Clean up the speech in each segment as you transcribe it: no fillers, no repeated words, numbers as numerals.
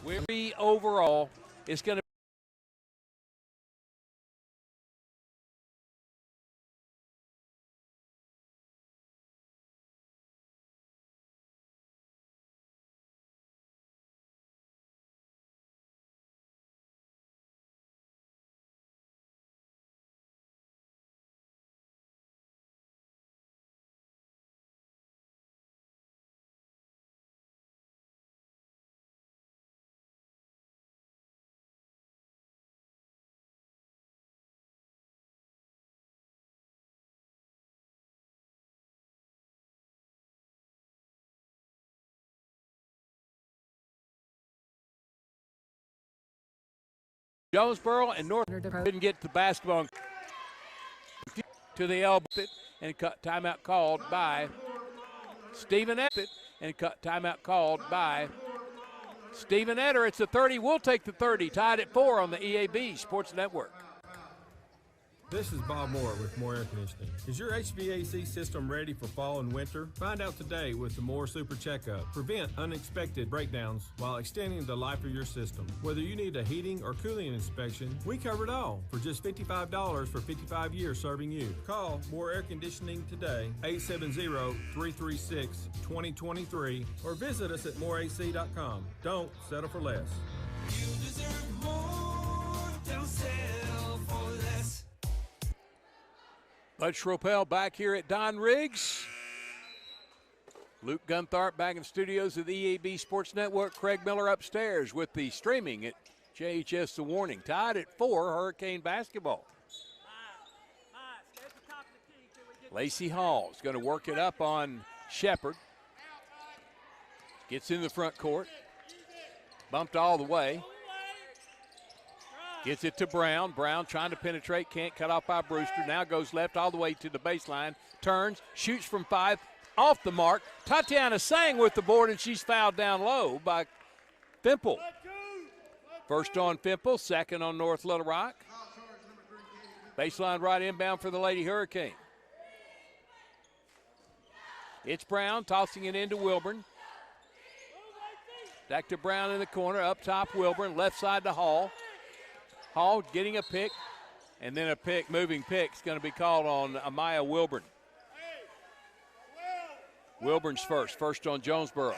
Weary overall. It's going to Jonesboro and North didn't get the basketball to the elbow and timeout called by Stephen Etter. Timeout called by Stephen Etter. It's a 30. We'll take the 30. Tied at 4 on the EAB Sports Network. This is Bob Moore with Moore Air Conditioning. Is your HVAC system ready for fall and winter? Find out today with the Moore Super Checkup. Prevent unexpected breakdowns while extending the life of your system. Whether you need a heating or cooling inspection, we cover it all for just $55 for 55 years serving you. Call Moore Air Conditioning today, 870-336-2023, or visit us at moreac.com. Don't settle for less. You deserve more. Don't settle for less. Bud Schropel back here at Don Riggs. Luke Guntharp back in studios of the EAB Sports Network. Craig Miller upstairs with the streaming at JHS The Warning. Tied at 4, Hurricane basketball. Lacey Hall is going to work it up on Shepard. Gets in the front court. Bumped all the way. Gets it to Brown. Brown trying to penetrate, can't, cut off by Brewster. Now goes left all the way to the baseline. Turns, shoots from 5, off the mark. Tatiana Sang with the board, and she's fouled down low by Fimple. First on Fimple, second on North Little Rock. Baseline right inbound for the Lady Hurricane. It's Brown tossing it into Wilburn. Back to Brown in the corner, up top Wilburn, left side to Hall. Hall getting a pick, and then a pick, moving pick, is going to be called on Amaya Wilburn. Wilburn's first on Jonesboro.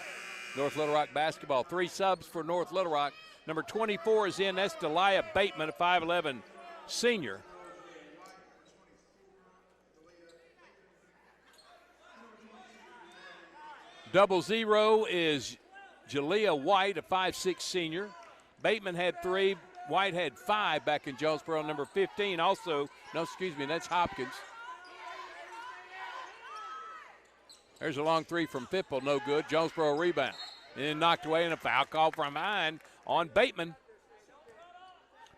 North Little Rock basketball. 3 subs for North Little Rock. Number 24 is in. That's Delia Bateman, a 5'11 senior. Double zero is Jalea White, a 5'6 senior. Bateman had 3. White had 5 back in Jonesboro. Number 15 also, that's Hopkins. There's a long 3 from Fipple, no good. Jonesboro rebound. And then knocked away, and a foul call from behind on Bateman.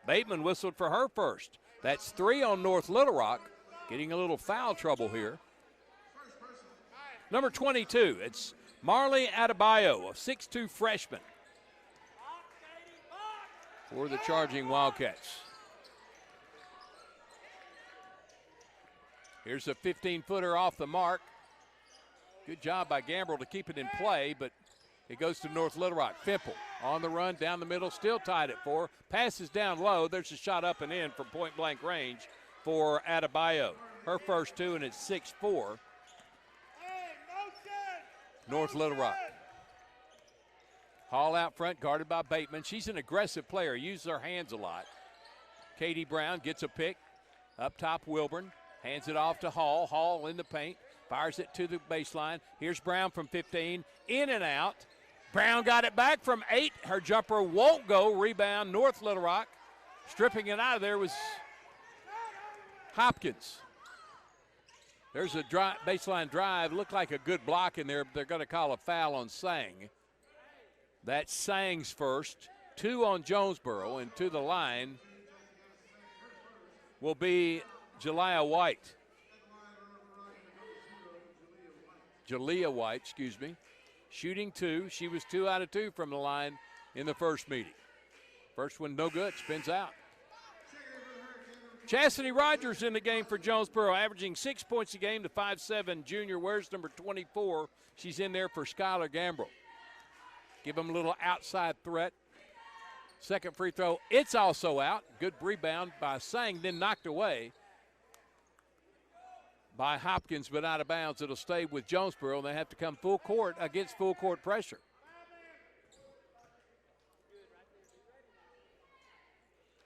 Bateman whistled for her first. That's 3 on North Little Rock. Getting a little foul trouble here. Number 22, it's Marley Adebayo, a 6'2 freshman for the charging Wildcats. Here's a 15-footer off the mark. Good job by Gambrell to keep it in play, but it goes to North Little Rock. Fimple on the run, down the middle, still tied at 4. Passes down low. There's a shot up and in from point-blank range for Adebayo. Her first 2, and it's 6-4. North Little Rock. Hall out front, guarded by Bateman. She's an aggressive player, uses her hands a lot. Katie Brown gets a pick. Up top, Wilburn. Hands it off to Hall. Hall in the paint. Fires it to the baseline. Here's Brown from 15. In and out. Brown got it back from 8. Her jumper won't go. Rebound, North Little Rock. Stripping it out of there was Hopkins. There's a baseline drive. Looked like a good block in there. They're going to call a foul on Sang. That's Sang's first. 2 on Jonesboro, and to the line will be Jalea White. Jalea White, excuse me. Shooting 2. She was 2 out of 2 from the line in the first meeting. First one no good, spins out. Chastity Rogers in the game for Jonesboro, averaging 6 points a game. The 5'7 junior wears number 24. She's in there for Skylar Gambrell. Give them a little outside threat. Second free throw, it's also out. Good rebound by Sang, then knocked away by Hopkins, but out of bounds. It'll stay with Jonesboro, and they have to come full court against full court pressure.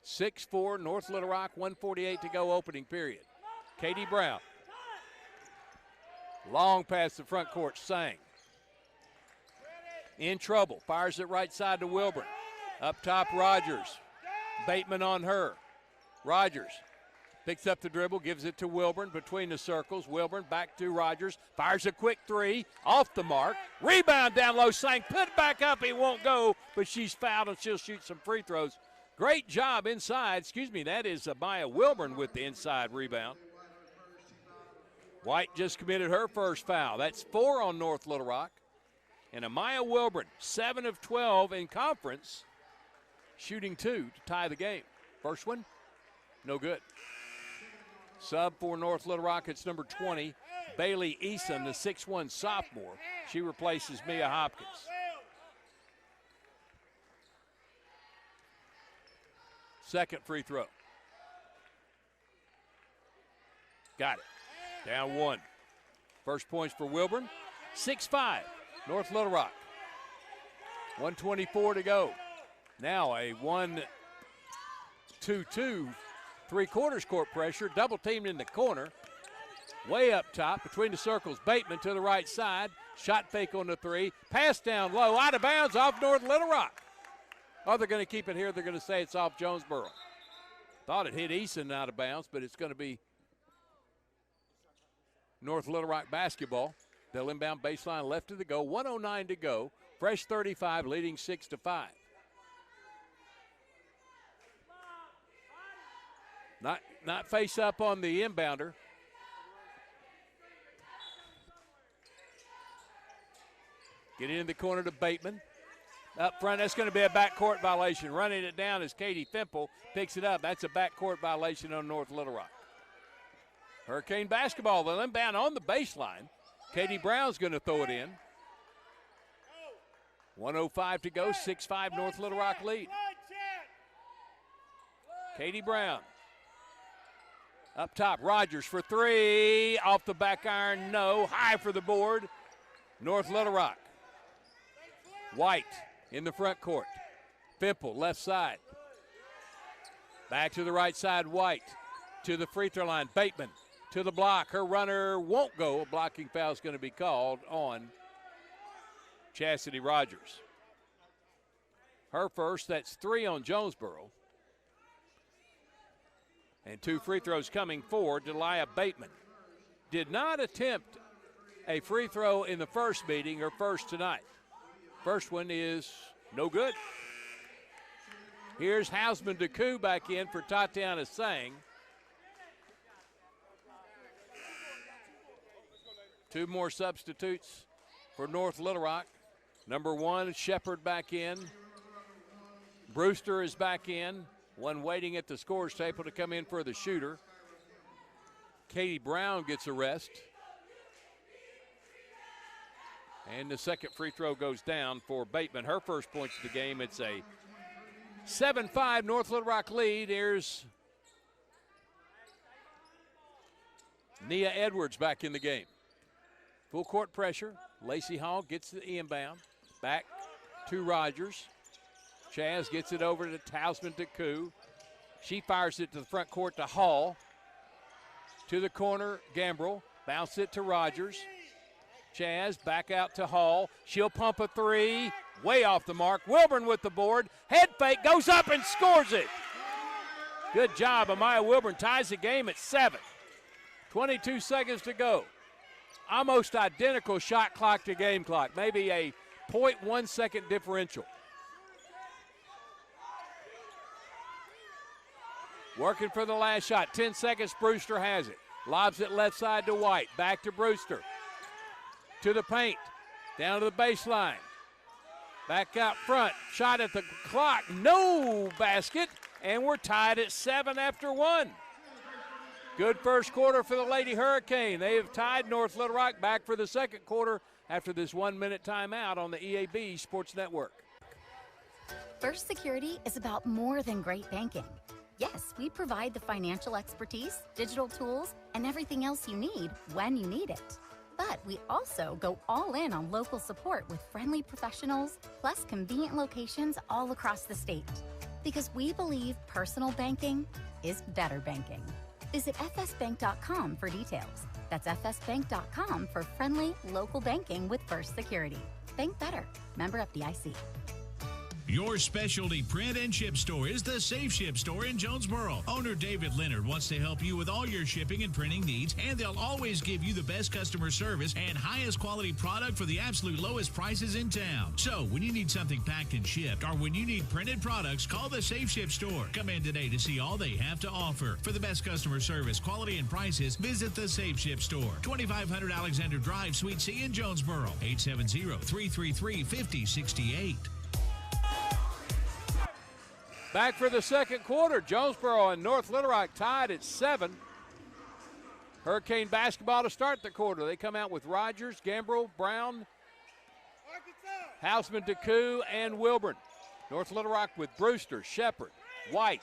(6-4) North Little Rock, 1:48 to go, opening period. Katie Brown. Long pass the front court, Sang. In trouble, fires it right side to Wilburn. Up top, Rogers. Bateman on her. Rogers picks up the dribble, gives it to Wilburn between the circles. Wilburn back to Rogers, fires a quick three, off the mark. Rebound down low, Sang, put it back up, he won't go, but she's fouled and she'll shoot some free throws. Great job inside. That is Amaya Wilburn with the inside rebound. White just committed her first foul. That's 4 on North Little Rock. And Amaya Wilburn, 7 of 12 in conference, shooting 2 to tie the game. First one, no good. Sub for North Little Rock, it's number 20, Bailey Eason, the 6'1 sophomore. She replaces Mia Hopkins. Second free throw. Got it. Down 1. First points for Wilburn. 6-5, North Little Rock. 1:24 to go. Now a 1-2-2, 3/4 court pressure, double teamed in the corner. Way up top between the circles, Bateman to the right side. Shot fake on the 3. Pass down low, out of bounds off North Little Rock. Oh, they're going to keep it here. They're going to say it's off Jonesboro. Thought it hit Eason out of bounds, but it's going to be North Little Rock basketball. They'll inbound baseline left to the go. 1:09 to go. Fresh 35, leading 6-5. Not face up on the inbounder. Get it in the corner to Bateman. Up front, that's going to be a backcourt violation. Running it down is Katie Fimple. Picks it up. That's a backcourt violation on North Little Rock. Hurricane basketball, they'll inbound on the baseline. Katie Brown's going to throw it in. 1:05 to go, 6-5 North Little Rock lead. Katie Brown. Up top, Rogers for 3. Off the back iron, no. High for the board. North Little Rock. White in the front court. Fimple, left side. Back to the right side, White. To the free throw line, Bateman. To the block, her runner won't go. A blocking foul is going to be called on Chastity Rogers. Her first, that's 3 on Jonesboro. And 2 free throws coming for Delia Bateman. Did not attempt a free throw in the first meeting, her first tonight. First one is no good. Here's Hausman Deku back in for Tatiana Sang. 2 more substitutes for North Little Rock. Number 1, Shepard back in. Brewster is back in. One waiting at the scores table to come in for the shooter. Katie Brown gets a rest. And the second free throw goes down for Bateman. Her first points of the game. It's a 7-5 North Little Rock lead. Here's Nia Edwards back in the game. Full court pressure. Lacey Hall gets the inbound. Back to Rogers. Chaz gets it over to Hausman Deku. She fires it to the front court to Hall. To the corner, Gambrell. Bounce it to Rogers. Chaz back out to Hall. She'll pump a 3. Way off the mark. Wilburn with the board. Head fake, goes up and scores it. Good job. Amaya Wilburn ties the game at 7. 22 seconds to go. Almost identical shot clock to game clock. Maybe a 0.1 second differential. Working for the last shot. 10 seconds, Brewster has it. Lobs it left side to White. Back to Brewster. To the paint. Down to the baseline. Back out front. Shot at the clock. No basket. And we're tied at 7 after 1. Good first quarter for the Lady Hurricane. They have tied North Little Rock. Back for the second quarter after this 1-minute timeout on the EAB Sports Network. First Security is about more than great banking. Yes, we provide the financial expertise, digital tools, and everything else you need when you need it. But we also go all in on local support with friendly professionals, plus convenient locations all across the state. Because we believe personal banking is better banking. Visit fsbank.com for details. That's fsbank.com for friendly, local banking with First Security. Bank better. Member FDIC. Your specialty print and ship store is the Safe Ship Store in Jonesboro. Owner David Leonard wants to help you with all your shipping and printing needs, and they'll always give you the best customer service and highest quality product for the absolute lowest prices in town. So when you need something packed and shipped, or when you need printed products, call the Safe Ship Store. Come in today to see all they have to offer. For the best customer service, quality, and prices, visit the Safe Ship Store, 2500 Alexander Drive, Suite C in Jonesboro, 870-333-5068. Back for the second quarter. Jonesboro and North Little Rock tied at 7. Hurricane basketball to start the quarter. They come out with Rogers, Gambrell, Brown, Houseman, DeCou, and Wilburn. North Little Rock with Brewster, Shepard, White.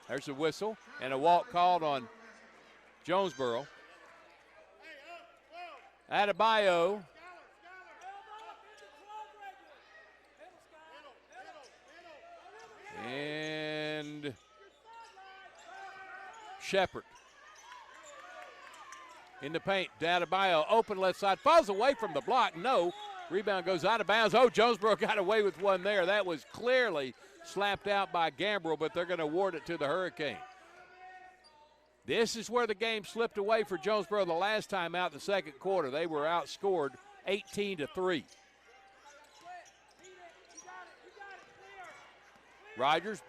There's a whistle and a walk called on Jonesboro. Adebayo. And Shepard in the paint. Adebayo open left side. Falls away from the block. No. Rebound goes out of bounds. Oh, Jonesboro got away with one there. That was clearly slapped out by Gambrell, but they're going to award it to the Hurricane. This is where the game slipped away for Jonesboro the last time out in the second quarter. They were outscored 18-3. Rogers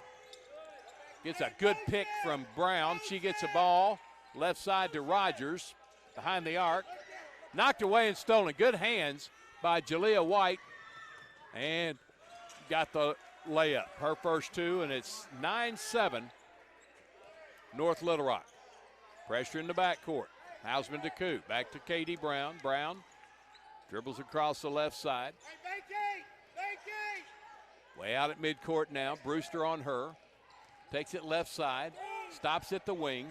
gets a good pick from Brown. She gets a ball left side to Rogers behind the arc. Knocked away and stolen. Good hands by Jalea White. And got the layup. Her first two, and it's 9-7 North Little Rock. Pressure in the backcourt. Houseman DeCou. Back to Katie Brown. Brown dribbles across the left side. Way out at midcourt now. Brewster on her. Takes it left side. Stops at the wing.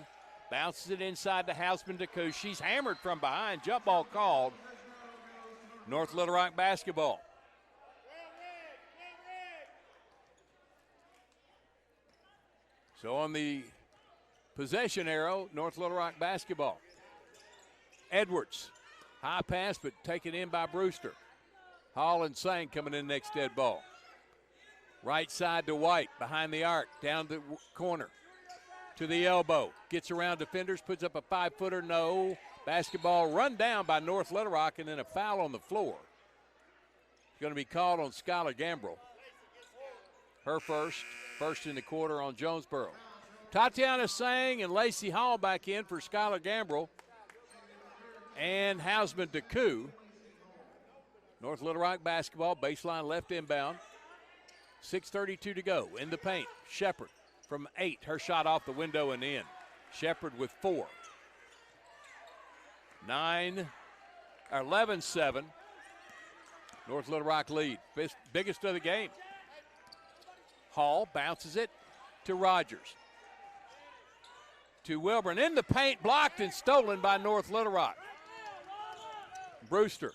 Bounces it inside to Houseman DeCou. She's hammered from behind. Jump ball called. North Little Rock basketball. So on the possession arrow, North Little Rock basketball. Edwards. High pass, but taken in by Brewster. Hall and Sang coming in next dead ball. Right side to White, behind the arc, down the corner to the elbow. Gets around defenders, puts up a 5-footer, no. Basketball run down by North Little Rock, and then a foul on the floor. It's going to be called on Skylar Gambrell. Her first in the quarter on Jonesboro. Tatiana Sang and Lacey Hall back in for Skylar Gambrell. And Houseman DeCou. North Little Rock basketball, baseline left inbound. 6:32 to go in the paint. Shepard from 8. Her shot off the window and in. Shepard with 4. 11-7. North Little Rock lead. Biggest of the game. Hall bounces it to Rogers. To Wilburn in the paint, blocked and stolen by North Little Rock. Brewster.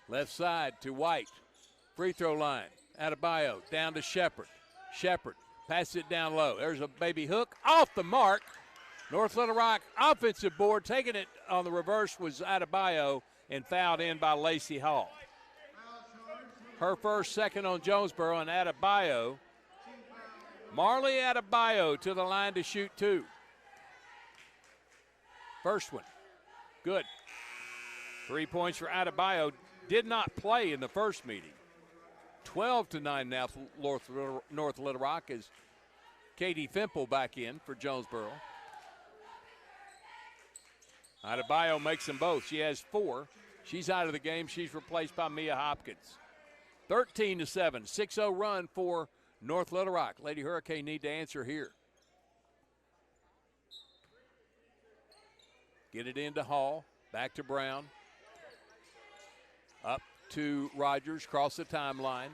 Left side to White. Free throw line. Adebayo down to Shepard. Shepard passes it down low. There's a baby hook off the mark. North Little Rock offensive board. Taking it on the reverse was Adebayo and fouled in by Lacey Hall. Her first, second on Jonesboro, and Adebayo. Marley Adebayo to the line to shoot 2. First one. Good. 3 points for Adebayo. Did not play in the first meeting. 12-9 now for North Little Rock as Katie Fimple back in for Jonesboro. Adebayo makes them both. She has 4. She's out of the game. She's replaced by Mia Hopkins. 13-7, 6-0 run for North Little Rock. Lady Hurricane need to answer here. Get it into Hall. Back to Brown. Up to Rogers, cross the timeline.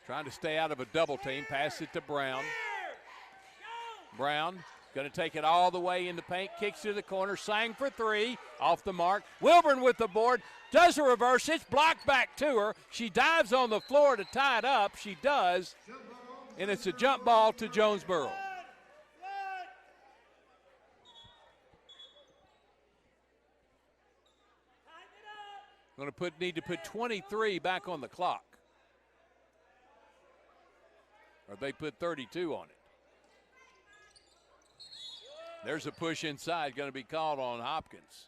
Trying to stay out of a double team. Pass it to Brown. Brown going to take it all the way in the paint. Kicks to the corner. Sang for three. Off the mark. Wilburn with the board. Does a reverse. It's blocked back to her. She dives on the floor to tie it up. She does. And it's a jump ball to Jonesboro. Going to need to put 23 back on the clock. Or they put 32 on it. There's a push inside, going to be called on Hopkins.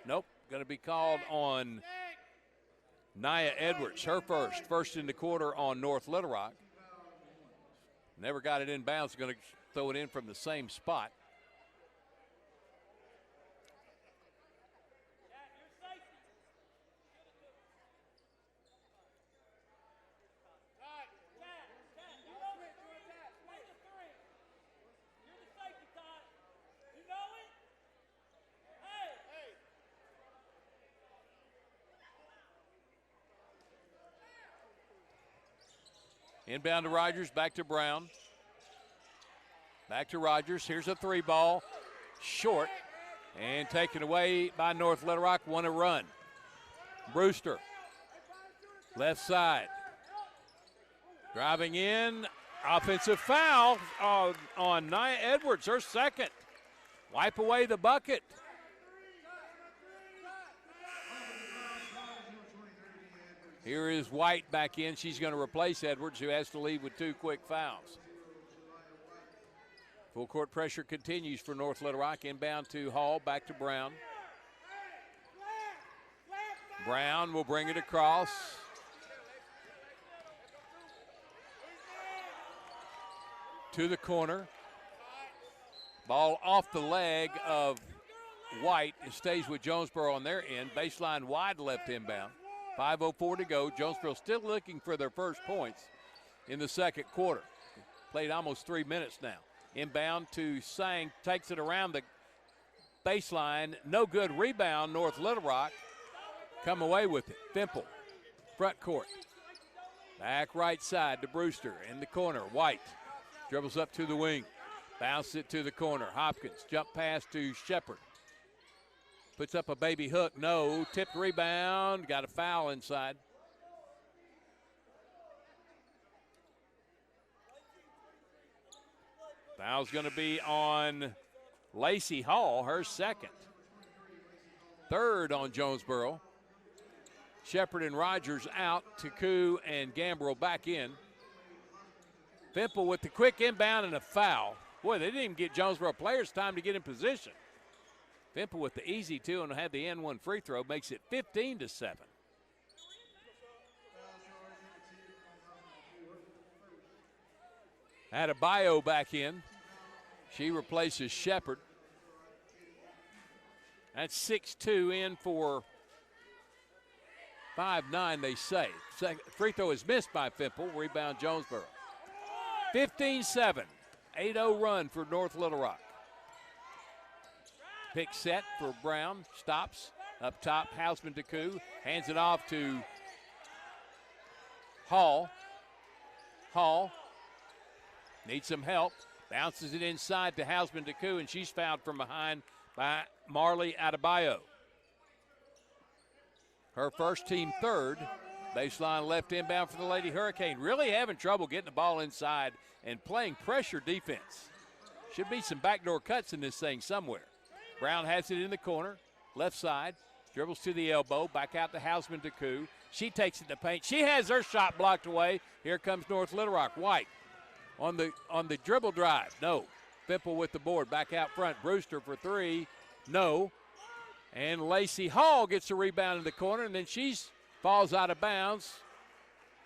Nope, going to be called on Nia Edwards, her first in the quarter on North Little Rock. Never got it in bounds, going to throw it in from the same spot. Inbound to Rogers, back to Brown. Back to Rogers. Here's a three ball. Short. And taken away by North Little Rock. Want to run. Brewster. Left side. Driving in. Offensive foul on Nia Edwards, her second. Wipe away the bucket. Here is White back in. She's going to replace Edwards, who has to leave with two quick fouls. Full court pressure continues for North Little Rock. Inbound to Hall, back to Brown. Brown will bring it across. To the corner. Ball off the leg of White. It stays with Jonesboro on their end. Baseline wide left inbound. 5:04 to go. Jonesboro still looking for their first points in the second quarter. Played almost 3 minutes now. Inbound to Sang, takes it around the baseline. No good rebound, North Little Rock. Come away with it. Fimple, front court. Back right side to Brewster in the corner. White dribbles up to the wing. Bounces it to the corner. Hopkins, jump pass to Shepard. Puts up a baby hook, no. Tipped rebound, got a foul inside. Foul's going to be on Lacey Hall, her second. Third on Jonesboro. Shepard and Rogers out. Taku and Gambrell back in. Fimple with the quick inbound and a foul. Boy, they didn't even get Jonesboro players time to get in position. Fimple with the easy two and had the N1 free throw, makes it 15-7. Adebayo back in. She replaces Shepard. That's 6-2 in for 5-9, they say. Second free throw is missed by Fimple. Rebound Jonesboro. 15-7. 8-0 run for North Little Rock. Pick set for Brown. Stops. Up top, Hausman Taku. Hands it off to Hall. Hall needs some help. Bounces it inside to Hausman Taku, and she's fouled from behind by Marley Adebayo. Her first, team third. Baseline left inbound for the Lady Hurricane. Really having trouble getting the ball inside and playing pressure defense. Should be some backdoor cuts in this thing somewhere. Brown has it in the corner, left side, dribbles to the elbow, back out to Hausman Taku. She takes it to paint. She has her shot blocked away. Here comes North Little Rock. White on the dribble drive. No. Fimple with the board, back out front. Brewster for three. No. And Lacey Hall gets a rebound in the corner, and then she falls out of bounds.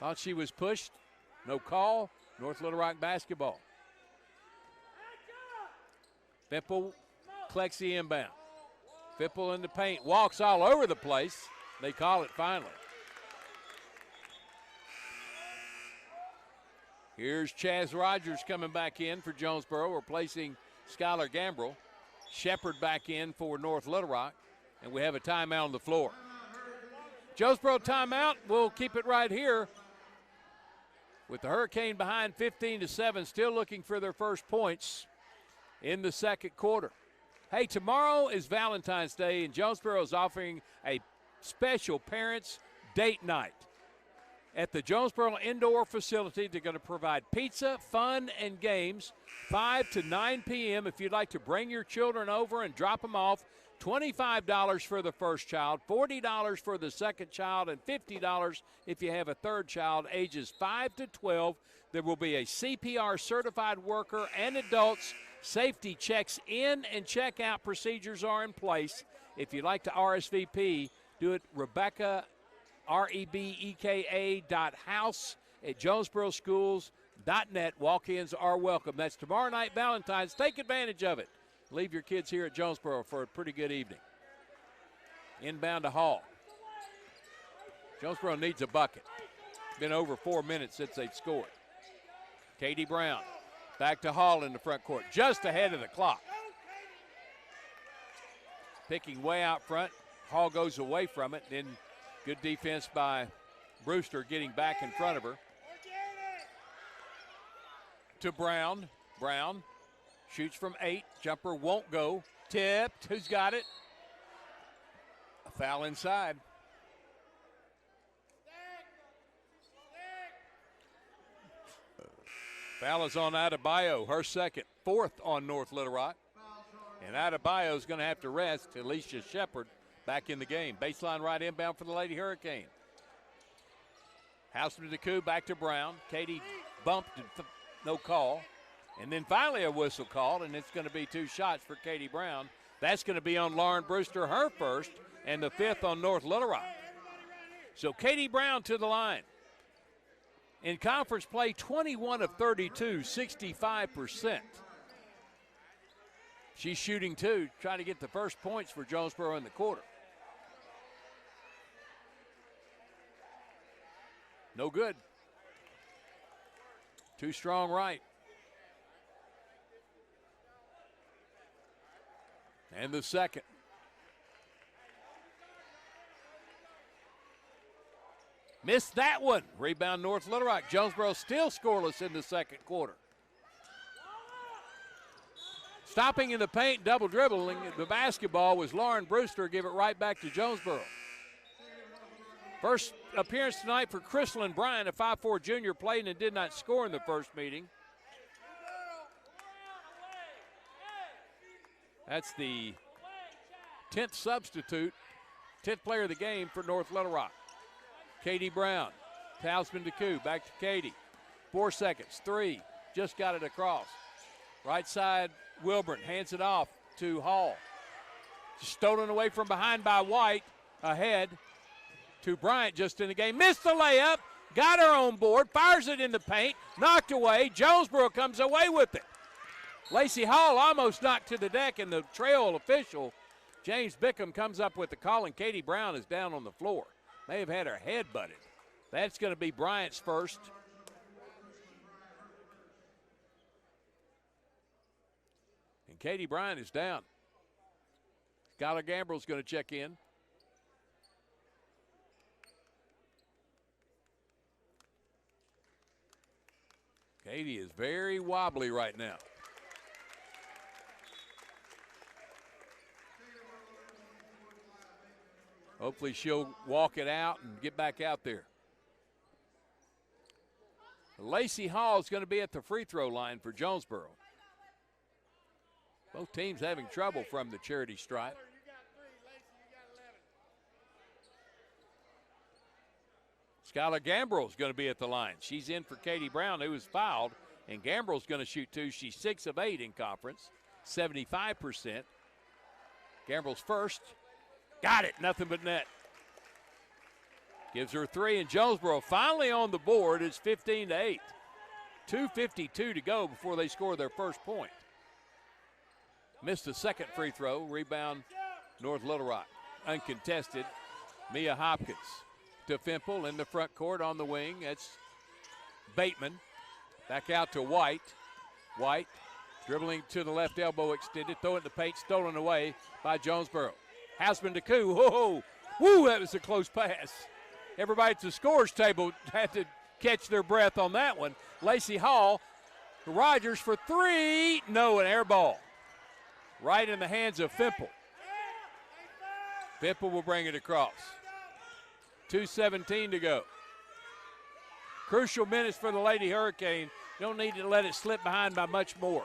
Thought she was pushed. No call. North Little Rock basketball. Fimple collects the inbound. Fimple in the paint, walks all over the place. They call it finally. Here's Chaz Rogers coming back in for Jonesboro, replacing Skylar Gambrell. Shepard back in for North Little Rock, and we have a timeout on the floor. Jonesboro timeout. We'll keep it right here with the Hurricane behind 15-7, still looking for their first points in the second quarter. Hey, tomorrow is Valentine's Day, and Jonesboro is offering a special parents' date night at the Jonesboro Indoor Facility. They're going to provide pizza, fun, and games 5 to 9 p.m. If you'd like to bring your children over and drop them off, $25 for the first child, $40 for the second child, and $50 if you have a third child ages 5 to 12. There will be a CPR certified worker and adults. Safety checks in and check out procedures are in place. If you'd like to RSVP, do it Rebecca, REBEKA.house at JonesboroSchools.net. Walk-ins are welcome. That's tomorrow night, Valentine's. Take advantage of it. Leave your kids here at Jonesboro for a pretty good evening. Inbound to Hall. Jonesboro needs a bucket. Been over 4 minutes since they've scored. Katie Brown back to Hall in the front court, just ahead of the clock. Picking way out front. Hall goes away from it. Then good defense by Brewster getting back in front of her. To Brown. Brown shoots from 8. Jumper won't go. Tipped. Who's got it? A foul inside. Foul is on Adebayo, her second, 4th on North Little Rock. And Adebayo is going to have to rest. Alicia Shepard back in the game. Baseline right inbound for the Lady Hurricane. Houseman to Deku, back to Brown. Katie bumped and no call. And then finally a whistle called, and it's going to be 2 shots for Katie Brown. That's going to be on Lauren Brewster, her first, and the 5th on North Little Rock. So Katie Brown to the line. In conference play, 21 of 32, 65%. She's shooting 2, trying to get the first points for Jonesboro in the quarter. No good. Too strong right. And the second. Missed that one. Rebound North Little Rock. Jonesboro still scoreless in the second quarter. Stopping in the paint, double dribbling the basketball was Lauren Brewster. Give it right back to Jonesboro. First appearance tonight for Chrislyn Bryan, a 5'4 junior, played and did not score in the first meeting. That's the 10th substitute, 10th player of the game for North Little Rock. Katie Brown, Talisman Deku, back to Katie. 4 seconds, 3, just got it across. Right side, Wilburn hands it off to Hall. Stolen away from behind by White, ahead to Bryant just in the game. Missed the layup, got her on board, fires it in the paint, knocked away. Jonesboro comes away with it. Lacey Hall almost knocked to the deck, and the trail official, James Bickham, comes up with the call, and Katie Brown is down on the floor. May have had her head butted. That's going to be Bryant's first. And Katie Bryant is down. Skylar Gambrell's going to check in. Katie is very wobbly right now. Hopefully she'll walk it out and get back out there. Lacey Hall is going to be at the free throw line for Jonesboro. Both teams having trouble from the charity stripe. Skylar Gambrell is going to be at the line. She's in for Katie Brown, who was fouled, and Gambrell's going to shoot 2. She's 6 of 8 in conference, 75%. Gambrell's first. Got it, nothing but net. Gives her 3, and Jonesboro finally on the board. It's 15-8. 2:52 to go before they score their first point. Missed the second free throw. Rebound, North Little Rock. Uncontested. Mia Hopkins to Fimple in the front court on the wing. That's Bateman. Back out to White. White dribbling to the left elbow extended. Throw it in the paint, stolen away by Jonesboro. Houseman Deku, whoa, Woo, that was a close pass. Everybody at the scores table had to catch their breath on that one. Lacey Hall, Rogers for three. No, an air ball. Right in the hands of Fimple. Fimple will bring it across. 2:17 to go. Crucial minutes for the Lady Hurricane. Don't need to let it slip behind by much more.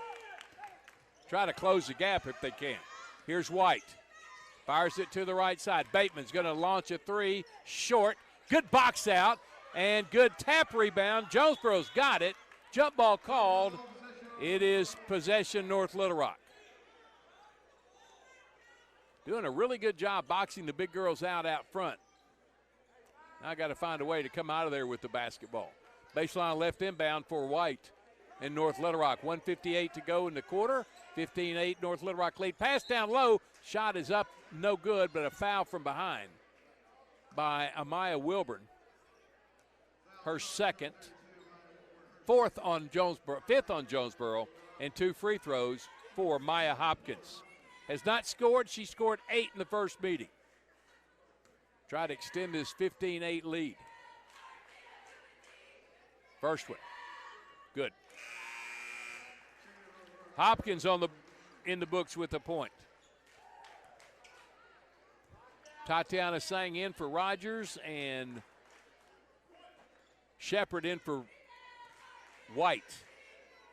Try to close the gap if they can. Here's White. Fires it to the right side. Bateman's going to launch a three. Short. Good box out and good tap rebound. Jonesboro's got it. Jump ball called. It is possession North Little Rock. Doing a really good job boxing the big girls out front. Now I got to find a way to come out of there with the basketball. Baseline left inbound for White and North Little Rock. 1:58 to go in the quarter. 15-8 North Little Rock lead. Pass down low. Shot is up, no good, but a foul from behind by Amaya Wilburn. Her second. Fifth on Jonesboro, and 2 free throws for Maya Hopkins. Has not scored. She scored 8 in the first meeting. Try to extend this 15-8 lead. First one. Good. Hopkins in the books with a point. Tatiana Sang in for Rogers and Shepard in for White.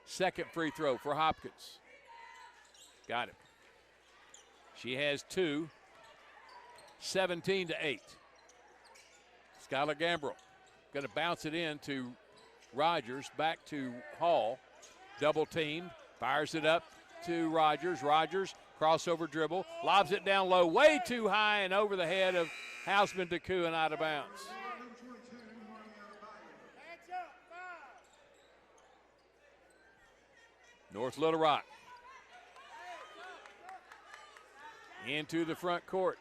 Second free throw for Hopkins. Got it. She has 2. 17-8. Skylar Gambrell going to bounce it in to Rogers. Back to Hall. Double teamed. Fires it up to Rogers. Rogers, crossover dribble. Lobs it down low. Way too high and over the head of Hausman Deku and out of bounds. North Little Rock into the front court.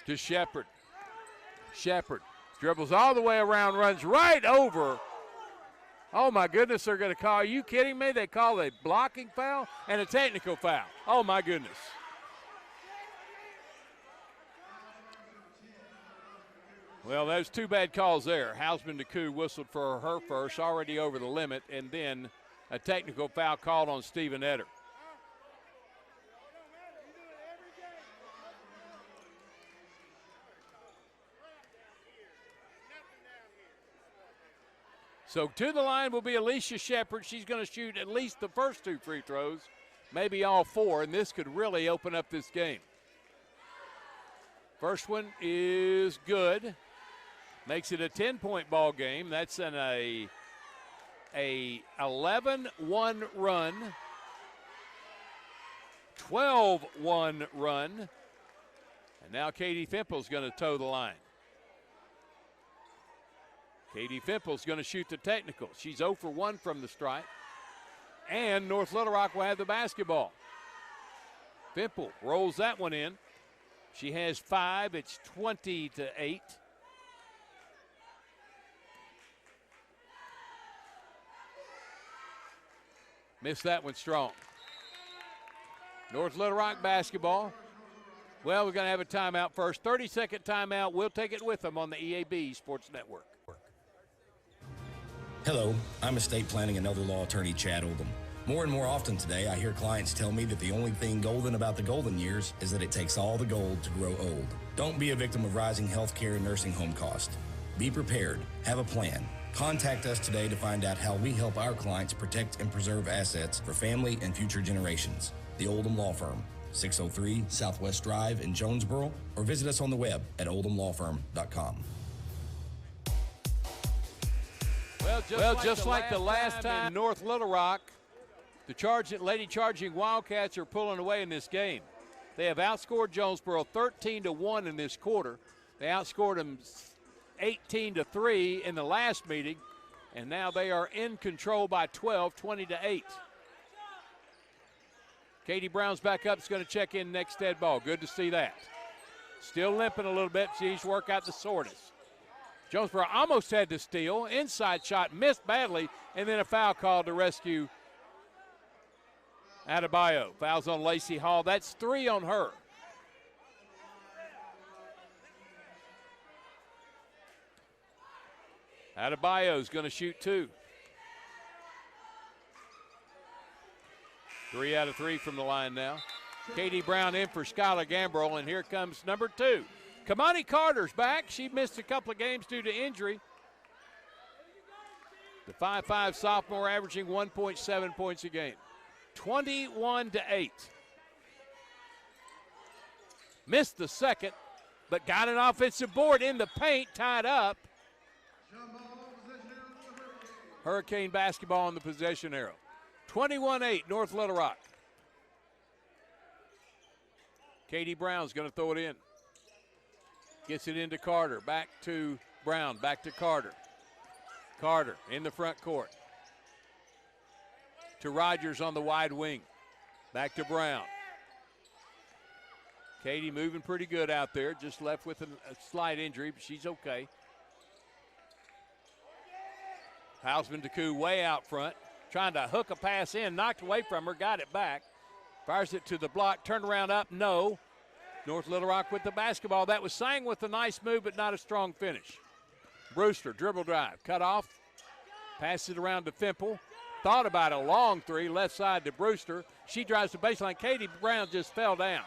To Shepard. Shepard dribbles all the way around, runs right over. Oh my goodness, they're going to call. Are you kidding me? They call a blocking foul and a technical foul. Oh my goodness. Well, those 2 bad calls there. Hausman Deku whistled for her first, already over the limit, and then a technical foul called on Stephen Etter. So to the line will be Alicia Shepard. She's going to shoot at least the first 2 free throws, maybe all 4, and this could really open up this game. First one is good. Makes it a 10-point ball game. That's an a 11-1 run, 12-1 run, and now Katie Fimple's going to toe the line. Katie Fimple's going to shoot the technical. She's 0 for 1 from the stripe, and North Little Rock will have the basketball. Fimple rolls that one in. She has 5. It's 20-8. Missed that one strong. North Little Rock basketball. Well, we're going to have a timeout first. 30-second timeout. We'll take it with them on the EAB Sports Network. Hello, I'm estate planning and elder law attorney Chad Oldham. More and more often today, I hear clients tell me that the only thing golden about the golden years is that it takes all the gold to grow old. Don't be a victim of rising healthcare and nursing home costs. Be prepared. Have a plan. Contact us today to find out how we help our clients protect and preserve assets for family and future generations. The Oldham Law Firm, 603 Southwest Drive in Jonesboro, or visit us on the web at oldhamlawfirm.com. Well, just like the last time in North Little Rock, the Lady Charging Wildcats are pulling away in this game. They have outscored Jonesboro 13-1 in this quarter. They outscored them 18-3 in the last meeting, and now they are in control by 12, 20-8. Katie Brown's back up. Is going to check in next dead ball. Good to see that. Still limping a little bit. She needs to work out the soreness. Jonesboro almost had to steal. Inside shot missed badly, and then a foul called to rescue Adebayo fouls on Lacey Hall. That's 3 on her. Adebayo's going to shoot 2. 3 out of 3 from the line now. Katie Brown in for Skylar Gambrell, and here comes number 2. Kamani Carter's back. She missed a couple of games due to injury. The 5'5" sophomore averaging 1.7 points a game. 21-8. Missed the second, but got an offensive board in the paint, tied up. Hurricane basketball on the possession arrow. 21-8, North Little Rock. Katie Brown's going to throw it in. Gets it into Carter. Back to Brown. Back to Carter. Carter in the front court. To Rogers on the wide wing. Back to Brown. Katie moving pretty good out there. Just left with a slight injury, but she's okay. Hausman DeCou way out front. Trying to hook a pass in. Knocked away from her. Got it back. Fires it to the block. Turn around up. No. North Little Rock with the basketball. That was Sang with a nice move, but not a strong finish. Brewster, dribble drive. Cut off. Passes it around to Fimple. Thought about a long 3. Left side to Brewster. She drives the baseline. Katie Brown just fell down.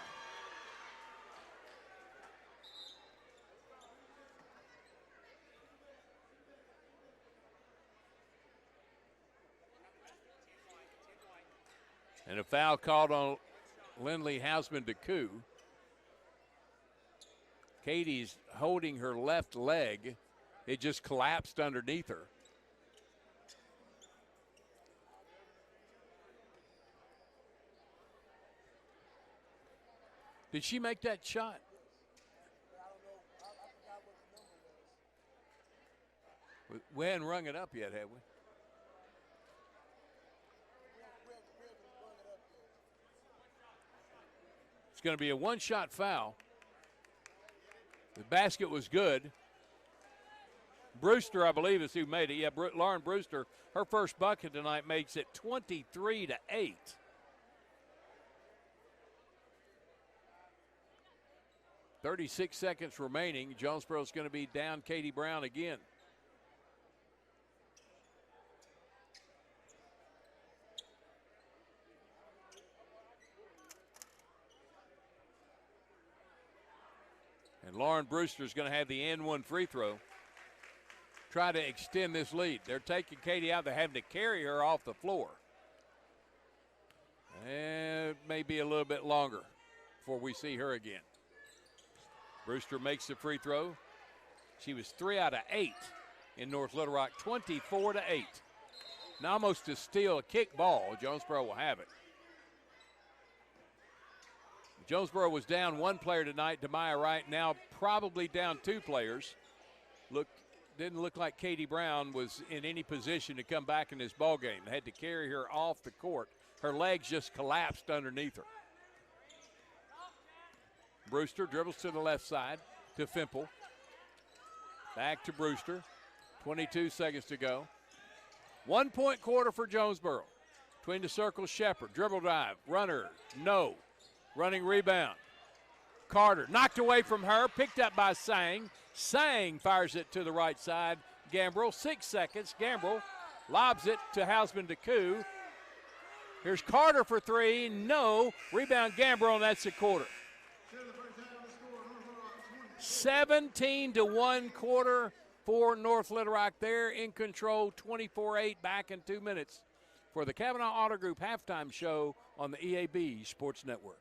And a foul called on Lindley Hausman DeCou. Katie's holding her left leg. It just collapsed underneath her. Did she make that shot? We hadn't rung it up yet, have we? It's going to be a one-shot foul. The basket was good. Brewster, I believe, is who made it. Yeah, Lauren Brewster, her first bucket tonight makes it 23-8. .36 seconds remaining. Jonesboro's going to be down Katie Brown again. And Lauren Brewster's going to have the N1 free throw. Try to extend this lead. They're taking Katie out. They're having to carry her off the floor. And it may be a little bit longer before we see her again. Brewster makes the free throw. She was 3 out of 8 in North Little Rock, 24-8. Now almost to steal a kick ball. Jonesboro will have it. Jonesboro was down 1 player tonight, Demaya Wright, now probably down 2 players. Didn't look like Katie Brown was in any position to come back in this ball game. They had to carry her off the court. Her legs just collapsed underneath her. Brewster dribbles to the left side to Fimple. Back to Brewster. 22 seconds to go. 1 point quarter for Jonesboro. Between the circles, Shepard. Dribble drive. Runner. No. Running rebound. Carter knocked away from her. Picked up by Sang. Sang fires it to the right side. Gambrell. 6 seconds. Gambrell lobs it to Hausman DeCou. Here's Carter for 3. No. Rebound Gambrell, and that's the quarter. 17-1 quarter for North Little Rock. They're in control, 24-8, back in 2 minutes for the Kavanaugh Auto Group halftime show on the EAB Sports Network.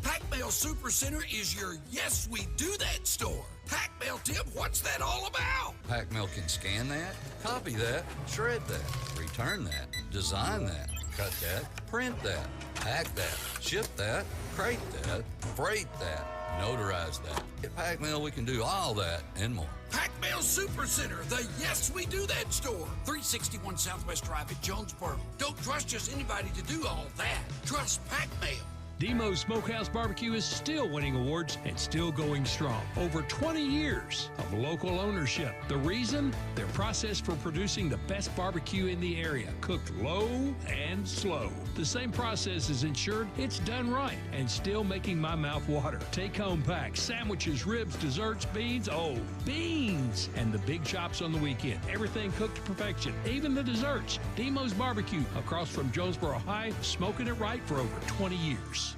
Pac Mail Supercenter is your Yes We Do That store. Pac Mail Tip, what's that all about? Pac Mail can scan that, copy that, shred that, return that, design that, cut that, print that, pack that, ship that, crate that, freight that, notarize that. At Pac Mail, we can do all that and more. Pac Mail Supercenter, the Yes We Do That store. 361 Southwest Drive at Jonesboro. Don't trust just anybody to do all that. Trust Pac Mail. Demo's Smokehouse Barbecue is still winning awards and still going strong. Over 20 years of local ownership. The reason? Their process for producing the best barbecue in the area, cooked low and slow. The same process is ensured it's done right and still making my mouth water. Take-home packs, sandwiches, ribs, desserts, beans. Oh, beans! And the big chops on the weekend. Everything cooked to perfection, even the desserts. Demo's Barbecue across from Jonesboro High, smoking it right for over 20 years.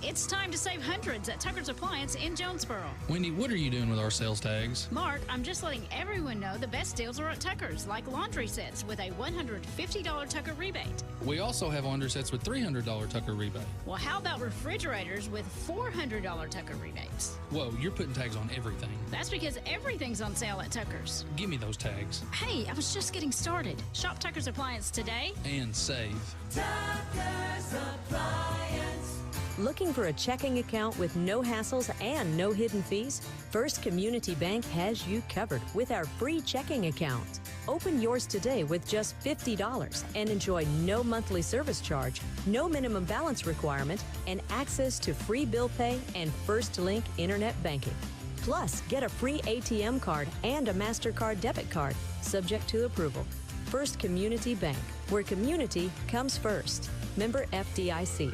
It's time to save hundreds at Tucker's Appliance in Jonesboro. Wendy, what are you doing with our sales tags? Mark, I'm just letting everyone know the best deals are at Tucker's, like laundry sets with a $150 Tucker rebate. We also have laundry sets with $300 Tucker rebate. Well, how about refrigerators with $400 Tucker rebates? Whoa, you're putting tags on everything. That's because everything's on sale at Tucker's. Give me those tags. Hey, I was just getting started. Shop Tucker's Appliance today and save. Tucker's Appliance. Looking for a checking account with no hassles and no hidden fees? First Community Bank has you covered with our free checking account. Open yours today with just $50 and enjoy no monthly service charge, no minimum balance requirement, and access to free bill pay and First Link internet banking. Plus, get a free ATM card and a MasterCard debit card, subject to approval. First Community Bank, where community comes first. Member FDIC.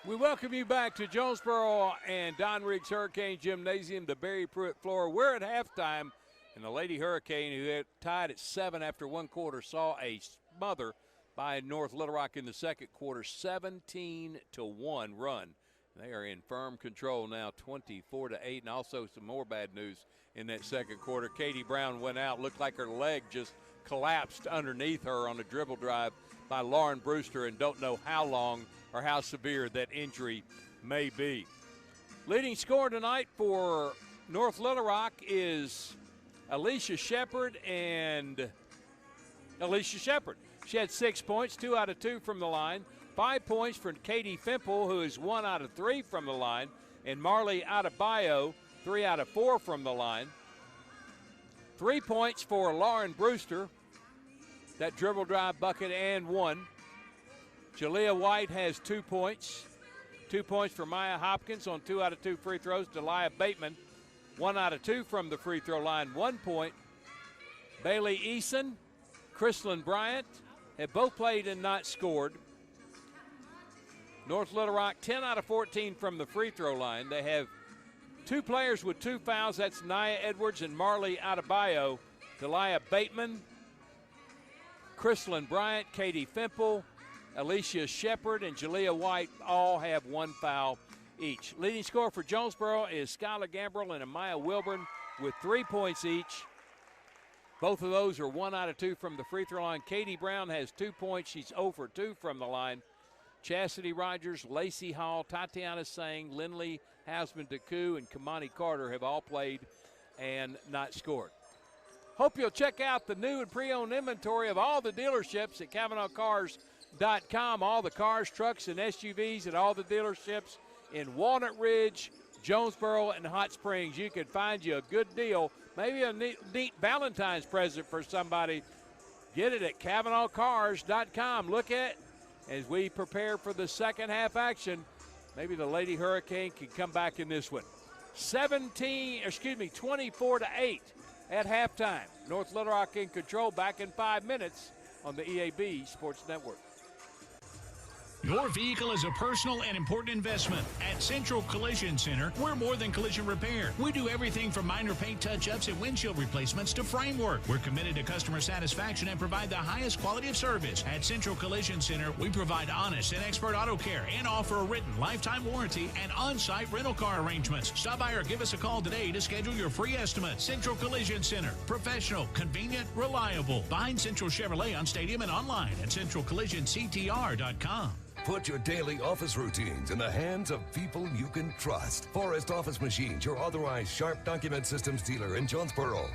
We welcome you back to Jonesboro and Don Riggs Hurricane Gymnasium, the Barry Pruitt floor. We're at halftime, and the Lady Hurricane, who had tied at 7 after one quarter, saw a smother by North Little Rock in the second quarter, 17-1 run. They are in firm control now, 24-8, and also some more bad news in that second quarter. Katie Brown went out, looked like her leg just collapsed underneath her on a dribble drive by Lauren Brewster, and don't know how long or how severe that injury may be. Leading scorer tonight for North Little Rock is Alicia Shepard. She had 6 points, 2 out of 2 from the line. 5 points for Katie Fimple, who is 1 out of 3 from the line. And Marley Adebayo, 3 out of 4 from the line. 3 points for Lauren Brewster, that dribble drive bucket and 1. Jalea White has 2 points. 2 points for Maya Hopkins on 2 out of 2 free throws. Delia Bateman, 1 out of 2 from the free throw line, 1 point. Bailey Eason, Chrislyn Bryant have both played and not scored. North Little Rock, 10 out of 14 from the free throw line. They have 2 players with 2 fouls. That's Nia Edwards and Marley Adebayo. Delia Bateman, Chrislyn Bryant, Katie Fimple, Alicia Shepard, and Jalea White all have 1 foul each. Leading scorer for Jonesboro is Skylar Gambrell and Amaya Wilburn with 3 points each. Both of those are 1 out of 2 from the free throw line. Katie Brown has 2 points. She's 0 for 2 from the line. Chastity Rogers, Lacey Hall, Tatiana Sang, Lindley Hausman-Deku, and Kamani Carter have all played and not scored. Hope you'll check out the new and pre-owned inventory of all the dealerships at CavanaughCars.com. All the cars, trucks, and SUVs at all the dealerships in Walnut Ridge, Jonesboro, and Hot Springs. You can find you a good deal, maybe a neat Valentine's present for somebody. Get it at CavanaughCars.com. Look at as we prepare for the second half action. Maybe the Lady Hurricane can come back in this one. 24-8 at halftime. North Little Rock in control, back in 5 minutes on the EAB Sports Network. Your vehicle is a personal and important investment. At Central Collision Center, we're more than collision repair. We do everything from minor paint touch-ups and windshield replacements to framework. We're committed to customer satisfaction and provide the highest quality of service. At Central Collision Center, we provide honest and expert auto care and offer a written lifetime warranty and on-site rental car arrangements. Stop by or give us a call today to schedule your free estimate. Central Collision Center. Professional, convenient, reliable. Behind Central Chevrolet on Stadium and online at centralcollisionctr.com. Put your daily office routines in the hands of people you can trust. Forrest Office Machines, your authorized Sharp document systems dealer in Jonesboro.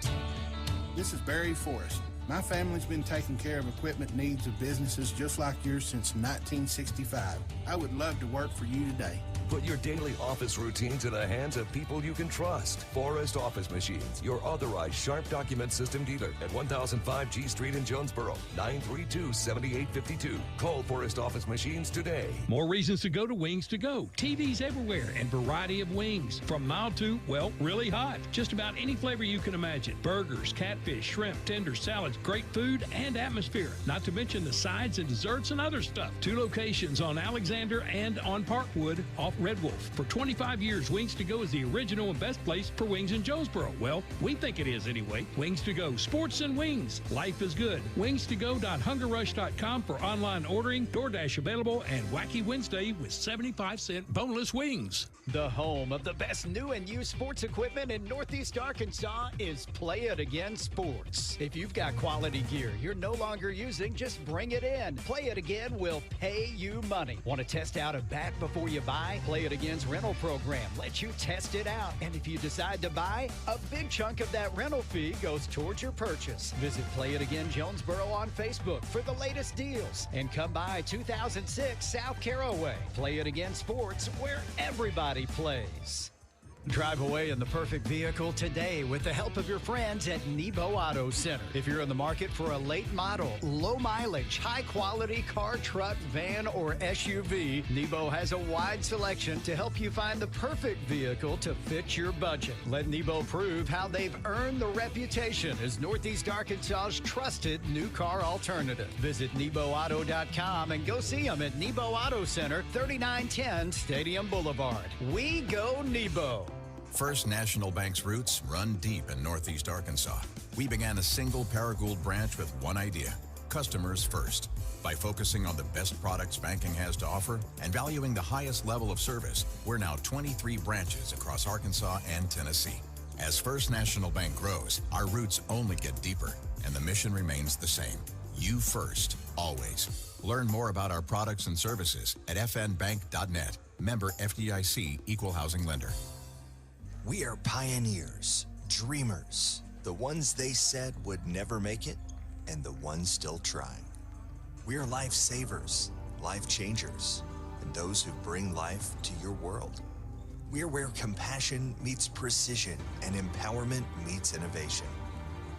This is Barry Forrest. My family's been taking care of equipment needs of businesses just like yours since 1965. I would love to work for you today. Put your daily office routines in the hands of people you can trust. Forrest Office Machines, your authorized Sharp Document System dealer at 1005 G Street in Jonesboro, 932-7852. Call Forrest Office Machines today. More reasons to go to Wings to Go. TVs everywhere and variety of wings. From mild to, well, really hot. Just about any flavor you can imagine. Burgers, catfish, shrimp, tenders, salads, great food and atmosphere. Not to mention the sides and desserts and other stuff. 2 locations on Alexander and on Parkwood off Red Wolf. For 25 years, Wings to Go is the original and best place for wings in Jonesboro. Well, we think it is anyway. Wings to Go. Sports and wings. Life is good. Wings2go.hungerrush.com for online ordering, DoorDash available, and Wacky Wednesday with 75-cent boneless wings. The home of the best new and used sports equipment in Northeast Arkansas is Play It Again Sports. If you've got quality gear you're no longer using, just bring it in. Play It Again will pay you money. Want to test out a bat before you buy? Play It Again's rental program lets you test it out. And if you decide to buy, a big chunk of that rental fee goes towards your purchase. Visit Play It Again Jonesboro on Facebook for the latest deals. And come by 2006 South Caraway. Play It Again Sports, where everybody plays. Drive away in the perfect vehicle today with the help of your friends at Nebo Auto Center. If you're in the market for a late model, low mileage, high quality car, truck, van, or SUV, Nebo has a wide selection to help you find the perfect vehicle to fit your budget. Let Nebo prove how they've earned the reputation as Northeast Arkansas's trusted new car alternative. Visit NeboAuto.com and go see them at Nebo Auto Center, 3910 Stadium Boulevard. We go Nebo. First National Bank's roots run deep in Northeast Arkansas. We began a single Paragould branch with one idea: customers first. By focusing on the best products banking has to offer and valuing the highest level of service, we're now 23 branches across Arkansas and Tennessee. As First National Bank grows, our roots only get deeper, and the mission remains the same. You first, always. Learn more about our products and services at fnbank.net. Member FDIC, Equal Housing Lender. We are pioneers, dreamers, the ones they said would never make it, and the ones still trying. We are lifesavers, life changers, and those who bring life to your world. We are where compassion meets precision and empowerment meets innovation.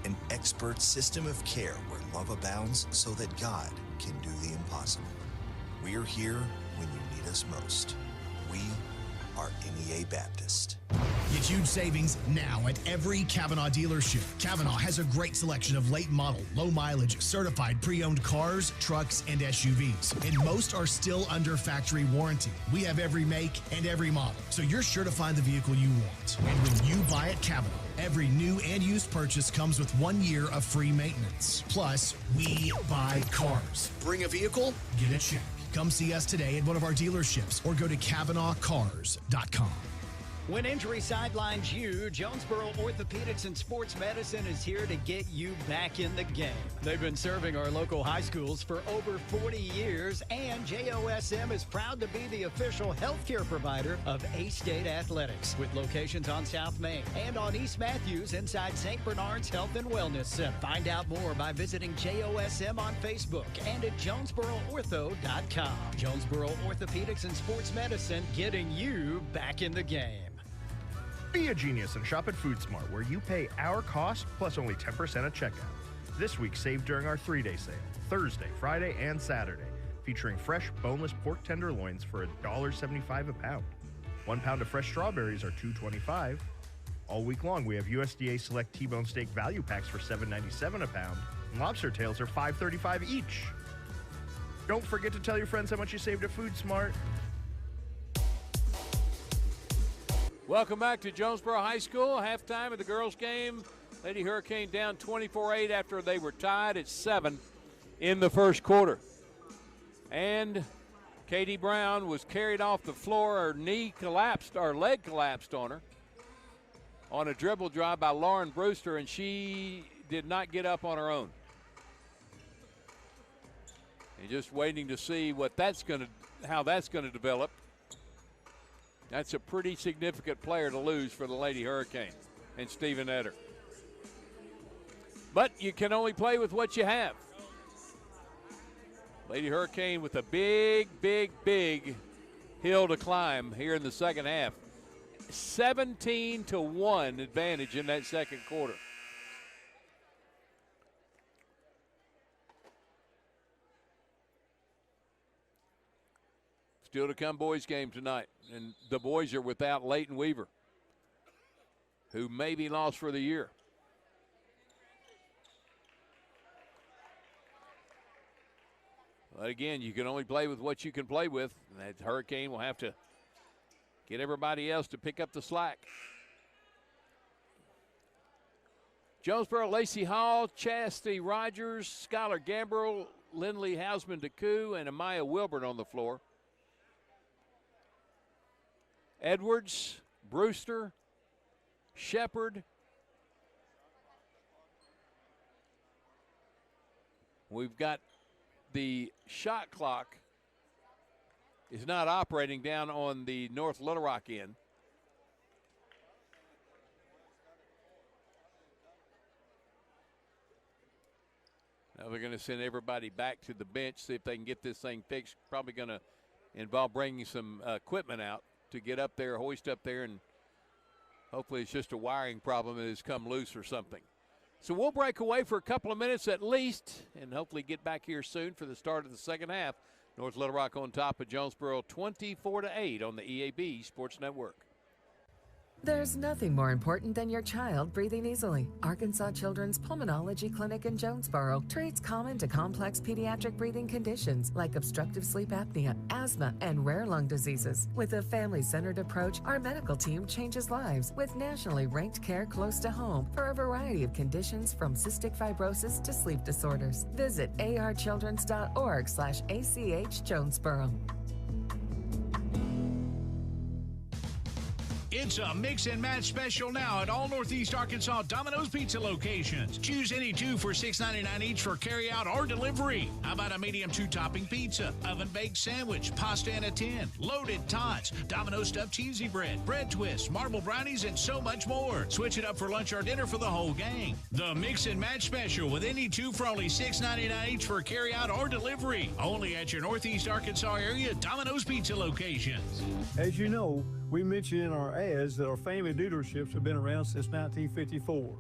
An expert system of care where love abounds so that God can do the impossible. We are here when you need us most. We are NEA Baptist. Get huge savings now at every Kavanaugh dealership. Kavanaugh has a great selection of late model, low mileage, certified pre-owned cars, trucks, and SUVs. And most are still under factory warranty. We have every make and every model, so you're sure to find the vehicle you want. And when you buy at Kavanaugh, every new and used purchase comes with 1 year of free maintenance. Plus, we buy cars. Bring a vehicle, get a check. Come see us today at one of our dealerships or go to CavanaughCars.com. When injury sidelines you, Jonesboro Orthopedics and Sports Medicine is here to get you back in the game. They've been serving our local high schools for over 40 years, and JOSM is proud to be the official healthcare provider of A-State Athletics, with locations on South Main and on East Matthews inside St. Bernard's Health and Wellness Center. Find out more by visiting JOSM on Facebook and at JonesboroOrtho.com. Jonesboro Orthopedics and Sports Medicine, getting you back in the game. Be a genius and shop at Food Smart, where you pay our cost plus only 10% at checkout. This week, save during our 3-day sale, Thursday, Friday, and Saturday, featuring fresh boneless pork tenderloins for $1.75 a pound. 1 pound of fresh strawberries are $2.25. All week long, we have USDA Select T-bone steak value packs for $7.97 a pound, and lobster tails are $5.35 each. Don't forget to tell your friends how much you saved at Food Smart. Welcome back to Jonesboro High School. Halftime of the girls' game. Lady Hurricane down 24-8 after they were tied at 7 in the first quarter. And Katie Brown was carried off the floor. Her knee collapsed, or leg collapsed on her on a dribble drive by Lauren Brewster, and she did not get up on her own. And just waiting to see how that's going to develop. That's a pretty significant player to lose for the Lady Hurricane and Stephen Etter. But you can only play with what you have. Lady Hurricane with a big hill to climb here in the second half. 17-1 advantage in that second quarter. Still to come boys game tonight. And the boys are without Leighton Weaver, who may be lost for the year. But again, you can only play with what you can play with. And that Hurricane will have to get everybody else to pick up the slack. Jonesboro, Lacey Hall, Chastity Rogers, Skylar Gambrell, Lindley Hausman DeCoo, and Amaya Wilburn on the floor. Edwards, Brewster, Shepard. We've got the shot clock is not operating down on the North Little Rock end. Now they're going to send everybody back to the bench, see if they can get this thing fixed. Probably going to involve bringing some equipment out to get up there, hoist up there, and hopefully it's just a wiring problem that has come loose or something. So we'll break away for a couple of minutes at least and hopefully get back here soon for the start of the second half. North Little Rock on top of Jonesboro 24-8 on the EAB Sports Network. There's nothing more important than your child breathing easily. Arkansas Children's Pulmonology Clinic in Jonesboro treats common to complex pediatric breathing conditions like obstructive sleep apnea, asthma, and rare lung diseases. With a family-centered approach, our medical team changes lives with nationally ranked care close to home for a variety of conditions from cystic fibrosis to sleep disorders. Visit archildrens.org/ACH Jonesboro. It's a mix and match special now at all Northeast Arkansas Domino's Pizza locations. Choose any two for $6.99 each for carry-out or delivery. How about a medium 2-topping pizza, oven-baked sandwich, pasta in a tin, loaded tots, Domino's stuffed cheesy bread, bread twists, marble brownies, and so much more. Switch it up for lunch or dinner for the whole gang. The mix and match special with any two for only $6.99 each for carry-out or delivery. Only at your Northeast Arkansas area Domino's Pizza locations. As you know, we mentioned in our ads that our family dealerships have been around since 1954,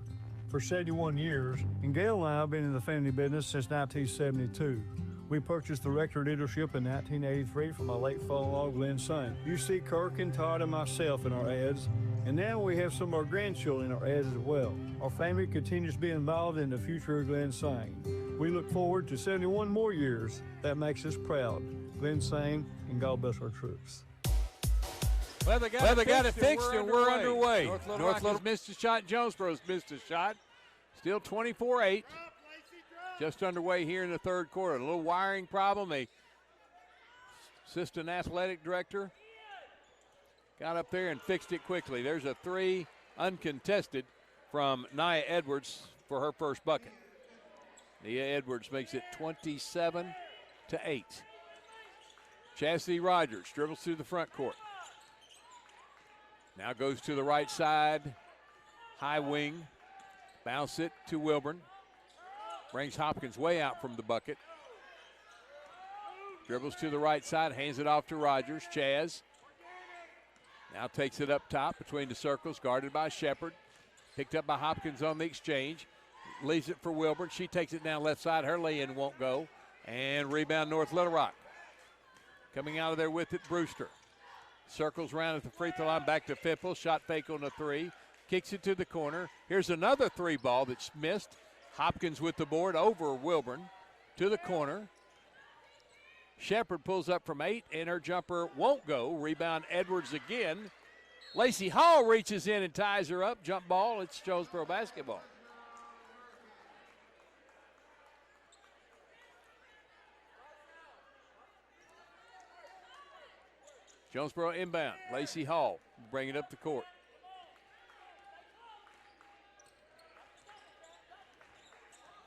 for 71 years, and Gail and I have been in the family business since 1972. We purchased the Rector dealership in 1983 from my late father-in-law, Glenn Sain. You see Kirk and Todd and myself in our ads, and now we have some of our grandchildren in our ads as well. Our family continues to be involved in the future of Glenn Sain. We look forward to 71 more years. That makes us proud. Glenn Sain, and God bless our troops. Well, they got it fixed, and we're underway. North Little Rock missed a shot. Jonesboro's missed a shot. Still 24-8. Just underway here in the third quarter. A little wiring problem. A assistant athletic director got up there and fixed it quickly. There's a three uncontested from Nia Edwards for her first bucket. Nia Edwards makes it 27-8. Chastity Rogers dribbles through the front court. Now goes to the right side, high wing, bounce it to Wilburn. Brings Hopkins way out from the bucket. Dribbles to the right side, hands it off to Rogers. Chaz now takes it up top between the circles, guarded by Shepard. Picked up by Hopkins on the exchange. Leaves it for Wilburn. She takes it down left side. Her lay-in won't go. And rebound North Little Rock. Coming out of there with it, Brewster. Circles around at the free throw line, back to Fipple. Shot fake on the three. Kicks it to the corner. Here's another three ball that's missed. Hopkins with the board over Wilburn to the corner. Shepard pulls up from 8, and her jumper won't go. Rebound Edwards again. Lacey Hall reaches in and ties her up. Jump ball. It's Jonesboro basketball. Jonesboro inbound. Lacey Hall bring it up the court.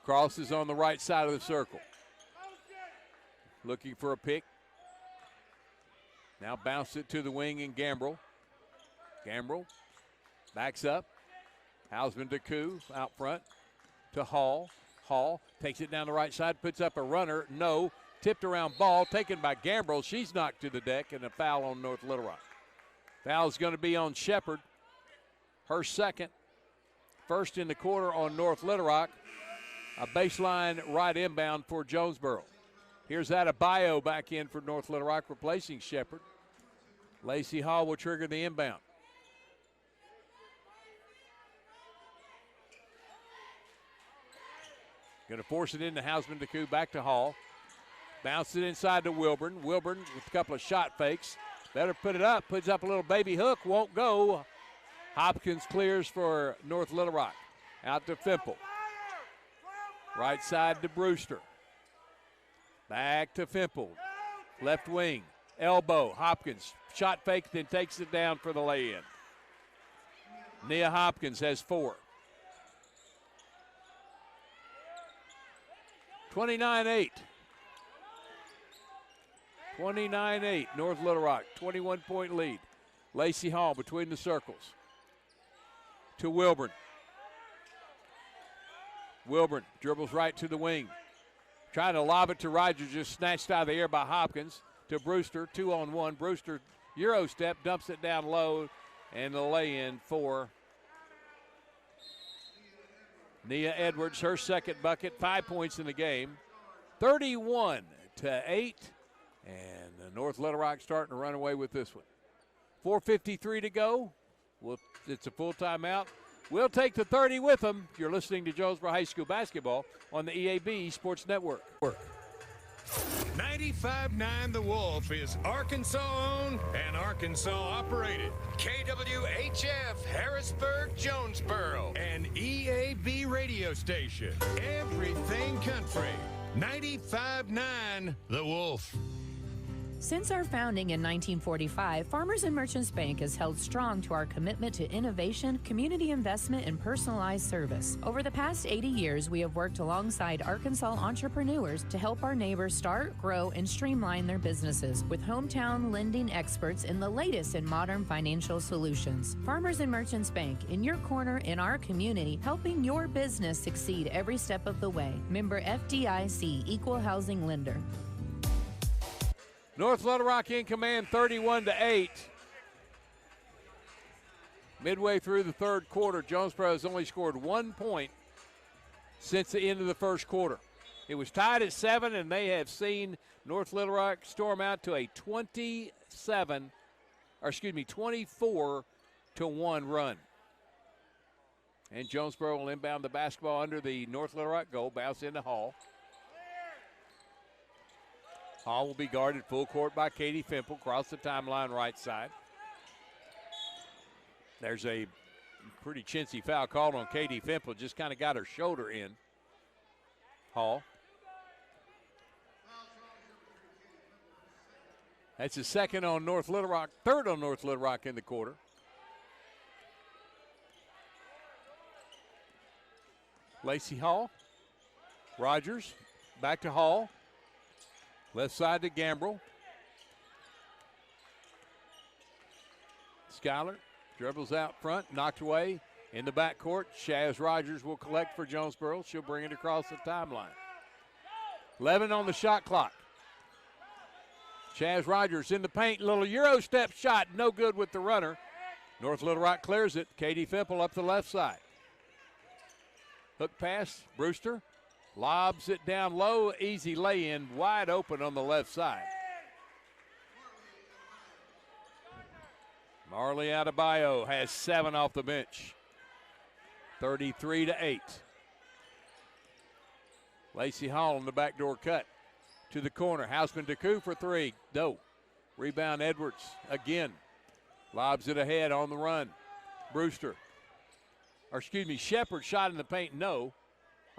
Crosses on the right side of the circle. Looking for a pick. Now bounce it to the wing and Gambrell. Gambrell backs up. Hausman DeCoo out front to Hall. Hall takes it down the right side, puts up a runner. No. tipped around ball taken by Gambrell. She's knocked to the deck, and a foul on North Little Rock. Foul is going to be on Shepard. Her second. First in the quarter on North Little Rock. A baseline right inbound for Jonesboro. Here's Adebayo back in for North Little Rock, replacing Shepard. Lacey Hall will trigger the inbound. Going to force it into Hausman-Deku, back to Hall. Bounce it inside to Wilburn. Wilburn with a couple of shot fakes. Better put it up. Puts up a little baby hook. Won't go. Hopkins clears for North Little Rock. Out to Fimple. Right side to Brewster. Back to Fimple. Left wing. Elbow. Hopkins. Shot fake, then takes it down for the lay-in. Nia Hopkins has 4. 29-8. 29-8. North Little Rock. 21-point lead. Lacey Hall between the circles. To Wilburn. Wilburn dribbles right to the wing. Trying to lob it to Rogers, just snatched out of the air by Hopkins. To Brewster, 2-on-1. Brewster Euro step, dumps it down low, and the lay-in for Nia Edwards, her second bucket, 5 points in the game. 31-8, and North Little Rock starting to run away with this one. 4:53 to go. It's a full timeout. We'll take the 30 with them. You're listening to Jonesboro High School basketball on the EAB Sports Network. 95.9 The Wolf is Arkansas-owned and Arkansas-operated. KWHF Harrisburg, Jonesboro, an EAB radio station. Everything country. 95.9 The Wolf. Since our founding in 1945, Farmers and Merchants Bank has held strong to our commitment to innovation, community investment, and personalized service. Over the past 80 years, we have worked alongside Arkansas entrepreneurs to help our neighbors start, grow, and streamline their businesses with hometown lending experts and the latest in modern financial solutions. Farmers and Merchants Bank, in your corner in our community, helping your business succeed every step of the way. Member FDIC, Equal Housing Lender. North Little Rock in command, 31-8. Midway through the third quarter, Jonesboro has only scored 1 point since the end of the first quarter. It was tied at 7, and they have seen North Little Rock storm out to a 24-1 run. And Jonesboro will inbound the basketball under the North Little Rock goal, bounce into Hall. Hall will be guarded full court by Katie Fimple, across the timeline right side. There's a pretty chintzy foul called on Katie Fimple, just kind of got her shoulder in. Hall. That's his second on North Little Rock, third on North Little Rock in the quarter. Lacey Hall. Rogers, back to Hall. Left side to Gambrell. Schuyler dribbles out front, knocked away in the backcourt. Shaz Rogers will collect for Jonesboro. She'll bring it across the timeline. 11 on the shot clock. Shaz Rogers in the paint, little Euro step shot, no good with the runner. North Little Rock clears it. Katie Fimple up the left side. Hook pass, Brewster. Lobs it down low, easy lay-in, wide open on the left side. Marley Adebayo has 7 off the bench. 33-8. Lacey Hall on the backdoor cut to the corner. Hausman-Deku for 3. No. Rebound Edwards again. Lobs it ahead on the run. Shepard shot in the paint, no.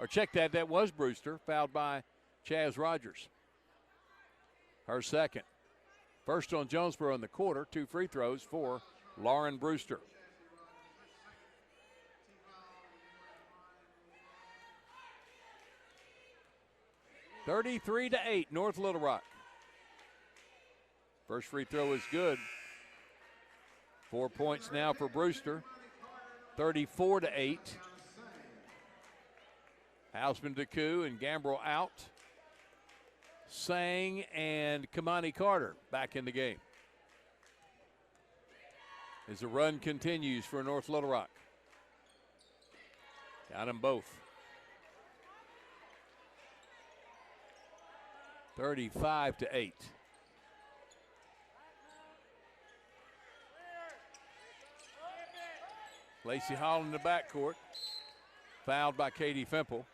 Or check that was Brewster, fouled by Chaz Rogers. Her second. First on Jonesboro in the quarter, 2 free throws for Lauren Brewster. (33-8) North Little Rock. First free throw is good. 4 points now for Brewster. 34-8. Hausman-Deku and Gambrell out. Sang and Kamani Carter back in the game. As the run continues for North Little Rock. Got them both. 35-8. Lacey Hall in the backcourt. Fouled by Katie Fimple.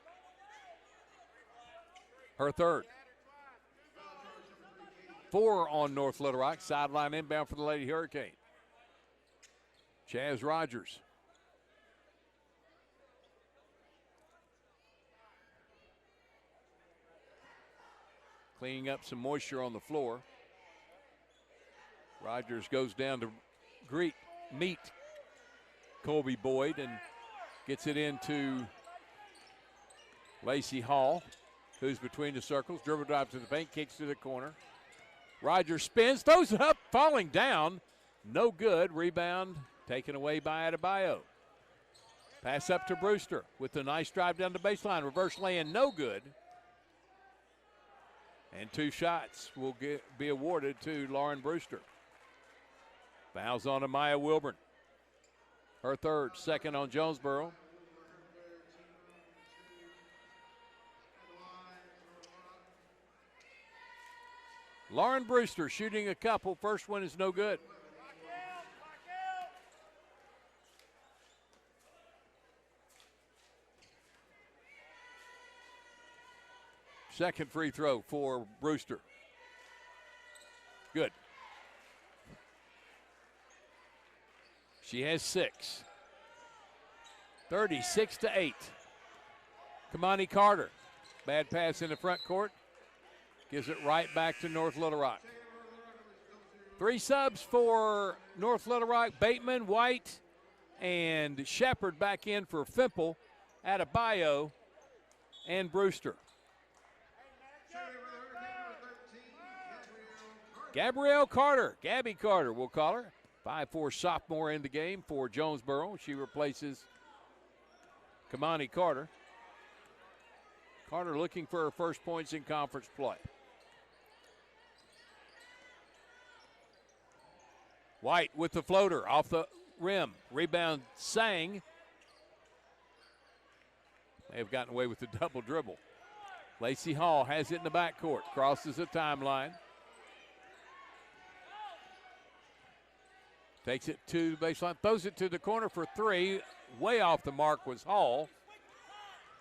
Her third. 4 on North Little Rock. Sideline inbound for the Lady Hurricane. Chaz Rogers. Cleaning up some moisture on the floor. Rogers goes down to meet Colby Boyd and gets it into Lacey Hall, who's between the circles. Dribble drive to the paint, kicks to the corner. Rogers spins, throws it up, falling down. No good. Rebound taken away by Adebayo. Pass up to Brewster with a nice drive down the baseline. Reverse lay-in, no good. And 2 shots will be awarded to Lauren Brewster. Fouls on Amaya Wilburn. Her third, second on Jonesboro. Lauren Brewster shooting a couple. First one is no good. Second free throw for Brewster. Good. She has 6. 36-8. Kamani Carter. Bad pass in the front court. Gives it right back to North Little Rock. 3 subs for North Little Rock. Bateman, White, and Shepard back in for Fimple, Adebayo, and Brewster. Gabrielle Carter, Gabby Carter, we'll call her. 5'4" sophomore in the game for Jonesboro. She replaces Kamani Carter. Carter looking for her first points in conference play. White with the floater off the rim. Rebound Sang. They have gotten away with the double dribble. Lacey Hall has it in the backcourt. Crosses the timeline. Takes it to the baseline. Throws it to the corner for 3. Way off the mark was Hall.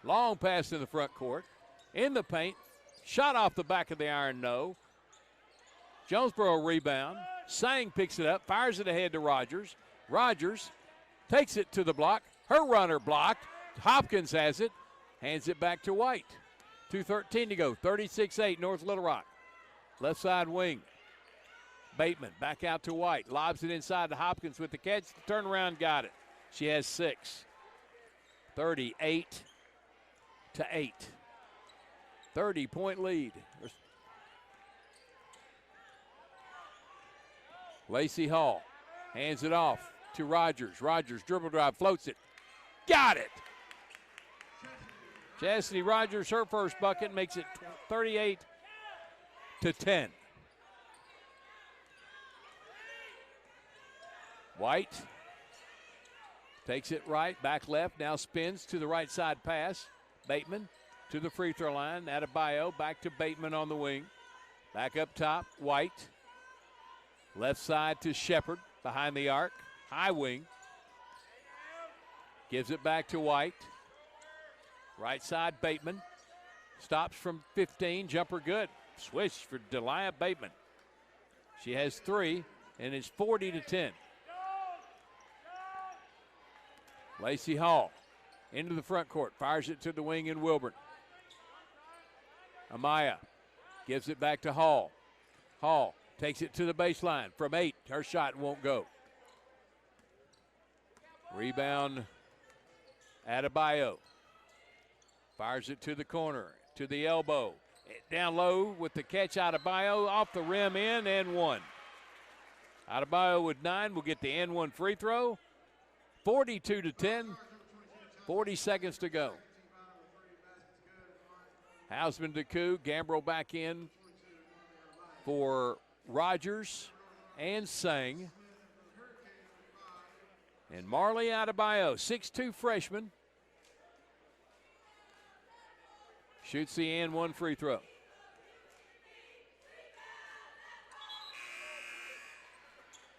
Long pass in the front court. In the paint. Shot off the back of the iron, no. Jonesboro rebound. Sang picks it up, fires it ahead to Rogers. Rogers takes it to the block. Her runner blocked. Hopkins has it. Hands it back to White. 2:13 to go. 36-8 North Little Rock. Left side wing. Bateman back out to White. Lobs it inside to Hopkins with the catch. The turnaround got it. She has 6. 38-8. 30-point lead. Lacey Hall hands it off to Rogers. Rogers dribble drive, floats it. Got it. Chastity Rogers, her first bucket, makes it 38-10. White takes it right, back left, now spins to the right side pass. Bateman to the free throw line. Adebayo back to Bateman on the wing. Back up top, White. Left side to Shepard behind the arc. High wing. Gives it back to White. Right side, Bateman. Stops from 15. Jumper good. Swish for Delia Bateman. She has 3, and it's 40-10. Lacey Hall into the front court. Fires it to the wing in Wilburn. Amaya gives it back to Hall. Hall takes it to the baseline from 8. Her shot won't go. Rebound, Adebayo. Fires it to the corner, to the elbow. Down low with the catch, Adebayo off the rim, in and 1. Adebayo with 9 will get the N1 free throw. 42-10, 40 seconds to go. Hausman to Koo, Gambrell back in for Rogers and Sang. And Marley Adebayo, 6'2" freshman, shoots the and one free throw.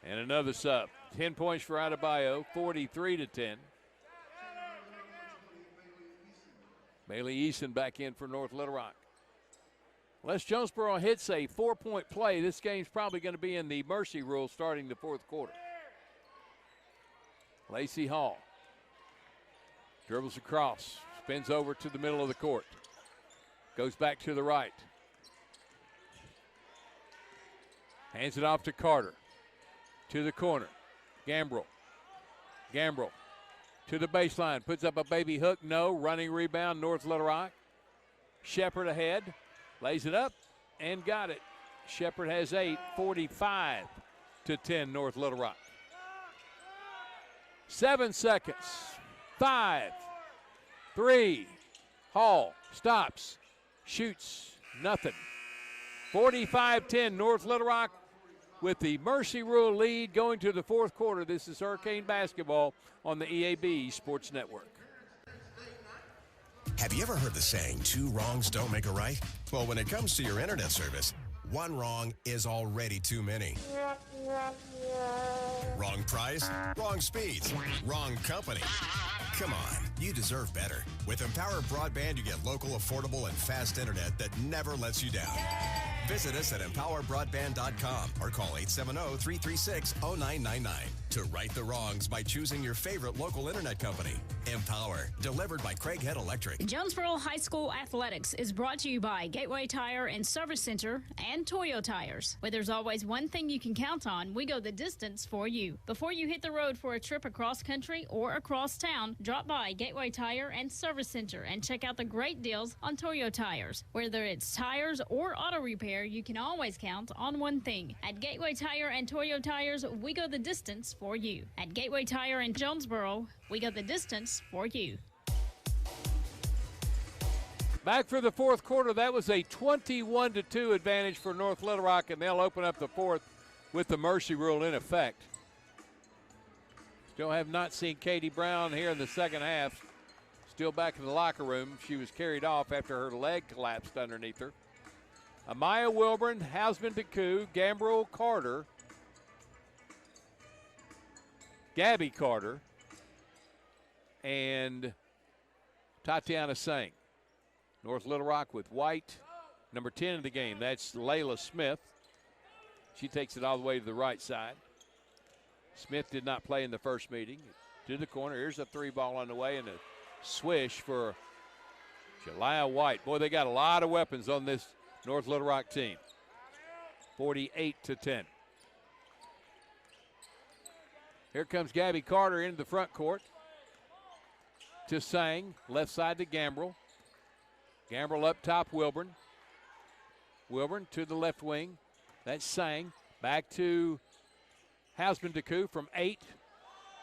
And another sub. 10 points for Adebayo, 43-10. Bailey Eason back in for North Little Rock. Unless Jonesboro hits a 4-point play, this game's probably going to be in the mercy rule starting the fourth quarter. Lacey Hall dribbles across, spins over to the middle of the court, goes back to the right. Hands it off to Carter, to the corner. Gambrell to the baseline, puts up a baby hook, no, running rebound, North Little Rock. Shepard ahead, lays it up, and got it. Shepard has 8, 45-10, North Little Rock. 7 seconds, 5, 3, Hall stops, shoots, nothing. 45-10, North Little Rock with the mercy rule lead going to the fourth quarter. This is Hurricane Basketball on the EAB Sports Network. Have you ever heard the saying, 2 wrongs don't make a right? Well, when it comes to your internet service, 1 wrong is already too many. Wrong price, wrong speeds, wrong company. Come on, you deserve better. With Empower Broadband, you get local, affordable, and fast internet that never lets you down. Visit us at empowerbroadband.com or call 870-336-0999 to right the wrongs by choosing your favorite local internet company. Empower, delivered by Craighead Electric. Jonesboro High School Athletics is brought to you by Gateway Tire and Service Center and Toyo Tires. Where there's always one thing you can count on, we go the distance for you. Before you hit the road for a trip across country or across town, drop by Gateway Tire and Service Center and check out the great deals on Toyo Tires. Whether it's tires or auto repair, you can always count on one thing. At Gateway Tire and Toyo Tires, we go the distance for you. At Gateway Tire in Jonesboro, we go the distance for you. Back for the fourth quarter, that was a 21-2 advantage for North Little Rock, and they'll open up the fourth with the mercy rule in effect. Still have not seen Katie Brown here in the second half. Still back in the locker room. She was carried off after her leg collapsed underneath her. Amaya Wilburn, Hausman DeCou, Gambrell Carter, Gabby Carter, and Tatiana Sang. North Little Rock with White, number 10 in the game. That's Layla Smith. She takes it all the way to the right side. Smith did not play in the first meeting. To the corner. Here's a 3 ball on the way and a swish for Jaliyah White. Boy, they got a lot of weapons on this North Little Rock team. 48-10. Here comes Gabby Carter into the front court. To Sang, left side to Gambrell. Gambrell up top, Wilburn. Wilburn to the left wing. That's Sang. Back to Hausman DeCou from 8.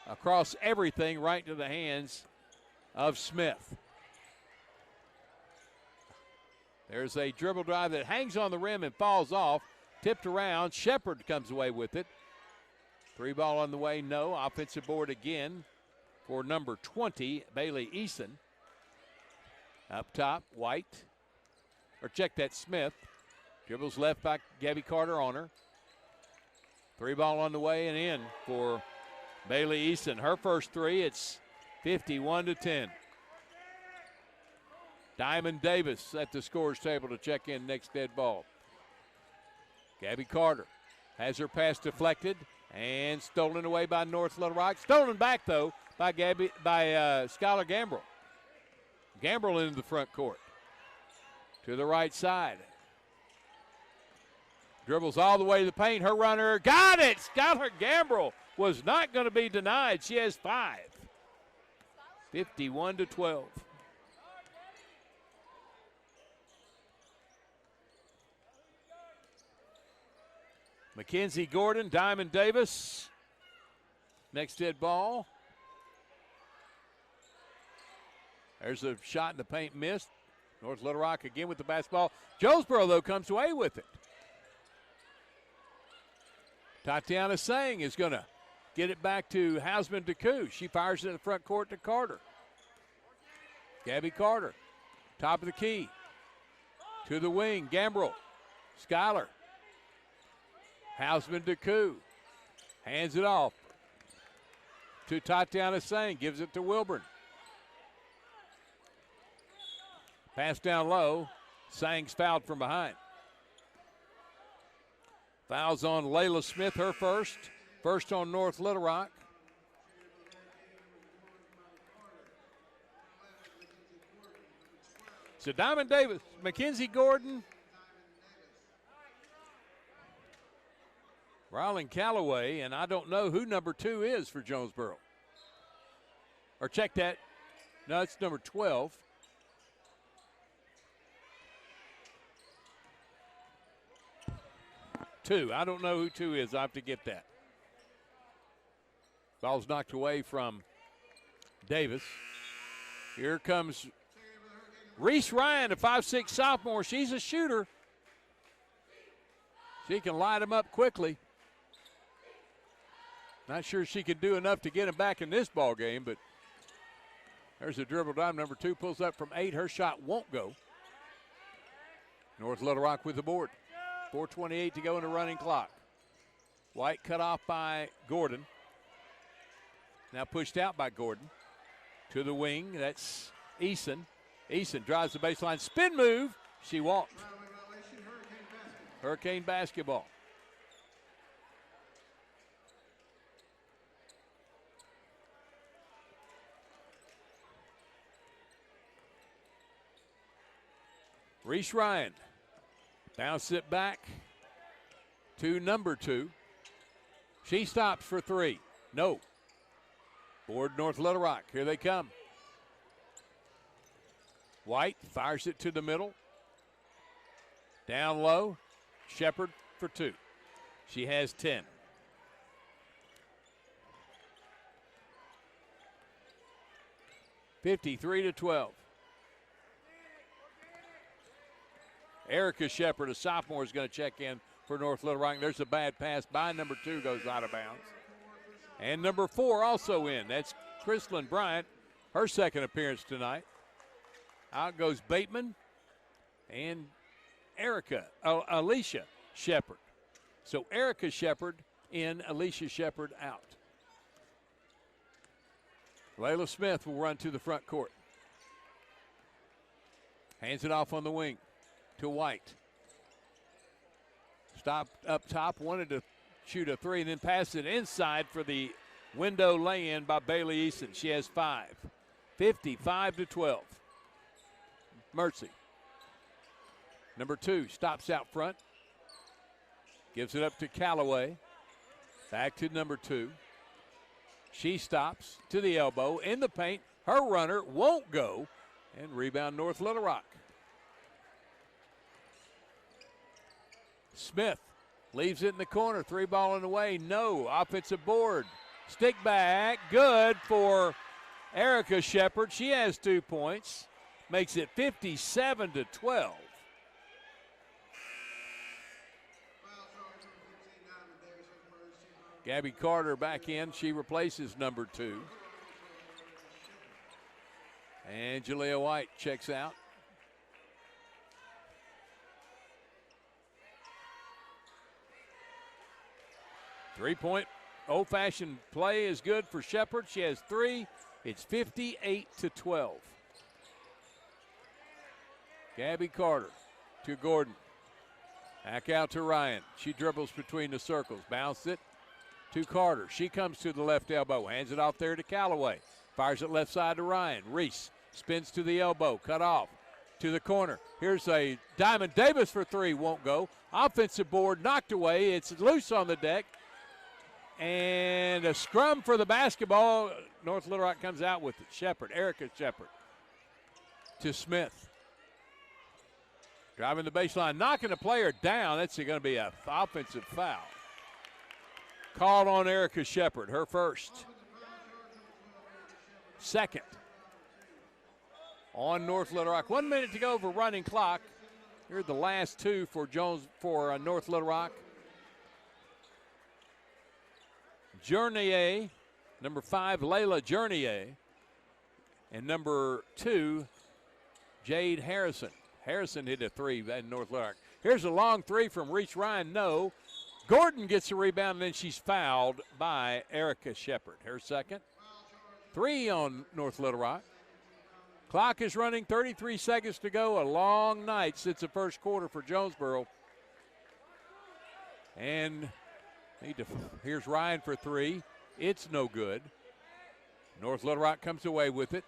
Across everything right to the hands of Smith. There's a dribble drive that hangs on the rim and falls off. Tipped around. Shepard comes away with it. 3 ball on the way, no. Offensive board again for number 20, Bailey Eason. Up top, White. Or check that, Smith. Dribbles left by Gabby Carter on her. 3 ball on the way and in for Bailey Eason. Her first 3, it's 51-10. Diamond Davis at the scores table to check in next dead ball. Gabby Carter has her pass deflected and stolen away by North Little Rock. Stolen back, though, by Skylar Gambrell. Gambrell into the front court. To the right side. Dribbles all the way to the paint. Her runner got it. Skylar Gambrell was not going to be denied. She has 5. 51-12. Mackenzie Gordon, Diamond Davis. Next dead ball. There's a shot in the paint missed. North Little Rock again with the basketball. Jonesboro, though, comes away with it. Tatiana Sang is going to get it back to Hausman DeCou. She fires it in the front court to Carter. Gabby Carter, top of the key. To the wing, Gambrell. Schuyler. Hausman DeCou. Hands it off to Tatiana Sang. Gives it to Wilburn. Pass down low. Sang's fouled from behind. Fouls on Layla Smith, her first. First on North Little Rock. So Diamond Davis, Mackenzie Gordon, Rylan Calloway, and I don't know who number 2 is for Jonesboro. Or check that. No, it's number 12. Two. I don't know who 2 is. I have to get that. Ball's knocked away from Davis. Here comes Reese Ryan, a 5'6" sophomore. She's a shooter. She can light him up quickly. Not sure she can do enough to get him back in this ball game, but there's a dribble down. Number 2 pulls up from 8. Her shot won't go. North Little Rock with the board. 4:28 to go in the running clock. White cut off by Gordon. Now pushed out by Gordon. To the wing, that's Eason. Eason drives the baseline, spin move. She walked. Hurricane basketball. Reese Ryan. Bounce it back to number 2. She stops for 3. No. Board North Little Rock. Here they come. White fires it to the middle. Down low. Shepard for 2. She has 10. (53-12). Erica Shepard, a sophomore, is going to check in for North Little Rock. There's a bad pass by number 2, goes out of bounds. And number 4 also in. That's Chrislyn Bryant, her second appearance tonight. Out goes Bateman and Alicia Shepard. So Erica Shepard in, Alicia Shepard out. Layla Smith will run to the front court. Hands it off on the wing to White. Stopped up top, wanted to shoot a 3 and then passed it inside for the window lay-in by Bailey Eason. She has 5. 55-12. Mercy. Number 2 stops out front. Gives it up to Callaway. Back to number 2. She stops to the elbow in the paint. Her runner won't go. And rebound North Little Rock. Smith leaves it in the corner. 3 ball in the way. No. Offensive board. Stick back. Good for Erica Shepard. She has 2 points. Makes it 57-12. Gabby Carter back in. She replaces number 2. And Jalea White checks out. Three-point old-fashioned play is good for Shepard. She has 3. It's 58-12. Gabby Carter to Gordon. Back out to Ryan. She dribbles between the circles. Bounce it to Carter. She comes to the left elbow. Hands it off there to Callaway. Fires it left side to Ryan. Reese spins to the elbow. Cut off to the corner. Here's a Diamond Davis for 3. Won't go. Offensive board knocked away. It's loose on the deck. And a scrum for the basketball. North Little Rock comes out with it. Shepard, Erica Shepard to Smith. Driving the baseline, knocking the player down. That's going to be an offensive foul. Called on Erica Shepard, her first. Second on North Little Rock. 1 minute to go for running clock. Here are the last 2 for North Little Rock. Journier, number 5, Layla Journier, and number 2, Jade Harrison. Harrison hit a 3 in North Little Rock. Here's a long 3 from Reese Ryan. No. Gordon gets the rebound, and then she's fouled by Erica Shepard. Her second. 3 on North Little Rock. Clock is running, 33 seconds to go. A long night since the first quarter for Jonesboro. And here's Ryan for 3. It's no good. North Little Rock comes away with it.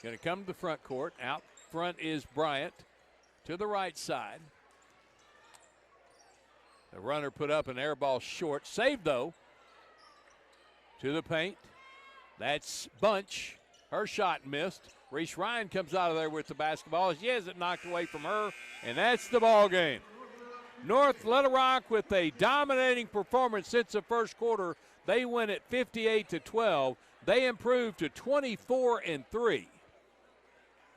Going to come to the front court. Out front is Bryant to the right side. The runner put up an air ball short. Saved, though, to the paint. That's Bunch. Her shot missed. Reese Ryan comes out of there with the basketball. She has it knocked away from her, and that's the ball game. North Little Rock with a dominating performance since the first quarter. They win at 58-12. They improved to 24-3.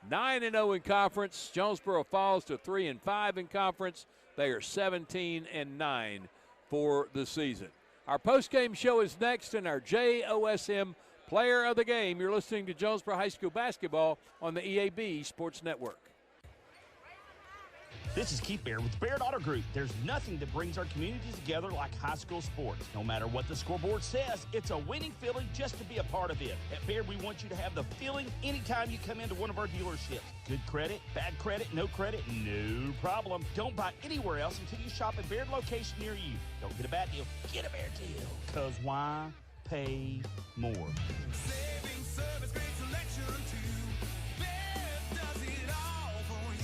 9-0 in conference. Jonesboro falls to 3-5 in conference. They are 17-9 for the season. Our postgame show is next in our JOSM Player of the Game. You're listening to Jonesboro High School basketball on the EAB Sports Network. This is Keith Baird with Baird Auto Group. There's nothing that brings our communities together like high school sports. No matter what the scoreboard says, it's a winning feeling just to be a part of it. At Baird, we want you to have the feeling anytime you come into one of our dealerships. Good credit, bad credit, no problem. Don't buy anywhere else until you shop at Baird location near you. Don't get a bad deal, get a Baird deal. Because why pay more? Saving service, great selection too. Baird does it all for you.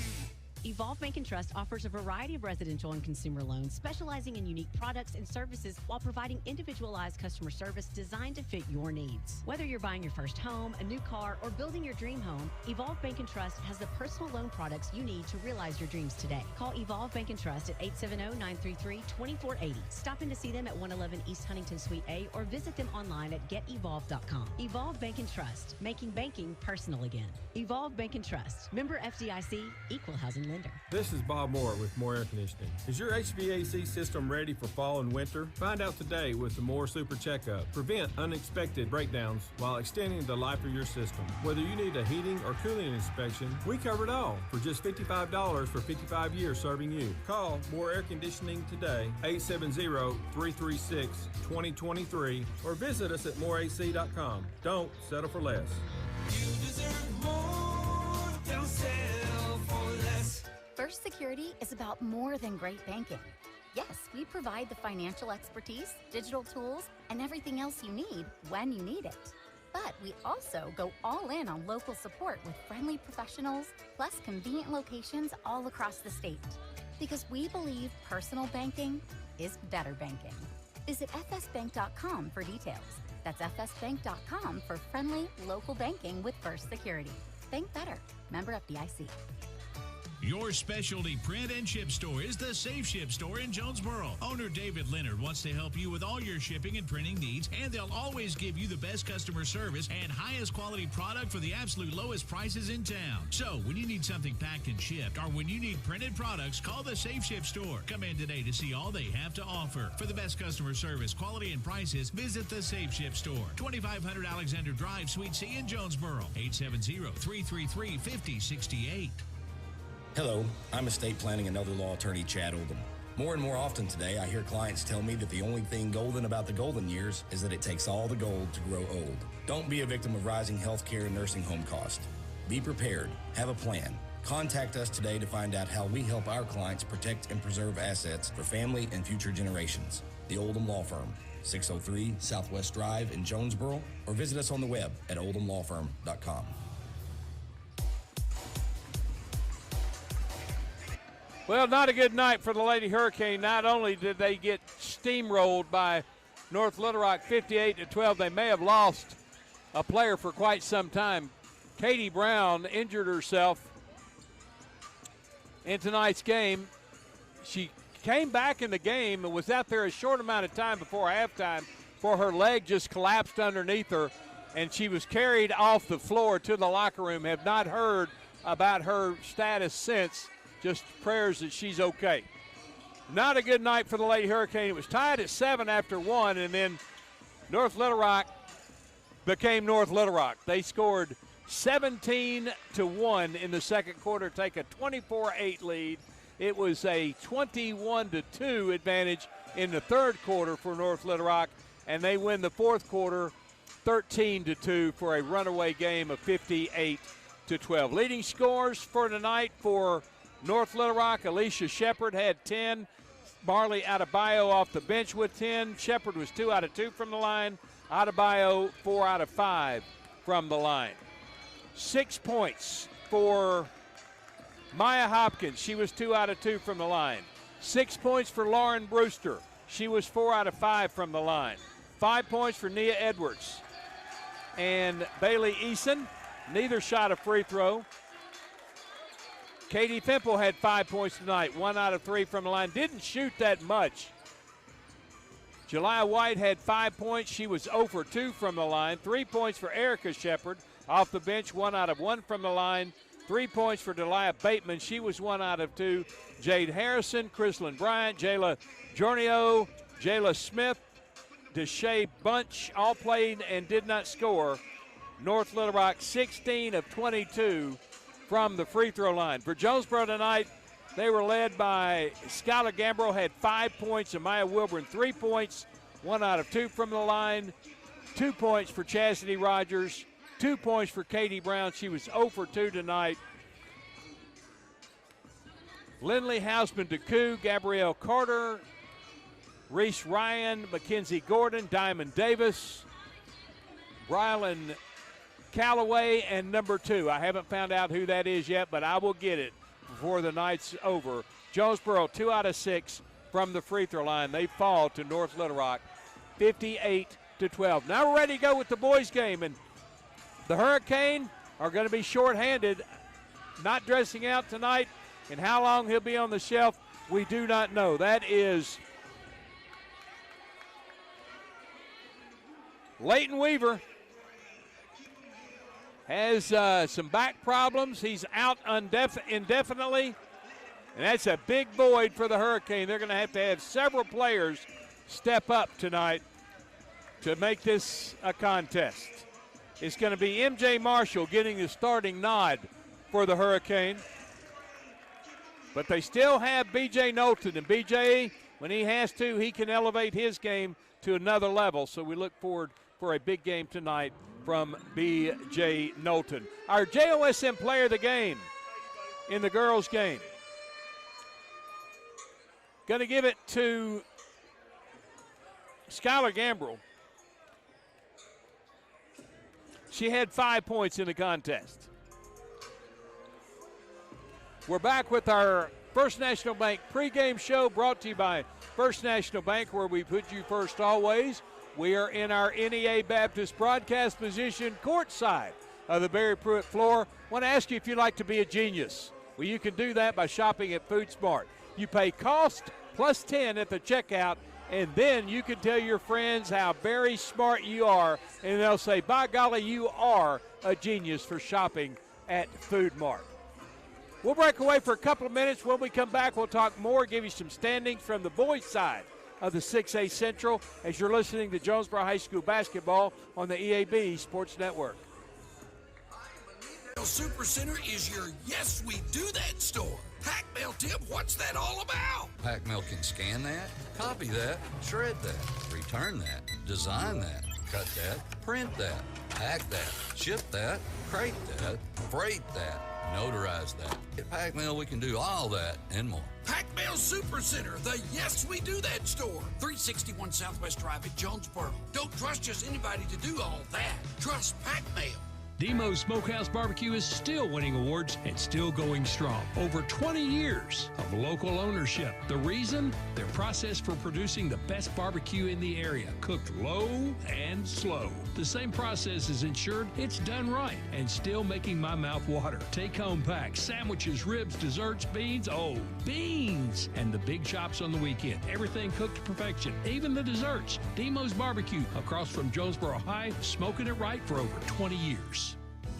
Evolve Bank and Trust offers a variety of residential and consumer loans, specializing in unique products and services while providing individualized customer service designed to fit your needs. Whether you're buying your first home, a new car, or building your dream home, Evolve Bank and Trust has the personal loan products you need to realize your dreams today. Call Evolve Bank and Trust at 870-933-2480. Stop in to see them at 111 East Huntington Suite A or visit them online at getevolve.com. Evolve Bank and Trust, making banking personal again. Evolve Bank and Trust, member FDIC, equal housing lender. This is Bob Moore with Moore Air Conditioning. Is your HVAC system ready for fall and winter? Find out today with the Moore Super Checkup. Prevent unexpected breakdowns while extending the life of your system. Whether you need a heating or cooling inspection, we cover it all for just $55 for 55 years serving you. Call Moore Air Conditioning today, 870-336-2023, or visit us at moreac.com. Don't settle for less. You deserve more. Don't settle for less. First Security is about more than great banking. Yes, we provide the financial expertise, digital tools, and everything else you need when you need it. But we also go all in on local support with friendly professionals, plus convenient locations all across the state. Because we believe personal banking is better banking. Visit fsbank.com for details. That's fsbank.com for friendly local banking with First Security. Bank better. Member FDIC. Your specialty print and ship store is the Safe Ship Store in Jonesboro. Owner David Leonard wants to help you with all your shipping and printing needs, and they'll always give you the best customer service and highest quality product for the absolute lowest prices in town. So when you need something packed and shipped, or when you need printed products, call the Safe Ship Store. Come in today to see all they have to offer. For the best customer service, quality, and prices, visit the Safe Ship Store, 2500 Alexander Drive, Suite C in Jonesboro, 870-333-5068. Hello, I'm estate planning and elder law attorney Chad Oldham. More and more often today, I hear clients tell me that the only thing golden about the golden years is that it takes all the gold to grow old. Don't be a victim of rising healthcare and nursing home costs. Be prepared. Have a plan. Contact us today to find out how we help our clients protect and preserve assets for family and future generations. The Oldham Law Firm, 603 Southwest Drive in Jonesboro, or visit us on the web at oldhamlawfirm.com. Well, not a good night for the Lady Hurricane. Not only did they get steamrolled by North Little Rock 58-12, they may have lost a player for quite some time. Katie Brown injured herself in tonight's game. She came back in the game and was out there a short amount of time before halftime before her leg just collapsed underneath her, and she was carried off the floor to the locker room. Have not heard about her status since. Just prayers that she's okay. Not a good night for the Lady Hurricane. It was tied at 7 after 1, and then North Little Rock became North Little Rock. They scored 17-1 in the second quarter, take a 24-8 lead. It was a 21-2 advantage in the third quarter for North Little Rock, and they win the fourth quarter 13-2 for a runaway game of 58-12. Leading scores for tonight for North Little Rock, Alicia Shepard had 10. Marley Adebayo off the bench with 10. Shepard was 2 out of 2 from the line. Adebayo 4 out of 5 from the line. 6 points for Maya Hopkins. She was 2 out of 2 from the line. 6 points for Lauren Brewster. She was 4 out of 5 from the line. 5 points for Nia Edwards and Bailey Eason. Neither shot a free throw. Katie Pimple had 5 points tonight, 1 out of 3 from the line. Didn't shoot that much. Jelia White had 5 points. She was 0 for 2 from the line. 3 points for Erica Shepard off the bench, 1 out of 1 from the line. 3 points for Delia Bateman. She was 1 out of 2. Jade Harrison, Chrislyn Bryant, Jayla Jornio, Jayla Smith, Deshae Bunch all played and did not score. North Little Rock 16 of 22 from the free throw line. For Jonesboro tonight, they were led by Skylar Gambro, had 5 points, and Maya Wilburn 3 points, 1 out of 2 from the line. 2 points for Chastity Rogers, 2 points for Katie Brown. She was 0 for 2 tonight. Lindley Hausman DeCou, Gabrielle Carter, Reese Ryan, Mackenzie Gordon, Diamond Davis, Rylan Callaway, and number 2. I haven't found out who that is yet, but I will get it before the night's over. Jonesboro 2 out of 6 from the free throw line. They fall to North Little Rock 58-12. Now we're ready to go with the boys game, and the Hurricane are going to be shorthanded, not dressing out tonight, and how long he'll be on the shelf, we do not know. That is Leighton Weaver. Has some back problems. He's out indefinitely, and that's a big void for the Hurricane. They're going to have several players step up tonight to make this a contest. It's going to be MJ Marshall getting the starting nod for the Hurricane. But they still have BJ Knowlton, and BJ, when he has to, he can elevate his game to another level. So we look forward for a big game tonight from B.J. Knowlton. Our JOSM player of the game in the girls' game. Going to give it to Skylar Gambrell. She had 5 points in the contest. We're back with our First National Bank pregame show brought to you by First National Bank, where we put you first always. We are in our NEA Baptist broadcast position courtside of the Barry Pruitt floor. I want to ask you if you'd like to be a genius. Well, you can do that by shopping at Food Smart. You pay cost plus 10 at the checkout, and then you can tell your friends how very smart you are, and they'll say, by golly, you are a genius for shopping at Food Mart. We'll break away for a couple of minutes. When we come back, we'll talk more, give you some standings from the boys' side of the 6A Central as you're listening to Jonesboro High School basketball on the EAB Sports Network. Super Center is your Yes We Do That store. Pac Mail, Tim, what's that all about? Pac Mail can scan that, copy that, shred that, return that, design that, cut that, print that, pack that, ship that, crate that, freight that, notarize that. At Pac Mail, we can do all that and more. Pac Mail Super Center, the Yes We Do That store. 361 Southwest Drive at Jonesboro. Don't trust just anybody to do all that. Trust Pac Mail. Demo's Smokehouse Barbecue is still winning awards and still going strong. Over 20 years of local ownership. The reason? Their process for producing the best barbecue in the area, cooked low and slow. The same process is ensured it's done right and still making my mouth water. Take-home packs, sandwiches, ribs, desserts, beans. Oh, beans! And the big chops on the weekend. Everything cooked to perfection, even the desserts. Demo's Barbecue across from Jonesboro High, smoking it right for over 20 years.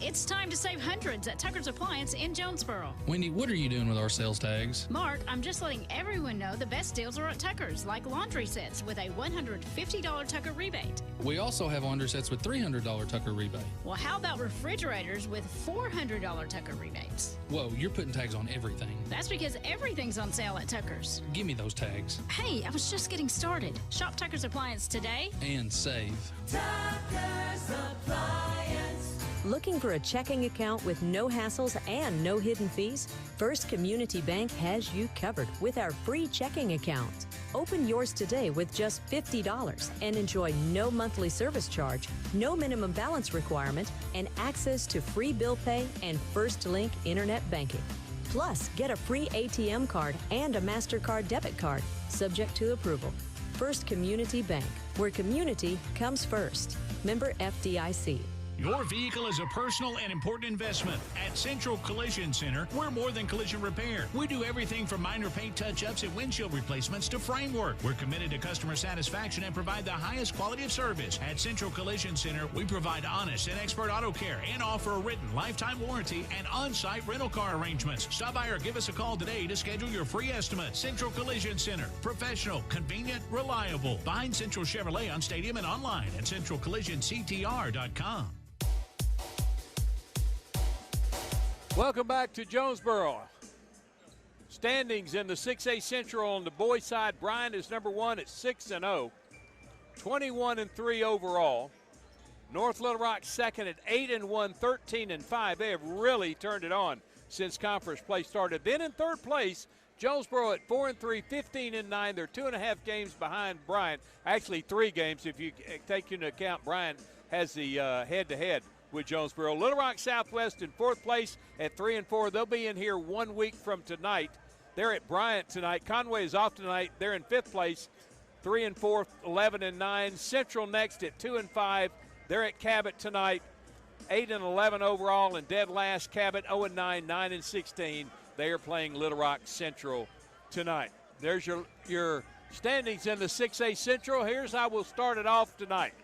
It's time to save hundreds at Tucker's Appliance in Jonesboro. Wendy, what are you doing with our sales tags? Mark, I'm just letting everyone know the best deals are at Tucker's, like laundry sets with a $150 Tucker rebate. We also have laundry sets with $300 Tucker rebate. Well, how about refrigerators with $400 Tucker rebates? Whoa, you're putting tags on everything. That's because everything's on sale at Tucker's. Give me those tags. Hey, I was just getting started. Shop Tucker's Appliance today and save. Tucker's Appliance. Looking for a checking account with no hassles and no hidden fees? First Community Bank has you covered with our free checking account. Open yours today with just $50 and enjoy no monthly service charge, no minimum balance requirement, and access to free bill pay and First Link internet banking. Plus, get a free ATM card and a MasterCard debit card, subject to approval. First Community Bank, where community comes first. Member FDIC. Your vehicle is a personal and important investment. At Central Collision Center, we're more than collision repair. We do everything from minor paint touch-ups and windshield replacements to framework. We're committed to customer satisfaction and provide the highest quality of service. At Central Collision Center, we provide honest and expert auto care and offer a written lifetime warranty and on-site rental car arrangements. Stop by or give us a call today to schedule your free estimate. Central Collision Center. Professional, convenient, reliable. Find Central Chevrolet on Stadium and online at centralcollisionctr.com. Welcome back to Jonesboro. Standings in the 6A Central on the boys' side. Bryant is number 1 at 6-0, 21-3 overall. North Little Rock second at 8-1, 13-5. They have really turned it on since conference play started. Then in third place, Jonesboro at 4-3, 15-9. They're 2.5 games behind Bryant. Actually, 3 games if you take into account Bryant has the head-to-head with Jonesboro. Little Rock Southwest in 4th place at 3-4. They'll be in here 1 week from tonight. They're at Bryant tonight. Conway is off tonight. They're in 5th place, 3-4, 11-9. Central next at 2-5. They're at Cabot tonight, 8-11 overall, and dead last Cabot 0-9, 9-16. They are playing Little Rock Central tonight. There's your standings in the 6A Central. Here's how we'll start it off tonight.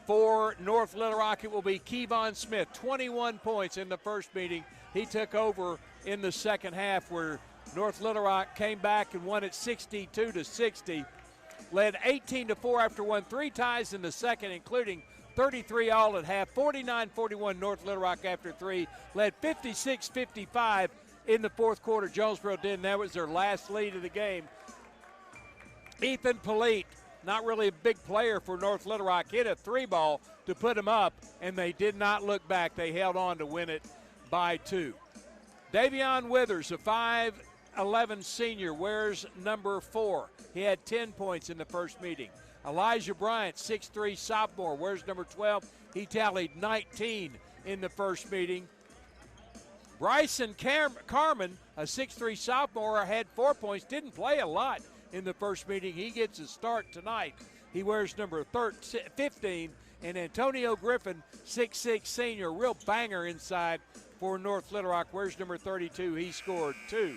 For North Little Rock, it will be Kevon Smith, 21 points in the first meeting. He took over in the second half where North Little Rock came back and won it 62-60. Led 18-4 after one, 3 ties in the second, including 33 all at half, 49-41 North Little Rock after 3. Led 56-55 in the fourth quarter. Jonesboro did, and that was their last lead of the game. Ethan Polite, not really a big player for North Little Rock, hit a 3-ball to put them up, and they did not look back. They held on to win it by 2. Davion Withers, a 5'11 senior, wears number 4. He had 10 points in the first meeting. Elijah Bryant, 6'3 sophomore, wears number 12. He tallied 19 in the first meeting. Bryson Carmen, a 6'3 sophomore, had 4 points, didn't play a lot in the first meeting. He gets a start tonight. He wears number 15. And Antonio Griffin, 6'6 senior, real banger inside for North Little Rock, wears number 32. He scored 2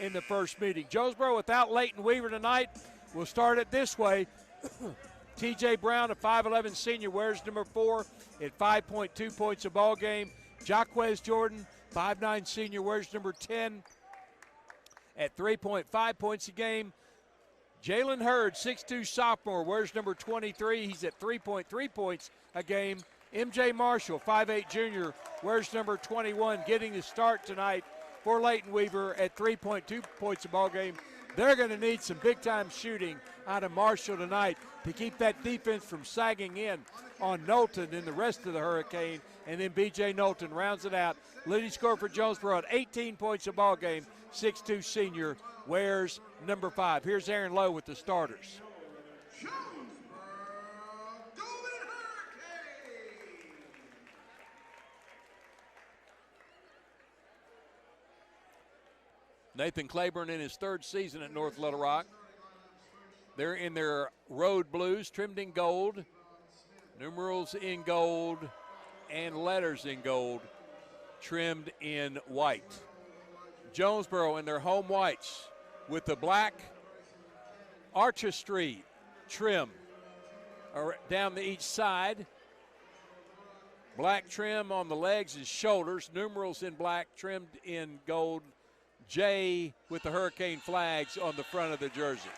in the first meeting. Jonesboro without Leighton Weaver tonight. We'll start it this way. T.J. Brown, a 5'11 senior, wears number 4 at 5.2 points a ball game. Jaquez Jordan, 5'9 senior, wears number 10 at 3.5 points a game. Jalen Hurd, 6'2 sophomore, wears number 23. He's at 3.3 points a game. MJ Marshall, 5'8 junior, wears number 21, getting the start tonight for Leighton Weaver at 3.2 points a ball game. They're going to need some big-time shooting out of Marshall tonight to keep that defense from sagging in on Knowlton and the rest of the Hurricane. And then B.J. Knowlton rounds it out. Leading scorer for Jonesboro at 18 points a ball game, 6'2 senior, wears number 5. Here's Aaron Lowe with the starters. Nathan Claiborne in his 3rd season at North Little Rock. They're in their road blues, trimmed in gold, numerals in gold, and letters in gold, trimmed in white. Jonesboro in their home whites with the black artistry trim down each side. Black trim on the legs and shoulders, numerals in black trimmed in gold, J with the Hurricane flags on the front of the jersey.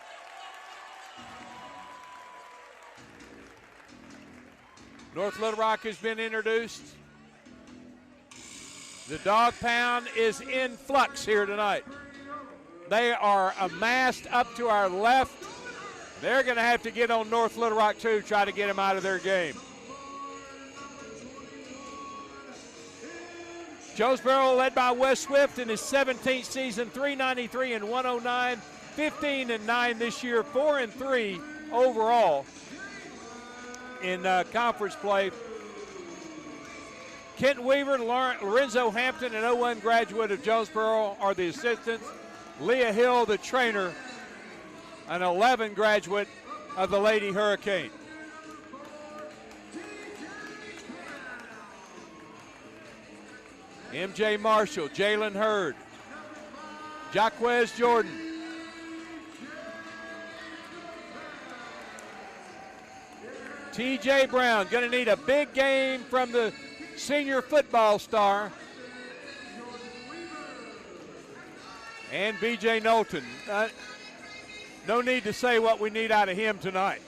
North Little Rock has been introduced. The Dog Pound is in flux here tonight. They are amassed up to our left. They're going to have to get on North Little Rock too, try to get them out of their game. Jonesboro led by Wes Swift in his 17th season, 393 and 109, 15 and 9 this year, 4 and 3 overall in conference play. Kent Weaver, Lorenzo Hampton, an 01 graduate of Jonesboro are the assistants. Leah Hill, the trainer, an 11 graduate of the Lady Hurricane. MJ Marshall, Jalen Hurd, Jaquez Jordan. TJ Brown, going to need a big game from the senior football star. And BJ Knowlton. No need to say what we need out of him tonight.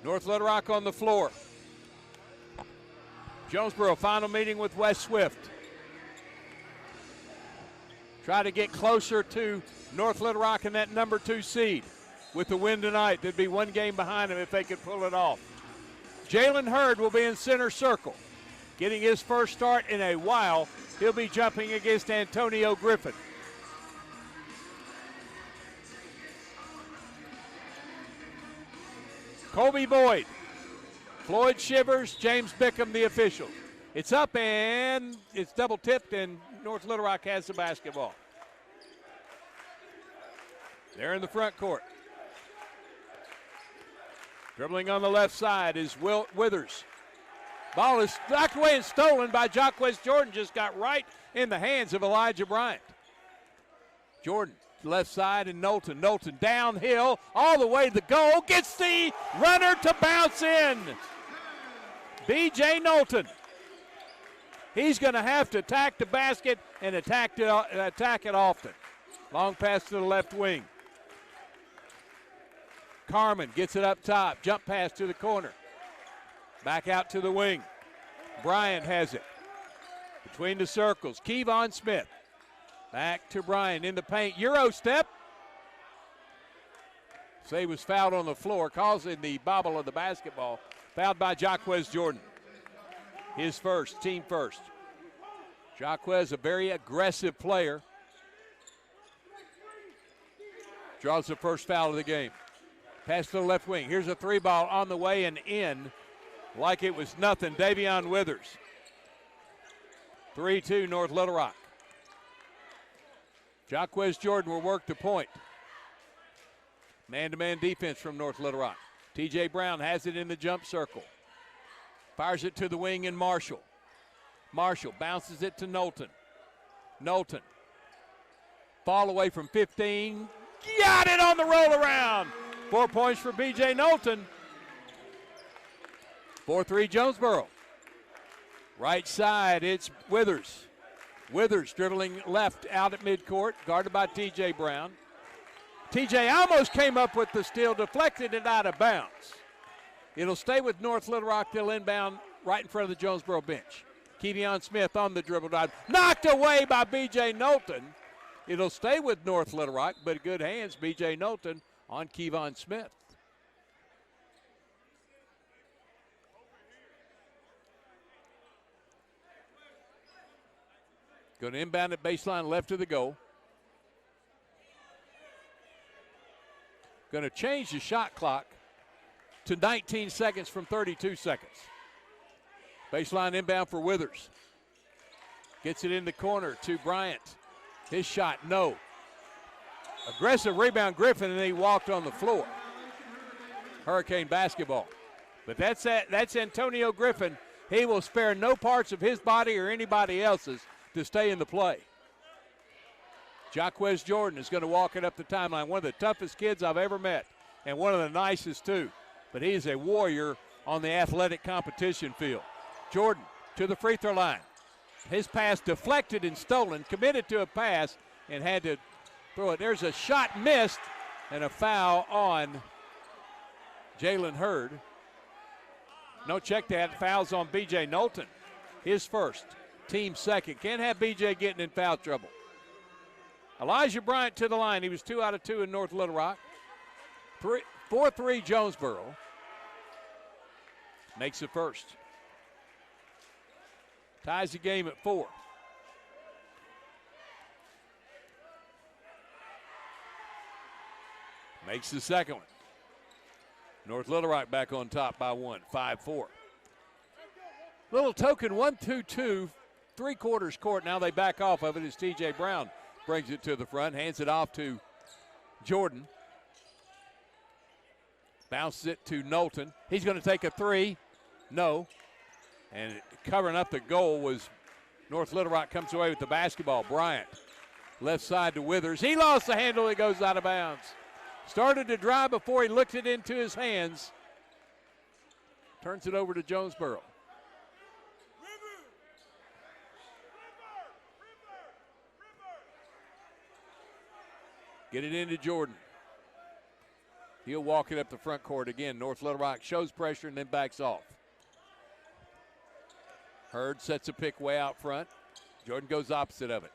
North Little Rock on the floor. Jonesboro final meeting with Wes Swift. Try to get closer to North Little Rock in that number 2 seed. With the win tonight, there'd be one game behind them if they could pull it off. Jalen Hurd will be in center circle. Getting his first start in a while, he'll be jumping against Antonio Griffin. Colby Boyd, Floyd Shivers, James Bickham, the officials. It's up and it's double tipped, and North Little Rock has the basketball. They're in the front court. Dribbling on the left side is Will Withers. Ball is knocked away and stolen by Jaquez Jordan. Just got right in the hands of Elijah Bryant. Jordan, left side, and Knowlton. Knowlton downhill all the way to the goal. Gets the runner to bounce in. B.J. Knowlton. He's going to have to attack the basket and attack it often. Long pass to the left wing. Carmen gets it up top. Jump pass to the corner. Back out to the wing. Bryant has it. Between the circles. Kevon Smith. Back to Bryant in the paint. Euro step. Say was fouled on the floor, causing the bobble of the basketball. Fouled by Jaquez Jordan. His first, team first. Jaquez, a very aggressive player. Draws the first foul of the game. Pass to the left wing. Here's a 3-ball on the way and in like it was nothing. Davion Withers. 3-2 North Little Rock. Jaquez Jordan will work the point. Man-to-man defense from North Little Rock. TJ Brown has it in the jump circle. Fires it to the wing and Marshall. Marshall bounces it to Knowlton. Knowlton. Ball away from 15. Got it on the roll around. 4 points for B.J. Knowlton. 4-3 Jonesboro. Right side, it's Withers. Withers dribbling left out at midcourt, guarded by T.J. Brown. T.J. almost came up with the steal, deflected it out of bounds. It'll stay with North Little Rock. They'll inbound right in front of the Jonesboro bench. Kevion Smith on the dribble drive. Knocked away by B.J. Knowlton. It'll stay with North Little Rock, but good hands, B.J. Knowlton on Kevon Smith. Going to inbound at baseline left of the goal. Going to change the shot clock to 19 seconds from 32 seconds. Baseline inbound for Withers. Gets it in the corner to Bryant. His shot, no. Aggressive rebound, Griffin, and he walked on the floor. Hurricane basketball. But that's Antonio Griffin. He will spare no parts of his body or anybody else's to stay in the play. Jaquez Jordan is going to walk it up the timeline. One of the toughest kids I've ever met, and one of the nicest too. but he is a warrior on the athletic competition field. Jordan to the free throw line. His pass deflected and stolen, committed to a pass, and had to throw it. There's a shot missed and a foul on Jalen Hurd. No, check that. Fouls on B.J. Knowlton. His first, team second. Can't have B.J. getting in foul trouble. Elijah Bryant to the line. He was 2 out of 2 in North Little Rock. 4-3 Jonesboro. Makes the first. Ties the game at 4. Makes the second one. North Little Rock back on top by 1, 5-4. Little token 1-2-2, 3/4 court. Now they back off of it as T.J. Brown brings it to the front, hands it off to Jordan. Bounces it to Knowlton. He's going to take a three. No. And covering up the goal was North Little Rock comes away with the basketball. Bryant, left side to Withers. He lost the handle. It goes out of bounds. Started to drive before he looked it into his hands. Turns it over to Jonesboro. Get it into Jordan. He'll walk it up the front court again. North Little Rock shows pressure and then backs off. Hurd sets a pick way out front. Jordan goes opposite of it.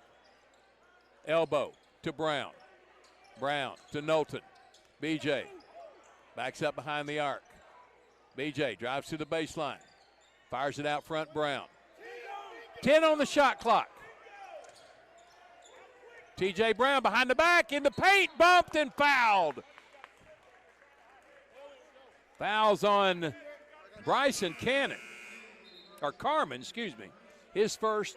Elbow to Brown. Brown to Knowlton. B.J. backs up behind the arc. B.J. drives to the baseline. Fires it out front, Brown. 10 on the shot clock. T.J. Brown behind the back, in the paint, bumped and fouled. Fouls on Bryson Cannon, or Carmen, excuse me. His first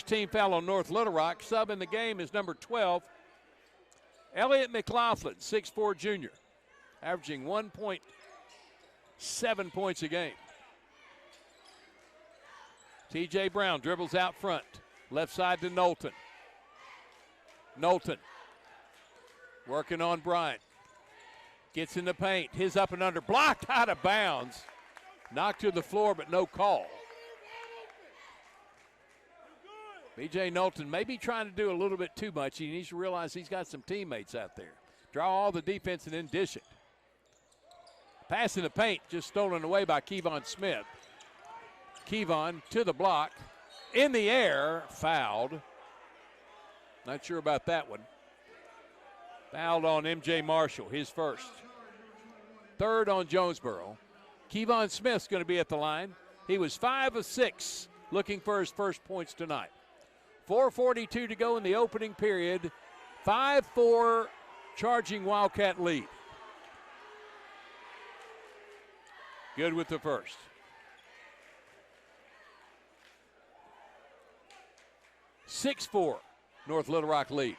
team foul on North Little Rock. Sub in the game is number 12, Elliott McLaughlin, 6'4" junior, averaging 1.7 points a game. T.J. Brown dribbles out front, left side to Knowlton. Knowlton working on Bryant. Gets in the paint. His up and under. Blocked out of bounds. Knocked to the floor, but no call. B.J. Knowlton may be trying to do a little bit too much. He needs to realize he's got some teammates out there. Draw all the defense and then dish it. Pass in the paint, just stolen away by Kevon Smith. Kevon to the block. In the air, fouled. Not sure about that one. Fouled on M.J. Marshall, his first. Third on Jonesboro. Kevon Smith's going to be at the line. He was 5 of 6, looking for his first points tonight. 4:42 to go in the opening period. 5-4 charging Wildcat lead. Good with the first. (6-4) North Little Rock lead.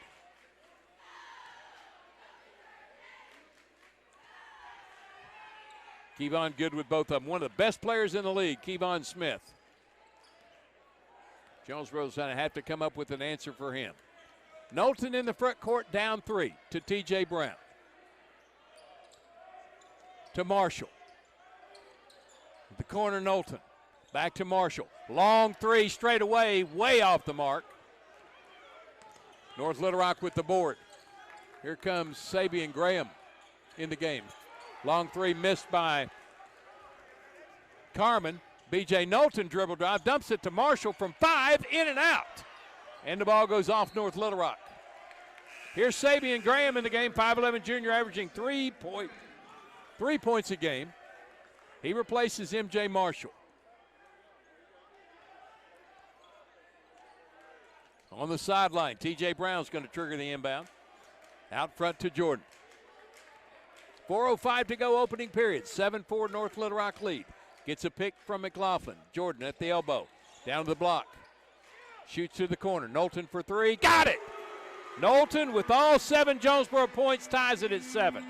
Kevon good with both of them. One of the best players in the league, Kevon Smith. Jonesboro's going to have to come up with an answer for him. Knowlton in the front court, down 3 to T.J. Brown. To Marshall. At the corner, Knowlton. Back to Marshall. Long 3 straight away, way off the mark. North Little Rock with the board. Here comes Sabian Graham in the game. Long 3 missed by Carmen. B.J. Knowlton dribble drive, dumps it to Marshall from 5, in and out. And the ball goes off North Little Rock. Here's Sabian Graham in the game, 5'11" junior, averaging 3 points a game. He replaces M.J. Marshall. On the sideline, T.J. Brown's going to trigger the inbound. Out front to Jordan. 4:05 to go, opening period. 7-4 North Little Rock lead. Gets a pick from McLaughlin. Jordan at the elbow. Down to the block. Shoots to the corner. Knowlton for 3. Got it! Knowlton with all 7 Jonesboro points ties it at 7.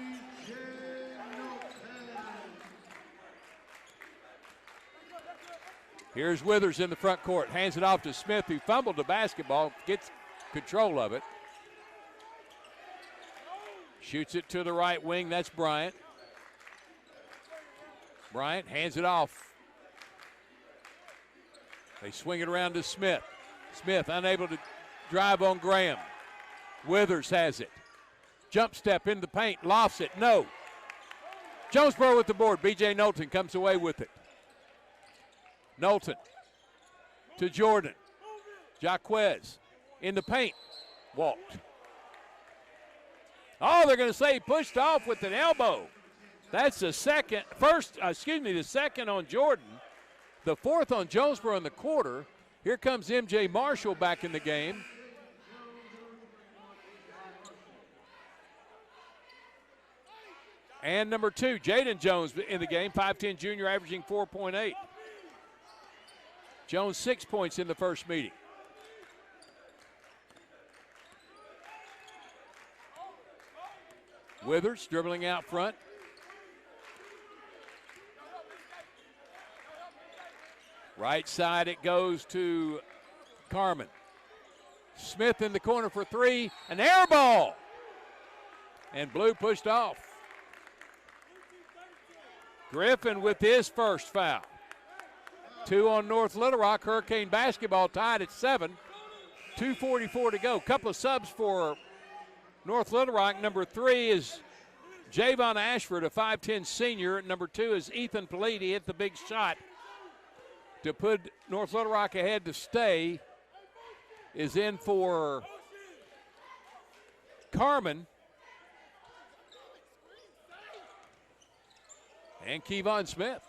Here's Withers in the front court. Hands it off to Smith, who fumbled the basketball. Gets control of it. Shoots it to the right wing. That's Bryant. Bryant hands it off. They swing it around to Smith. Smith unable to drive on Graham. Withers has it. Jump step in the paint, lofts it, no. Jonesboro with the board. B.J. Knowlton comes away with it. Knowlton to Jordan. Jaquez in the paint, walked. Oh, they're going to say he pushed off with an elbow. That's the second on Jordan. The fourth on Jonesboro in the quarter. Here comes M.J. Marshall back in the game. And number 2, Jaden Jones in the game, 5'10 junior, averaging 4.8. Jones 6 points in the first meeting. Withers dribbling out front. Right side it goes to Carmen. Smith in the corner for 3, an air ball. And Blue pushed off. Griffin with his first foul. 2 on North Little Rock. Hurricane basketball tied at 7. 2:44 to go. Couple of subs for North Little Rock. Number 3 is Javon Ashford, a 5'10 senior. Number 2 is Ethan Polite. He hit the big shot to put North Little Rock ahead to stay. Is in for Carmen. And Kevon Smith.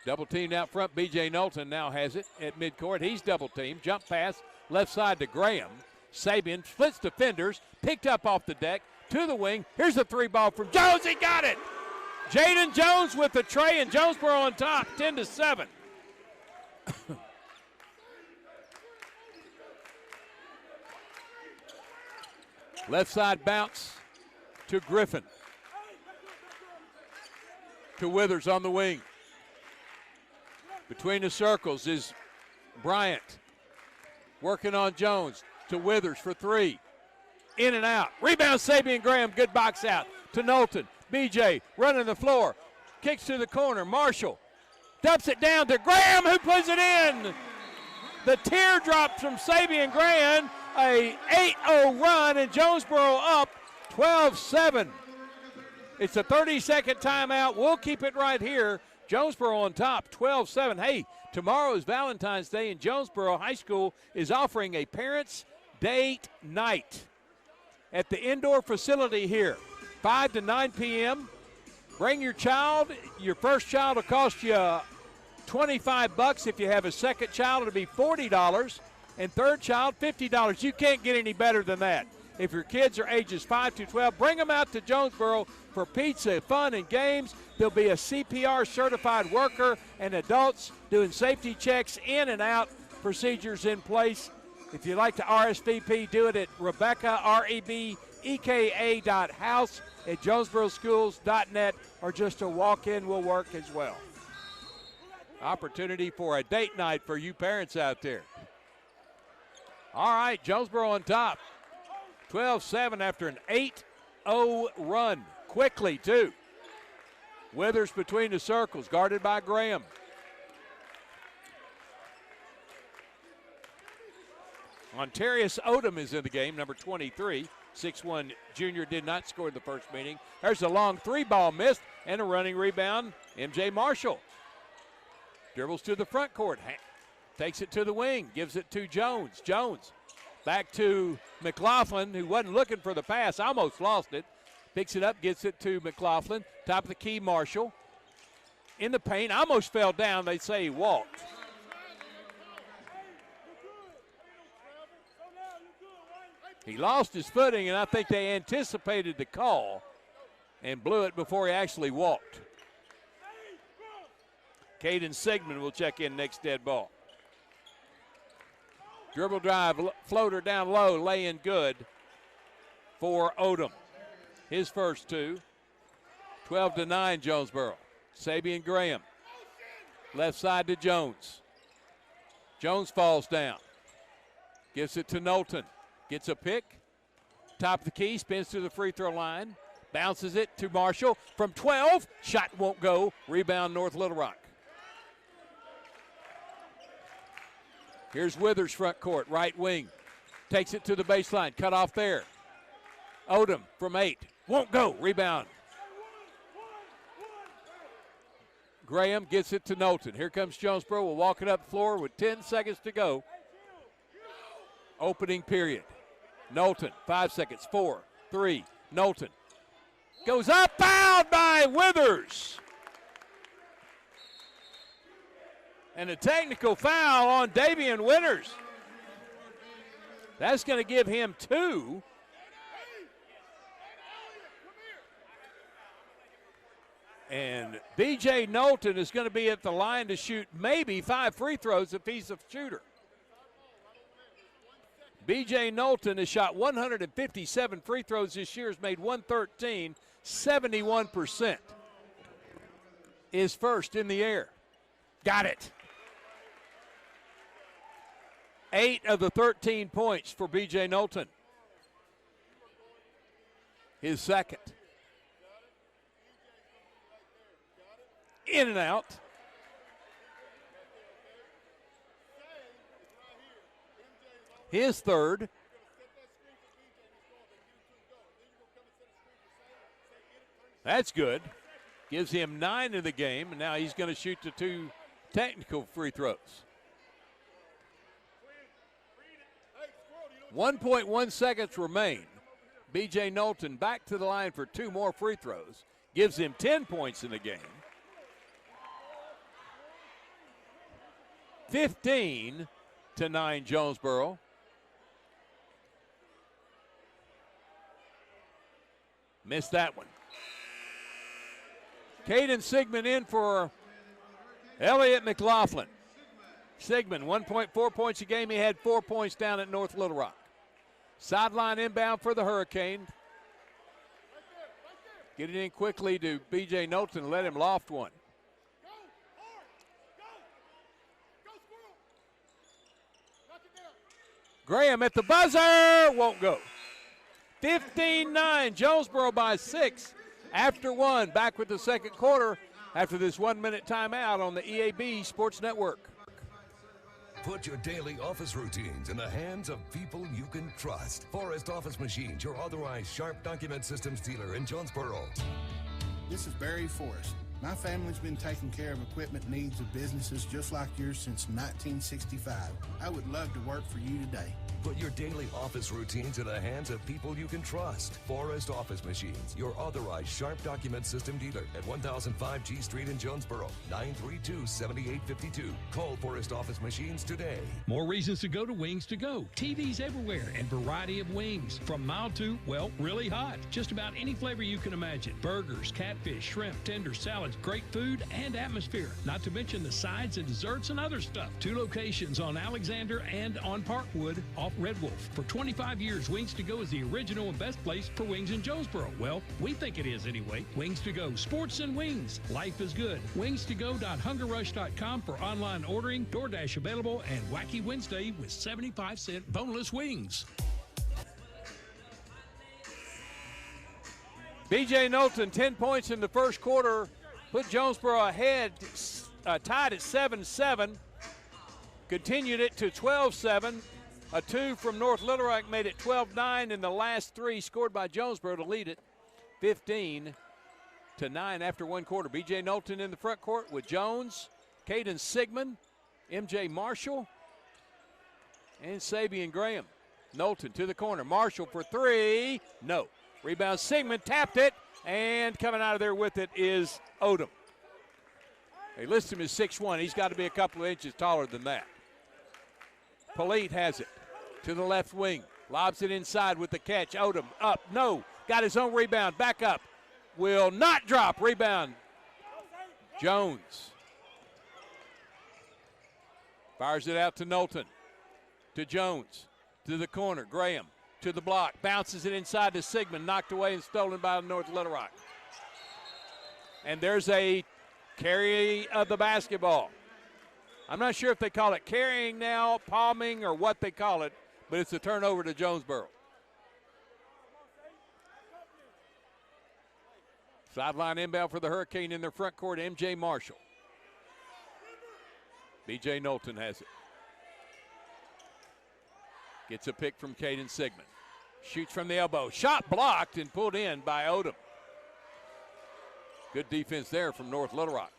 Double teamed out front. B.J. Knowlton now has it at midcourt. He's double teamed. Jump pass left side to Graham. Sabian splits defenders. Picked up off the deck to the wing. Here's the 3 ball from Jones. He got it. Jaden Jones with the tray, and Jonesboro on top, 10-7. Left side bounce to Griffin. To Withers on the wing. Between the circles is Bryant. Working on Jones to Withers for 3. In and out. Rebound Sabian Graham. Good box out to Knowlton. BJ running the floor. Kicks to the corner. Marshall dumps it down to Graham, who puts it in. The teardrop from Sabian Graham. A 8-0 run, and Jonesboro up 12-7. It's a 30-second timeout. We'll keep it right here. Jonesboro on top, 12-7. Hey, tomorrow is Valentine's Day, and Jonesboro High School is offering a parents' date night at the indoor facility here, 5 to 9 p.m. Bring your child. Your first child will cost you $25. If you have a second child, it'll be $40. And third child, $50. You can't get any better than that. If your kids are ages 5 to 12, bring them out to Jonesboro for pizza, fun, and games. There'll be a CPR certified worker and adults doing safety checks in and out, procedures in place. If you'd like to RSVP, do it at Rebecca, REBEKA.house at JonesboroSchools.net, or just a walk-in will work as well. Opportunity for a date night for you parents out there. All right, Jonesboro on top. 12-7 after an 8-0 run. Quickly, too. Withers between the circles, guarded by Graham. Ontarius Odom is in the game, number 23. 6'1 junior, did not score in the first meeting. There's a long 3-ball missed and a running rebound. M.J. Marshall dribbles to the front court. Takes it to the wing, gives it to Jones. Jones back to McLaughlin, who wasn't looking for the pass, almost lost it. Picks it up, gets it to McLaughlin. Top of the key, Marshall. In the paint, almost fell down. They say he walked. He lost his footing, and I think they anticipated the call and blew it before he actually walked. Caden Sigmund will check in next dead ball. Dribble drive, floater down low, lay in good for Odom. His first 2. 12-9 Jonesboro. Sabian Graham. Left side to Jones. Jones falls down. Gives it to Knowlton. Gets a pick. Top of the key, spins to the free throw line. Bounces it to Marshall from 12. Shot won't go. Rebound North Little Rock. Here's Withers front court, right wing. Takes it to the baseline. Cut off there. Odom from 8. Won't go. Rebound. Graham gets it to Knowlton. Here comes Jonesboro. Will walk it up the floor with 10 seconds to go. Opening period. Knowlton, 5 seconds. 4, 3. Knowlton goes up, fouled by Withers. And a technical foul on Davian Winters. That's going to give him 2. And B.J. Knowlton is going to be at the line to shoot maybe 5 free throws if he's a shooter. B.J. Knowlton has shot 157 free throws this year, has made 113, 71%. Is first in the air. Got it. 8 of the 13 points for B.J. Knowlton. His second. In and out. His third. That's good. Gives him 9 in the game, and now he's going to shoot the 2 technical free throws. 1.1 seconds remain. B.J. Knowlton back to the line for 2 more free throws. Gives him 10 points in the game. 15-9 Jonesboro. Missed that one. Caden Sigmund in for Elliott McLaughlin. Sigmund, 1.4 points a game. He had 4 points down at North Little Rock. Sideline inbound for the Hurricane. Get it in quickly to B.J. Knowlton. Let him loft one. Graham at the buzzer. Won't go. 15-9. Jonesboro by 6 after 1. Back with the second quarter after this 1-minute timeout on the EAB Sports Network. Put your daily office routines in the hands of people you can trust. Forrest Office Machines, your authorized Sharp document systems dealer in Jonesboro. This is Barry Forrest. My family's been taking care of equipment needs of businesses just like yours since 1965. I would love to work for you today. Put your daily office routines in the hands of people you can trust. Forrest Office Machines, your authorized Sharp document system dealer at 1005 G Street in Jonesboro, 932-7852. Call Forrest Office Machines today. More reasons to go to Wings to Go. TVs everywhere and variety of wings. From mild to, well, really hot. Just about any flavor you can imagine. Burgers, catfish, shrimp, tenders, salads, great food and atmosphere. Not to mention the sides and desserts and other stuff. 2 locations on Alexander and on Parkwood off Red Wolf. For 25 years, Wings to Go is the original and best place for wings in Jonesboro. Well, we think it is anyway. Wings to Go. Sports and wings. Life is good. Wings2go.hungerrush.com for online ordering, DoorDash available, and Wacky Wednesday with 75-cent boneless wings. B.J. Knowlton, 10 points in the first quarter, put Jonesboro ahead, tied at 7-7. Continued it to 12-7. A 2 from North Little Rock made it 12-9, and the last 3 scored by Jonesboro to lead it 15-9 after 1 quarter. B.J. Knowlton in the front court with Jones, Caden Sigmund, M.J. Marshall, and Sabian Graham. Knowlton to the corner. Marshall for 3. No. Rebound Sigmund, tapped it, and coming out of there with it is Odom. They list him as 6'1". He's got to be a couple of inches taller than that. Polite has it to the left wing. Lobs it inside with the catch. Odom up. No. Got his own rebound. Back up. Will not drop. Rebound. Jones. Fires it out to Knowlton. To Jones. To the corner. Graham. To the block. Bounces it inside to Sigmund. Knocked away and stolen by North Little Rock. And there's a carry of the basketball. I'm not sure if they call it carrying now, palming, or what they call it, but it's a turnover to Jonesboro. Sideline inbound for the Hurricane in their front court, M.J. Marshall. B.J. Knowlton has it. Gets a pick from Caden Sigmund. Shoots from the elbow. Shot blocked and pulled in by Odom. Good defense there from North Little Rock.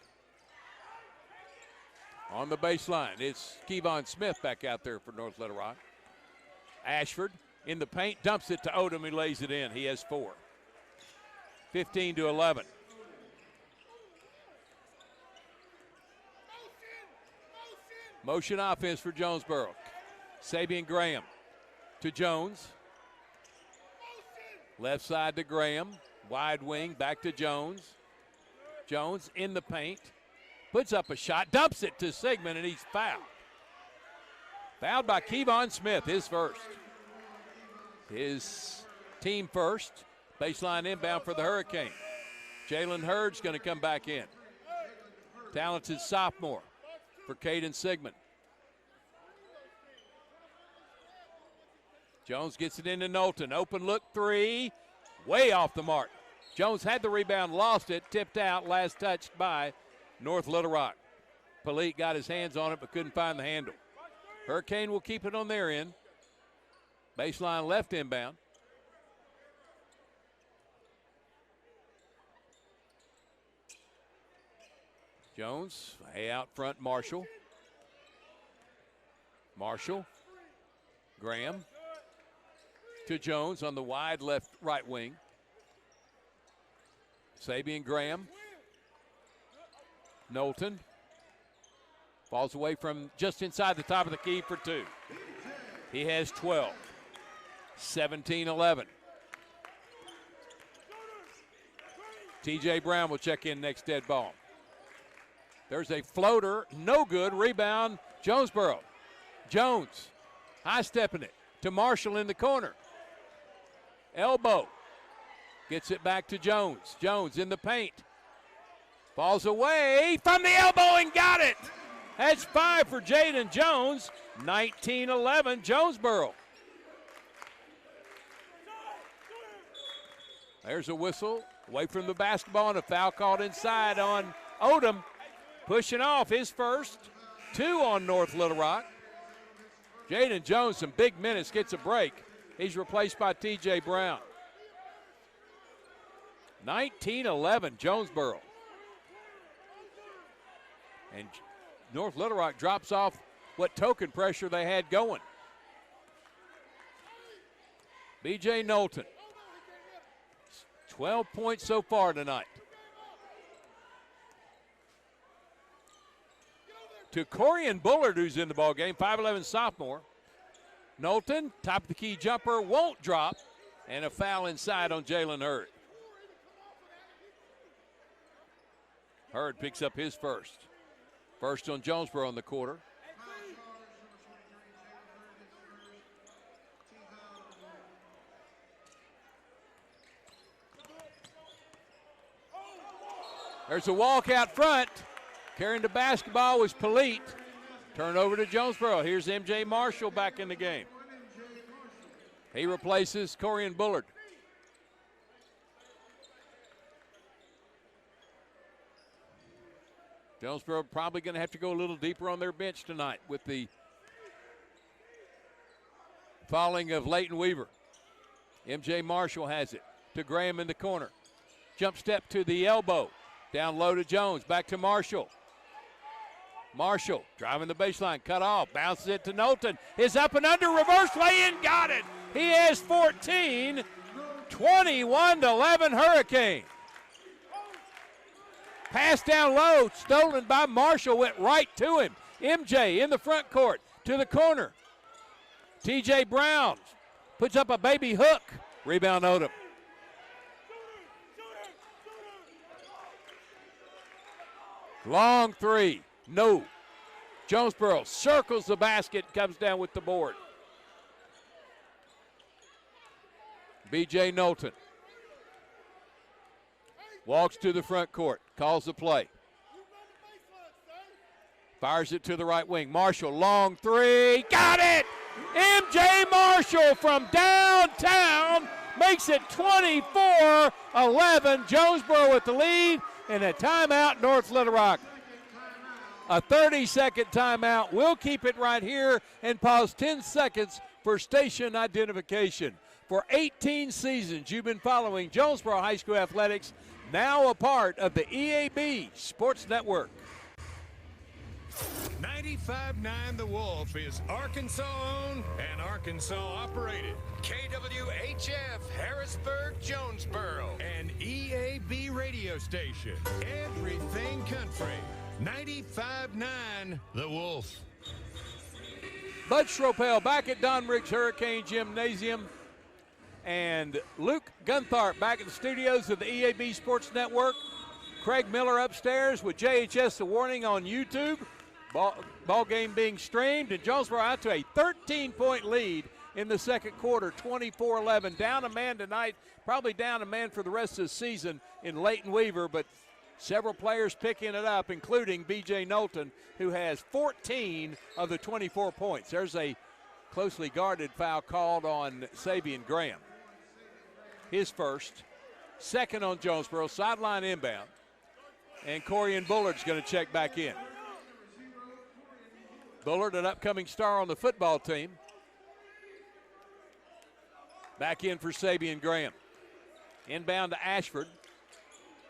On the baseline, it's Kevon Smith back out there for North Little Rock. Ashford in the paint, dumps it to Odom, who lays it in. He has 4. 15-11. Motion offense for Jonesboro. Sabian Graham to Jones. Left side to Graham. Wide wing, back to Jones. Jones in the paint. Puts up a shot, dumps it to Sigmund, and he's fouled. Fouled by Kevon Smith, his first. His team first. Baseline inbound for the Hurricane. Jalen Hurd's going to come back in. Talented sophomore for Caden Sigmund. Jones gets it into Knowlton. Open look 3. Way off the mark. Jones had the rebound, lost it, tipped out, last touched by North Little Rock. Polite got his hands on it but couldn't find the handle. Hurricane will keep it on their end. Baseline left inbound. Jones, way out front, Marshall. Marshall. Graham to Jones on the wide right wing. Sabian Graham. Knowlton. Falls away from just inside the top of the key for 2. He has 12. 17-11. TJ Brown will check in next dead ball. There's a floater, no good. Rebound, Jonesboro. Jones, high stepping it to Marshall in the corner. Elbow, gets it back to Jones. Jones in the paint. Falls away from the elbow and got it. That's 5 for Jaden Jones. 19-11, Jonesboro. There's a whistle away from the basketball and a foul called inside on Odom. Pushing off his first. 2 on North Little Rock. Jaden Jones, some big minutes, gets a break. He's replaced by TJ Brown. 19-11, Jonesboro. And North Little Rock drops off what token pressure they had going. B.J. Knowlton. 12 points so far tonight. To Corian Bullard, who's in the ballgame, 5'11 sophomore. Knowlton, top of the key jumper, won't drop, and a foul inside on Jalen Hurd. Hurd picks up his first. First on Jonesboro in the quarter. There's a walk out front. Carrying the basketball was Polite. Turn over to Jonesboro. Here's M.J. Marshall back in the game. He replaces Corian Bullard. Jonesboro probably going to have to go a little deeper on their bench tonight with the falling of Leighton Weaver. M.J. Marshall has it to Graham in the corner. Jump step to the elbow. Down low to Jones. Back to Marshall. Marshall driving the baseline, cut off, bounces it to Knowlton. Is up and under, reverse lay-in, got it. He has 14, 21-11 Hurricane. Pass down low, stolen by Marshall, went right to him. MJ in the front court, to the corner. TJ Brown puts up a baby hook. Rebound Odom. Long 3. No. Jonesboro circles the basket, comes down with the board. B.J. Knowlton walks to the front court, calls the play. Fires it to the right wing. Marshall, long 3, got it! M.J. Marshall from downtown makes it 24-11. Jonesboro with the lead, and a timeout, North Little Rock. A 30-second timeout. We'll keep it right here and pause 10 seconds for station identification. For 18 seasons, you've been following Jonesboro High School athletics, now a part of the EAB Sports Network. 95.9 The Wolf is Arkansas-owned and Arkansas-operated. KWHF Harrisburg, Jonesboro, an EAB radio station. Everything country. 95.9 The Wolf. Bud Schropel back at Don Riggs Hurricane Gymnasium. And Luke Guntharp back at the studios of the EAB Sports Network. Craig Miller upstairs with JHS The Warning on YouTube. Ball game being streamed, and Jonesboro out to a 13-point lead in the second quarter, 24-11. Down a man tonight, probably down a man for the rest of the season in Leighton Weaver, but several players picking it up, including B.J. Knowlton, who has 14 of the 24 points. There's a closely guarded foul called on Sabian Graham. His first. Second on Jonesboro, sideline inbound. And Corian Bullard's going to check back in. Bullard, an upcoming star on the football team. Back in for Sabian Graham. Inbound to Ashford.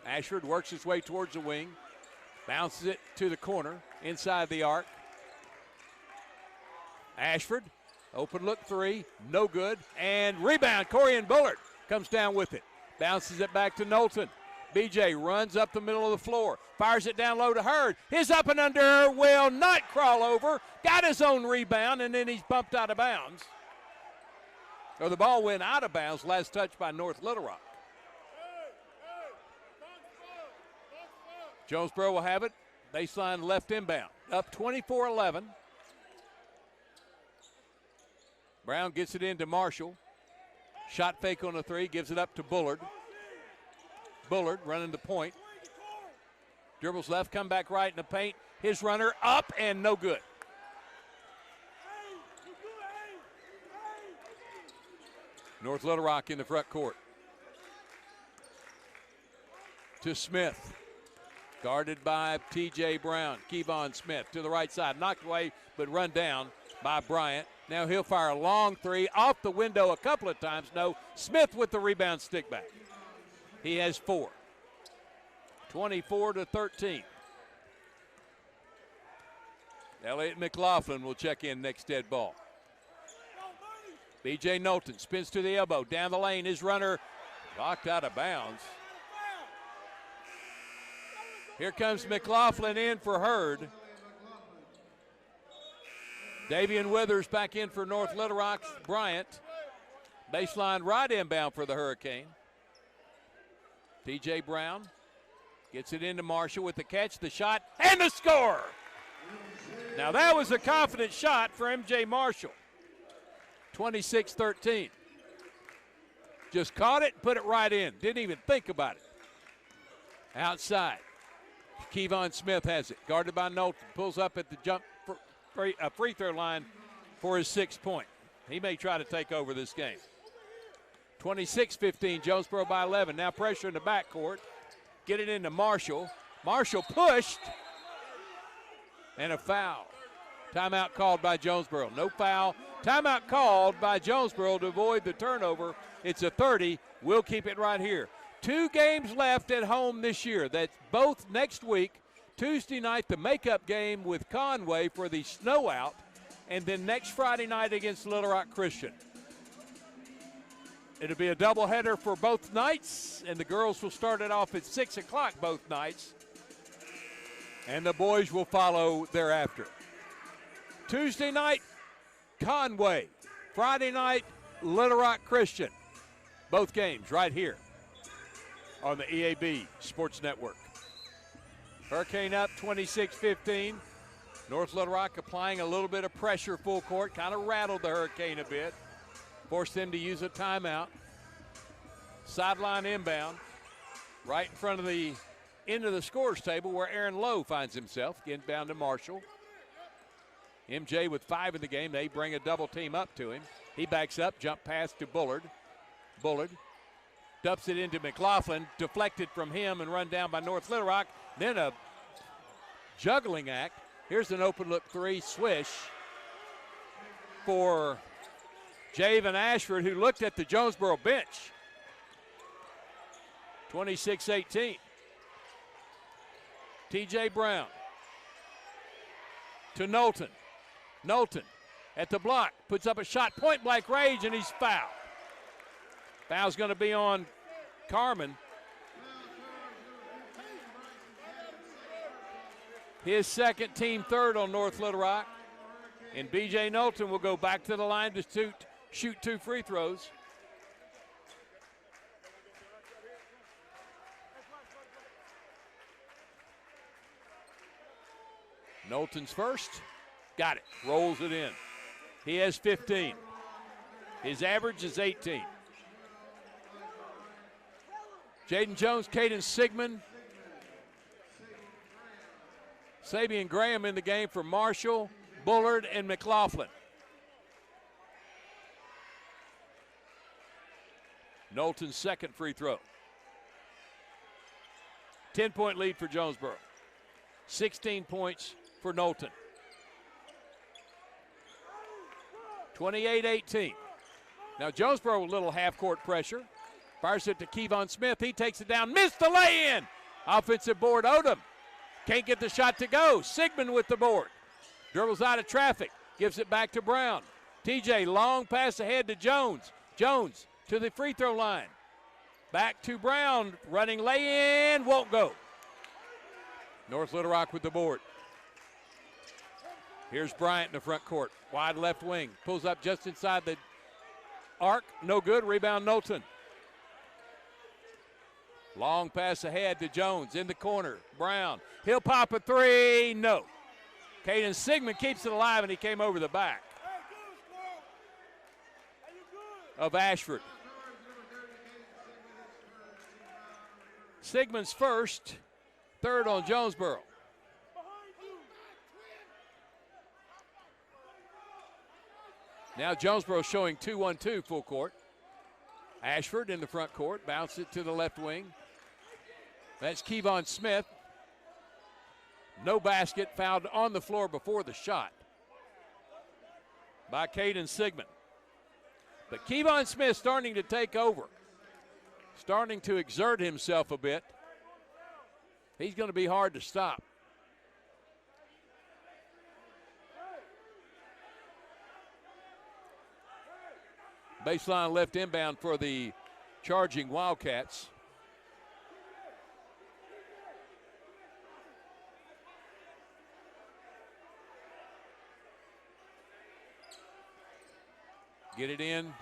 Ashford works his way towards the wing. Bounces it to the corner, inside the arc. Ashford, open look three, no good. And rebound, Corian Bullard comes down with it. Bounces it back to Knowlton. BJ runs up the middle of the floor, fires it down low to Hurd. His up and under will not crawl over. Got his own rebound, and then he's bumped out of bounds. Or the ball went out of bounds, last touch by North Little Rock. Jonesboro will have it. Baseline left inbound. Up 24-11. Brown gets it into Marshall. Shot fake on the three, gives it up to Bullard. Bullard running the point. Dribbles left, come back right in the paint. His runner up and no good. North Little Rock in the front court. To Smith. Guarded by T.J. Brown. Kevon Smith to the right side. Knocked away, but run down by Bryant. Now he'll fire a long three off the window a couple of times. No, Smith with the rebound stick back. He has 4. 24-13. Elliott McLaughlin will check in next dead ball. B.J. Knowlton spins to the elbow. Down the lane, his runner knocked out of bounds. Here comes McLaughlin in for Hurd. Davian Withers back in for North Little Rock. Bryant. Baseline right inbound for the Hurricane. T.J. Brown gets it into Marshall with the catch, the shot, and the score. Now that was a confident shot for M.J. Marshall. 26-13. Just caught it, put it right in. Didn't even think about it. Outside. Kevon Smith has it. Guarded by Knowlton. Pulls up at the free throw line for his 6th point. He may try to take over this game. 26-15, Jonesboro by 11. Now pressure in the backcourt. Get it into Marshall. Marshall pushed. And a foul. Timeout called by Jonesboro. No foul. Timeout called by Jonesboro to avoid the turnover. It's a 30. We'll keep it right here. 2 games left at home this year. That's both next week. Tuesday night, the makeup game with Conway for the snow out. And then next Friday night against Little Rock Christian. It'll be a doubleheader for both nights, and the girls will start it off at 6 o'clock both nights, and the boys will follow thereafter. Tuesday night, Conway. Friday night, Little Rock Christian. Both games right here on the EAB Sports Network. Hurricane up 26-15. North Little Rock applying a little bit of pressure full court, kind of rattled the Hurricane a bit. Forced them to use a timeout. Sideline inbound. Right in front of the end of the scorers table where Aaron Lowe finds himself. Inbound to Marshall. MJ with 5 in the game. They bring a double team up to him. He backs up, jump pass to Bullard. Bullard dumps it into McLaughlin, deflected from him and run down by North Little Rock. Then a juggling act. Here's an open look three, swish for Javen Ashford, who looked at the Jonesboro bench. 26-18. TJ Brown to Knowlton. Knowlton at the block, puts up a shot, point blank range, and he's fouled. Foul's going to be on Carmen. His second, team third on North Little Rock. And B.J. Knowlton will go back to the line to shoot 2 free throws. Knowlton's first. Got it. Rolls it in. He has 15. His average is 18. Jaden Jones, Caden Sigmund, Sabian Graham in the game for Marshall, Bullard, and McLaughlin. Knowlton's second free throw. 10-point lead for Jonesboro. 16 points for Knowlton. 28-18. Now Jonesboro with a little half-court pressure. Fires it to Kevon Smith. He takes it down. Missed the lay-in. Offensive board, Odom. Can't get the shot to go. Sigmund with the board. Dribbles out of traffic. Gives it back to Brown. TJ, long pass ahead to Jones. Jones to the free throw line. Back to Brown. Running lay-in. Won't go. North Little Rock with the board. Here's Bryant in the front court. Wide left wing. Pulls up just inside the arc. No good. Rebound Knowlton. Long pass ahead to Jones in the corner. Brown. He'll pop a three. No. Caden Sigmund keeps it alive, and he came over the back of Ashford. Sigmund's first, third on Jonesboro. Now Jonesboro showing 2-1-2 full court. Ashford in the front court, bounce it to the left wing. That's Kevon Smith. No basket, fouled on the floor before the shot by Caden Sigmund. But Kevon Smith starting to take over, starting to exert himself a bit. He's going to be hard to stop. Baseline left inbound for the charging Wildcats. Get it in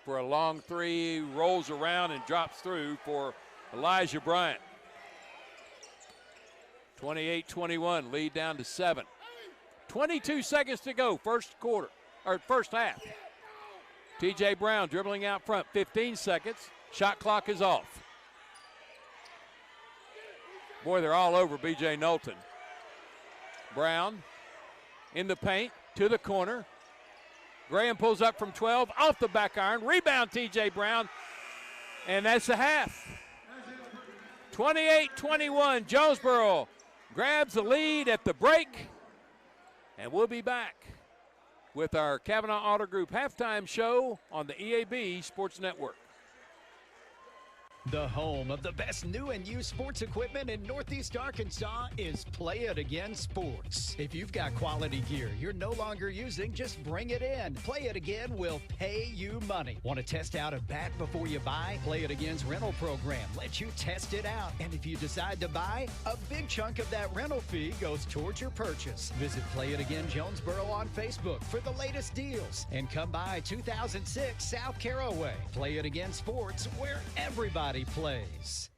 for a long three, rolls around and drops through for Elijah Bryant. 28-21, lead down to 7. 22 seconds to go, first half. TJ Brown dribbling out front, 15 seconds. Shot clock is off. Boy, they're all over B.J. Knowlton. Brown in the paint, to the corner. Graham pulls up from 12, off the back iron. Rebound, TJ Brown. And that's the half. 28-21, Jonesboro grabs the lead at the break. And we'll be back with our Kavanaugh Auto Group halftime show on the EAB Sports Network. The home of the best new and used sports equipment in Northeast Arkansas is Play It Again Sports. If you've got quality gear you're no longer using, just bring it in. Play It Again will pay you money. Want to test out a bat before you buy? Play It Again's rental program lets you test it out. And if you decide to buy, a big chunk of that rental fee goes towards your purchase. Visit Play It Again Jonesboro on Facebook for the latest deals. And come by 2006 South Caraway. Play It Again Sports, where everybody plays.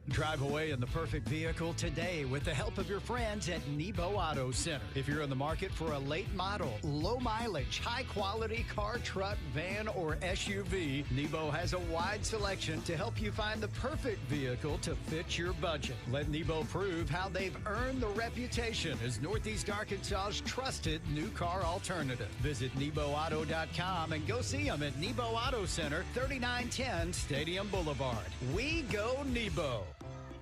Drive away in the perfect vehicle today with the help of your friends at Nebo Auto Center. If you're in the market for a late model, low mileage, high quality car, truck, van, or SUV, Nebo has a wide selection to help you find the perfect vehicle to fit your budget. Let Nebo prove how they've earned the reputation as Northeast Arkansas's trusted new car alternative. Visit NeboAuto.com and go see them at Nebo Auto Center, 3910 Stadium Boulevard. We go Nebo.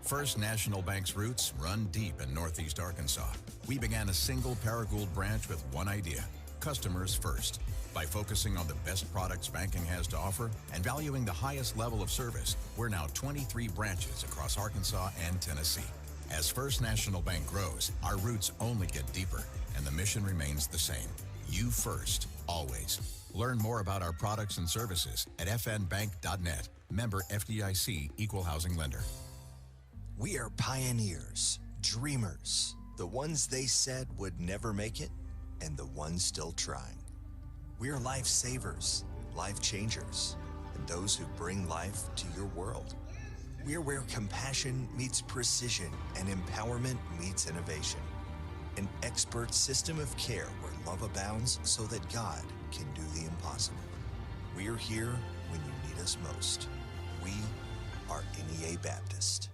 First National Bank's roots run deep in Northeast Arkansas. We began a single Paragould branch with one idea: customers first. By focusing on the best products banking has to offer and valuing the highest level of service, we're now 23 branches across Arkansas and Tennessee. As First National Bank grows, our roots only get deeper, and the mission remains the same. You first, always. Learn more about our products and services at fnbank.net. Member FDIC, Equal Housing Lender. We are pioneers, dreamers, the ones they said would never make it, and the ones still trying. We are lifesavers, life changers, and those who bring life to your world. We are where compassion meets precision and empowerment meets innovation. An expert system of care where love abounds so that God can do the impossible. We are here when you need us most. We are NEA Baptist.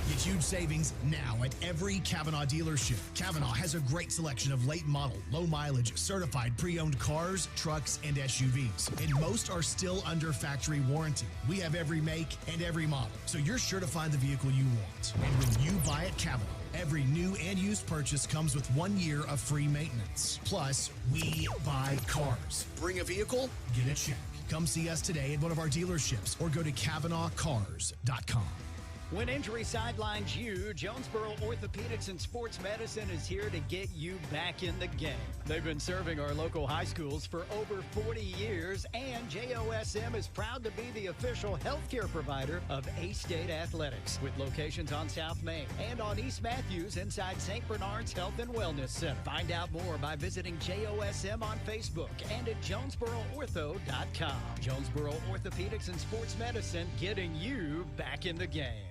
Get huge savings now at every Kavanaugh dealership. Kavanaugh has a great selection of late model, low mileage, certified pre-owned cars, trucks, and SUVs. And most are still under factory warranty. We have every make and every model, so you're sure to find the vehicle you want. And when you buy at Kavanaugh, every new and used purchase comes with 1 year of free maintenance. Plus, we buy cars. Bring a vehicle, get a check. Come see us today at one of our dealerships or go to CavanaughCars.com. When injury sidelines you, Jonesboro Orthopedics and Sports Medicine is here to get you back in the game. They've been serving our local high schools for over 40 years, and JOSM is proud to be the official healthcare provider of A-State Athletics, with locations on South Main and on East Matthews inside St. Bernard's Health and Wellness Center. Find out more by visiting JOSM on Facebook and at JonesboroOrtho.com. Jonesboro Orthopedics and Sports Medicine, getting you back in the game.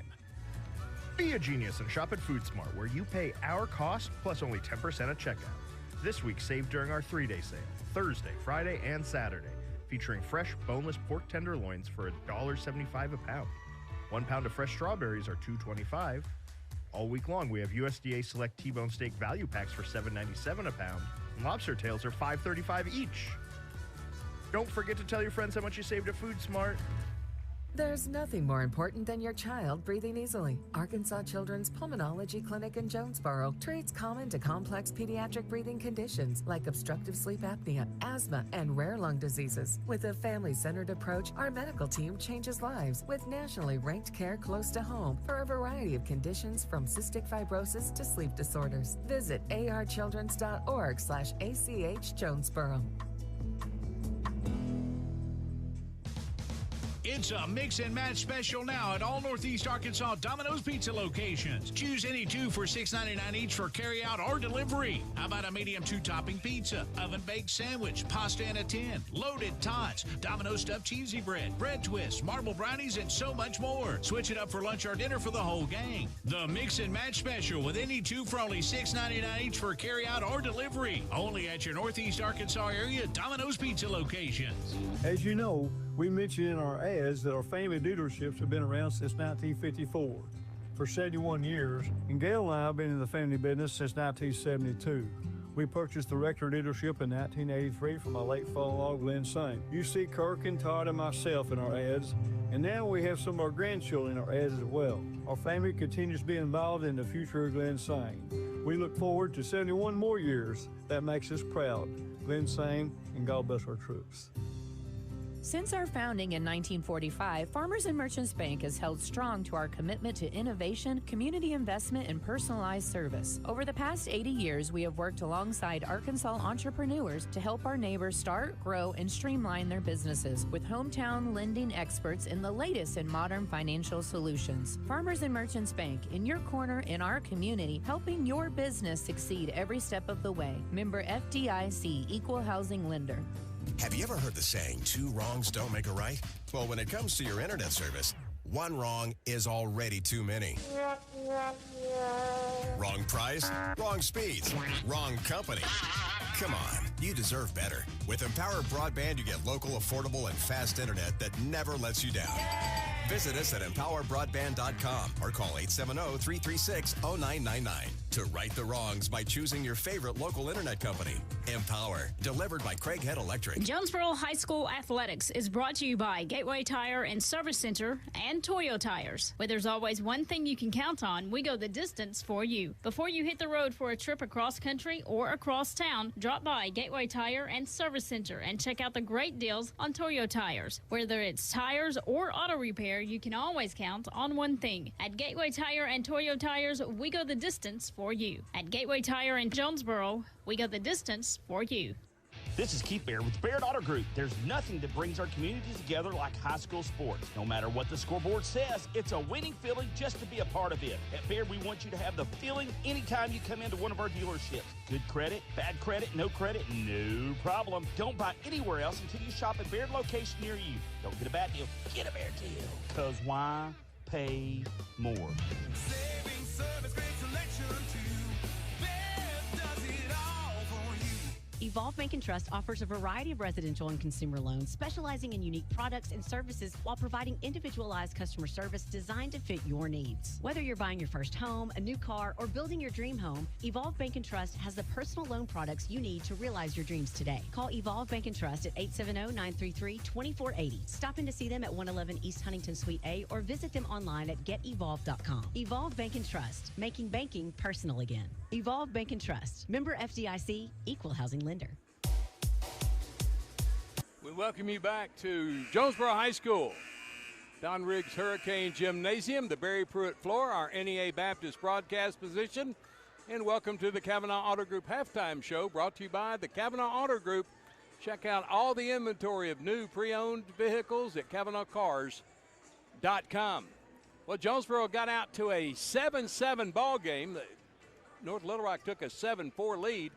Be a genius and shop at FoodSmart, where you pay our cost plus only 10% at checkout. This week, save during our 3-day sale, Thursday, Friday, and Saturday, featuring fresh boneless pork tenderloins for $1.75 a pound. 1 pound of fresh strawberries are $2.25. All week long, we have USDA Select T-bone steak value packs for $7.97 a pound, and lobster tails are $5.35 each. Don't forget to tell your friends how much you saved at FoodSmart. There's nothing more important than your child breathing easily. Arkansas Children's Pulmonology Clinic in Jonesboro treats common to complex pediatric breathing conditions like obstructive sleep apnea, asthma, and rare lung diseases. With a family-centered approach, our medical team changes lives with nationally ranked care close to home for a variety of conditions from cystic fibrosis to sleep disorders. Visit archildrens.org/ACH Jonesboro. It's a mix and match special now at all Northeast Arkansas Domino's Pizza locations. Choose any 2 for $6.99 each for carry-out or delivery. How about a medium 2-topping pizza, oven-baked sandwich, pasta in a tin, loaded tots, Domino's stuffed cheesy bread, bread twists, marble brownies, and so much more. Switch it up for lunch or dinner for the whole gang. The mix and match special with any 2 for only $6.99 each for carry-out or delivery. Only at your Northeast Arkansas area Domino's Pizza locations. As you know, we mentioned in our ads that our family dealerships have been around since 1954. For 71 years, and Gail and I have been in the family business since 1972. We purchased the Rector dealership in 1983 from my late father-in-law, Glenn Saint. You see Kirk and Todd and myself in our ads, and now we have some of our grandchildren in our ads as well. Our family continues to be involved in the future of Glenn Saint. We look forward to 71 more years. That makes us proud. Glenn Saint, and God bless our troops. Since our founding in 1945, Farmers and Merchants Bank has held strong to our commitment to innovation, community investment, and personalized service. Over the past 80 years, we have worked alongside Arkansas entrepreneurs to help our neighbors start, grow, and streamline their businesses with hometown lending experts in the latest in modern financial solutions. Farmers and Merchants Bank, in your corner in our community, helping your business succeed every step of the way. Member FDIC, Equal Housing Lender. Have you ever heard the saying, 2 wrongs don't make a right? Well, when it comes to your internet service, One wrong is already too many. Wrong price, wrong speeds, wrong company. Come on, you deserve better. With Empower Broadband, you get local, affordable, and fast internet that never lets you down. Visit us at empowerbroadband.com or call 870-336-0999 to right the wrongs by choosing your favorite local internet company. Empower, delivered by Craig Head Electric. Jonesboro High School Athletics is brought to you by Gateway Tire and Service Center and Toyo Tires. Where there's always one thing you can count on, we go the distance for you. Before you hit the road for a trip across country or across town, drop by Gateway Tire and Service Center and check out the great deals on Toyo Tires. Whether it's tires or auto repair, you can always count on one thing. At Gateway Tire and Toyo Tires, we go the distance for you. At Gateway Tire in Jonesboro, we go the distance for you. This is Keith Baird with Baird Auto Group. There's nothing that brings our communities together like high school sports. No matter what the scoreboard says, it's a winning feeling just to be a part of it. At Baird, we want you to have the feeling anytime you come into one of our dealerships. Good credit, bad credit, no problem. Don't buy anywhere else until you shop at Baird location near you. Don't get a bad deal, get a Baird deal. Because why pay more? Saving service, great selection too. Bear does it all for you. Evolve Bank and Trust offers a variety of residential and consumer loans, specializing in unique products and services while providing individualized customer service designed to fit your needs. Whether you're buying your first home, a new car, or building your dream home, Evolve Bank and Trust has the personal loan products you need to realize your dreams today. Call Evolve Bank and Trust at 870-933-2480. Stop in to see them at 111 East Huntington Suite A or visit them online at getevolve.com. Evolve Bank and Trust, making banking personal again. Evolve Bank and Trust, member FDIC, equal housing lender. We welcome you back to Jonesboro High School. Don Riggs Hurricane Gymnasium, the Barry Pruitt floor, our NEA Baptist broadcast position. And welcome to the Kavanaugh Auto Group halftime show, brought to you by the Kavanaugh Auto Group. Check out all the inventory of new pre-owned vehicles at KavanaughCars.com. Well, Jonesboro got out to a 7-7 ball game. North Little Rock took a 7-4 lead.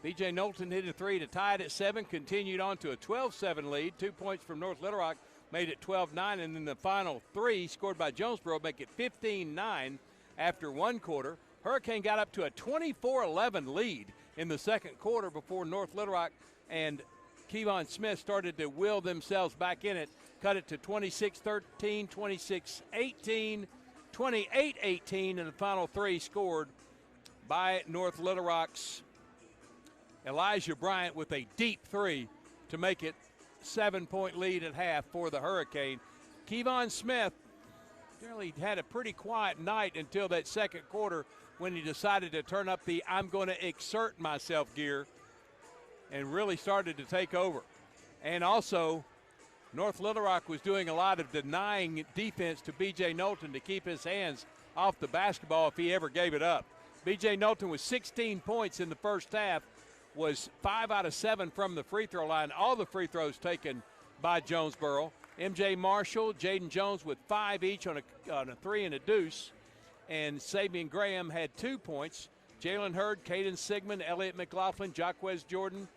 B.J. Knowlton hit a three to tie it at 7, continued on to a 12-7 lead. 2 points from North Little Rock made it 12-9, and then the final three scored by Jonesboro make it 15-9 after one quarter. Hurricane got up to a 24-11 lead in the second quarter before North Little Rock and Kevon Smith started to will themselves back in it, cut it to 26-13, 26-18, 28-18, and the final three scored by North Little Rock's Elijah Bryant with a deep three to make it 7-point lead at half for the Hurricane. Kevon Smith really had a pretty quiet night until that second quarter when he decided to turn up the I'm going to exert myself gear and really started to take over. And also, North Little Rock was doing a lot of denying defense to B.J. Knowlton to keep his hands off the basketball if he ever gave it up. B.J. Knowlton with 16 points in the first half, was 5 out of 7 from the free throw line. All the free throws taken by Jonesboro. M.J. Marshall, Jaden Jones with 5 each on a 3 and a deuce. And Sabian Graham had 2 points. Jalen Hurd, Caden Sigmund, Elliott McLaughlin, Jaquez Jordan,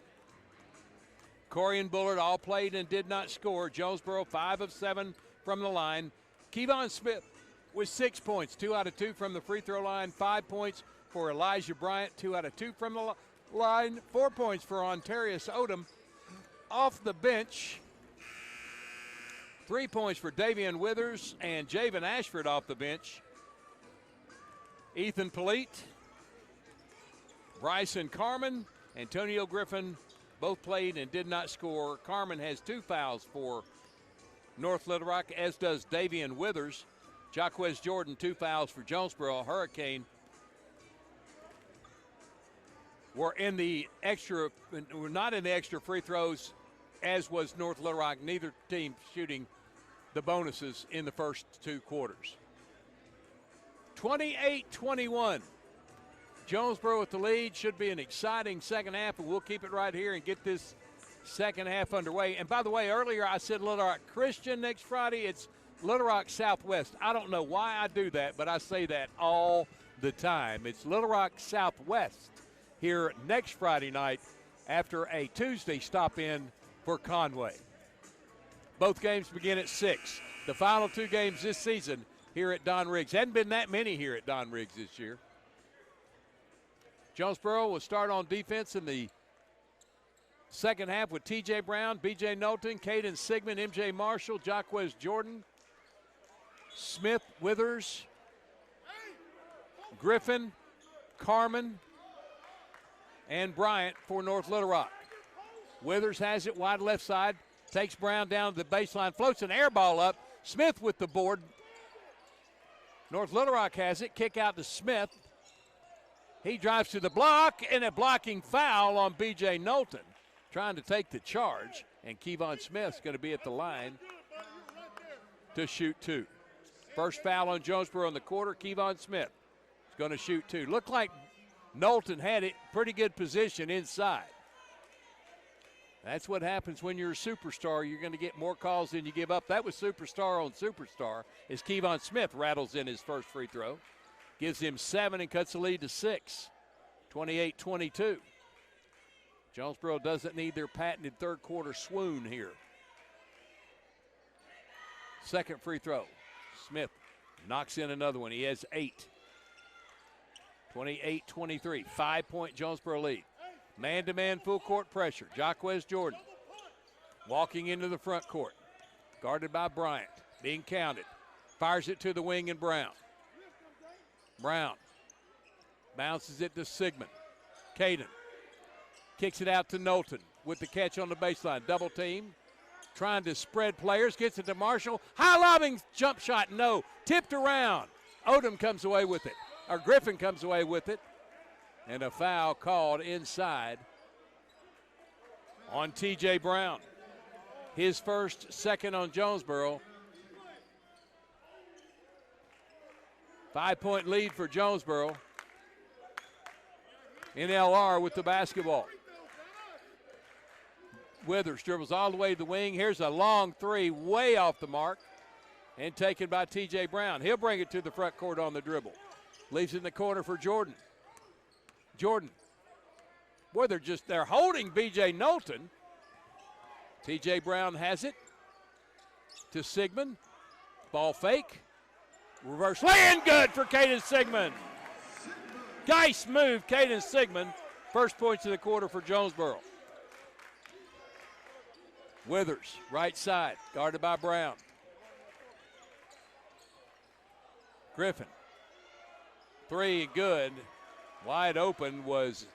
Corian Bullard all played and did not score. Jonesboro 5 of 7 from the line. Kevon Smith with 6 points, 2 out of 2 from the free throw line. 5 points for Elijah Bryant, 2 out of 2 from the line. 4 points for Ontarius Odom off the bench. 3 points for Davian Withers and Javen Ashford off the bench. Ethan Polite, Bryson Carmen, Antonio Griffin both played and did not score. Carmen has 2 fouls for North Little Rock, as does Davian Withers. Jaquez Jordan, 2 fouls for Jonesboro. Hurricane were not in the extra free throws, as was North Little Rock. Neither team shooting the bonuses in the first 2 quarters. 28-21. Jonesboro with the lead. Should be an exciting second half, and we'll keep it right here and get this second half underway. And by the way, earlier I said Little Rock Christian next Friday. It's Little Rock Southwest. I don't know why I do that, but I say that all the time. It's Little Rock Southwest here next Friday night after a Tuesday stop in for Conway. Both games begin at 6. the final 2 games this season here at Don Riggs. Hadn't been that many here at Don Riggs this year. Jonesboro will start on defense in the second half with T.J. Brown, B.J. Knowlton, Caden Sigmund, M.J. Marshall, Jaquez Jordan, Smith, Withers, Griffin, Carmen, and Bryant for North Little Rock. Withers has it wide left side, takes Brown down to the baseline, floats an air ball up. Smith with the board. North Little Rock has it, kick out to Smith. He drives to the block, and a blocking foul on B.J. Knowlton, trying to take the charge, and Kevon Smith's going to be at the line to shoot 2. First foul on Jonesboro in the quarter. Kevon Smith is going to shoot 2. Looked like Knowlton had it pretty good position inside. That's what happens when you're a superstar. You're going to get more calls than you give up. That was superstar on superstar as Kevon Smith rattles in his first free throw. Gives him 7 and cuts the lead to 6. 28-22. Jonesboro doesn't need their patented third quarter swoon here. Second free throw. Smith knocks in another one. He has 8. 28-23. 5-point Jonesboro lead. Man-to-man full court pressure. Jaquez Jordan walking into the front court. Guarded by Bryant. Being counted. Fires it to the wing and Brown. Brown bounces it to Sigmund. Caden kicks it out to Knowlton with the catch on the baseline. Double team. Trying to spread players. Gets it to Marshall. High lobbing jump shot. No. Tipped around. Odom comes away with it. Or Griffin comes away with it. And a foul called inside on T.J. Brown. His first, second on Jonesboro. 5-point lead for Jonesboro. NLR with the basketball. Withers dribbles all the way to the wing. Here's a long 3 way off the mark and taken by T.J. Brown. He'll bring it to the front court on the dribble. Leaves it in the corner for Jordan. Jordan. Boy, they're holding B.J. Knowlton. T.J. Brown has it to Sigmund. Ball fake. Reverse lay-in good for Caden Sigmund. Nice move, Caden Sigmund. First points of the quarter for Jonesboro. Withers, right side, guarded by Brown. Griffin. 3 good. Wide open was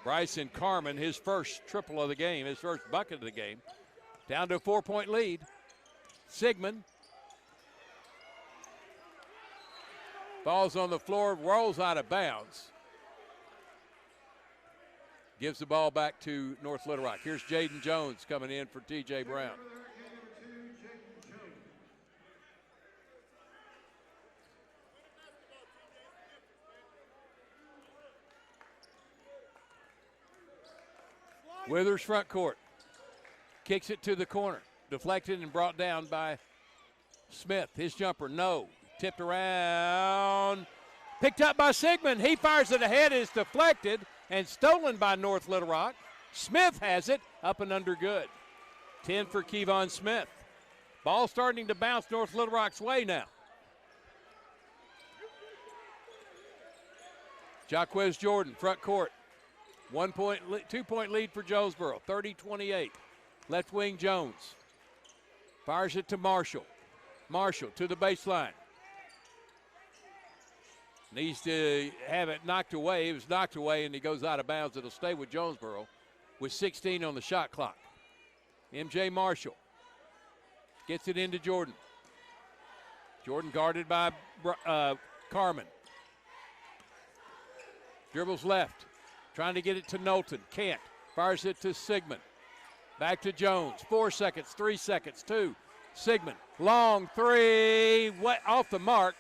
Bryson Carmen, his first triple of the game, his first bucket of the game. Down to a 4-point lead. Sigmund. Ball's on the floor, rolls out of bounds. Gives the ball back to North Little Rock. Here's Jaden Jones coming in for T.J. Brown. Withers front court. Kicks it to the corner. Deflected and brought down by Smith. His jumper, no. Tipped around. Picked up by Sigmund. He fires it ahead. It's deflected and stolen by North Little Rock. Smith has it. Up and under good. 10 for Kevon Smith. Ball starting to bounce North Little Rock's way now. Jaquez Jordan, front court. 2-point lead for Jonesboro, 30-28. Left wing Jones. Fires it to Marshall. Marshall to the baseline. Needs to have it knocked away. It was knocked away and he goes out of bounds. It'll stay with Jonesboro with 16 on the shot clock. M.J. Marshall gets it into Jordan. Jordan guarded by Carmen. Dribbles left. Trying to get it to Knowlton. Can't. Fires it to Sigmund. Back to Jones. 4 seconds, 3 seconds, 2. Sigmund. Long 3. Off the mark.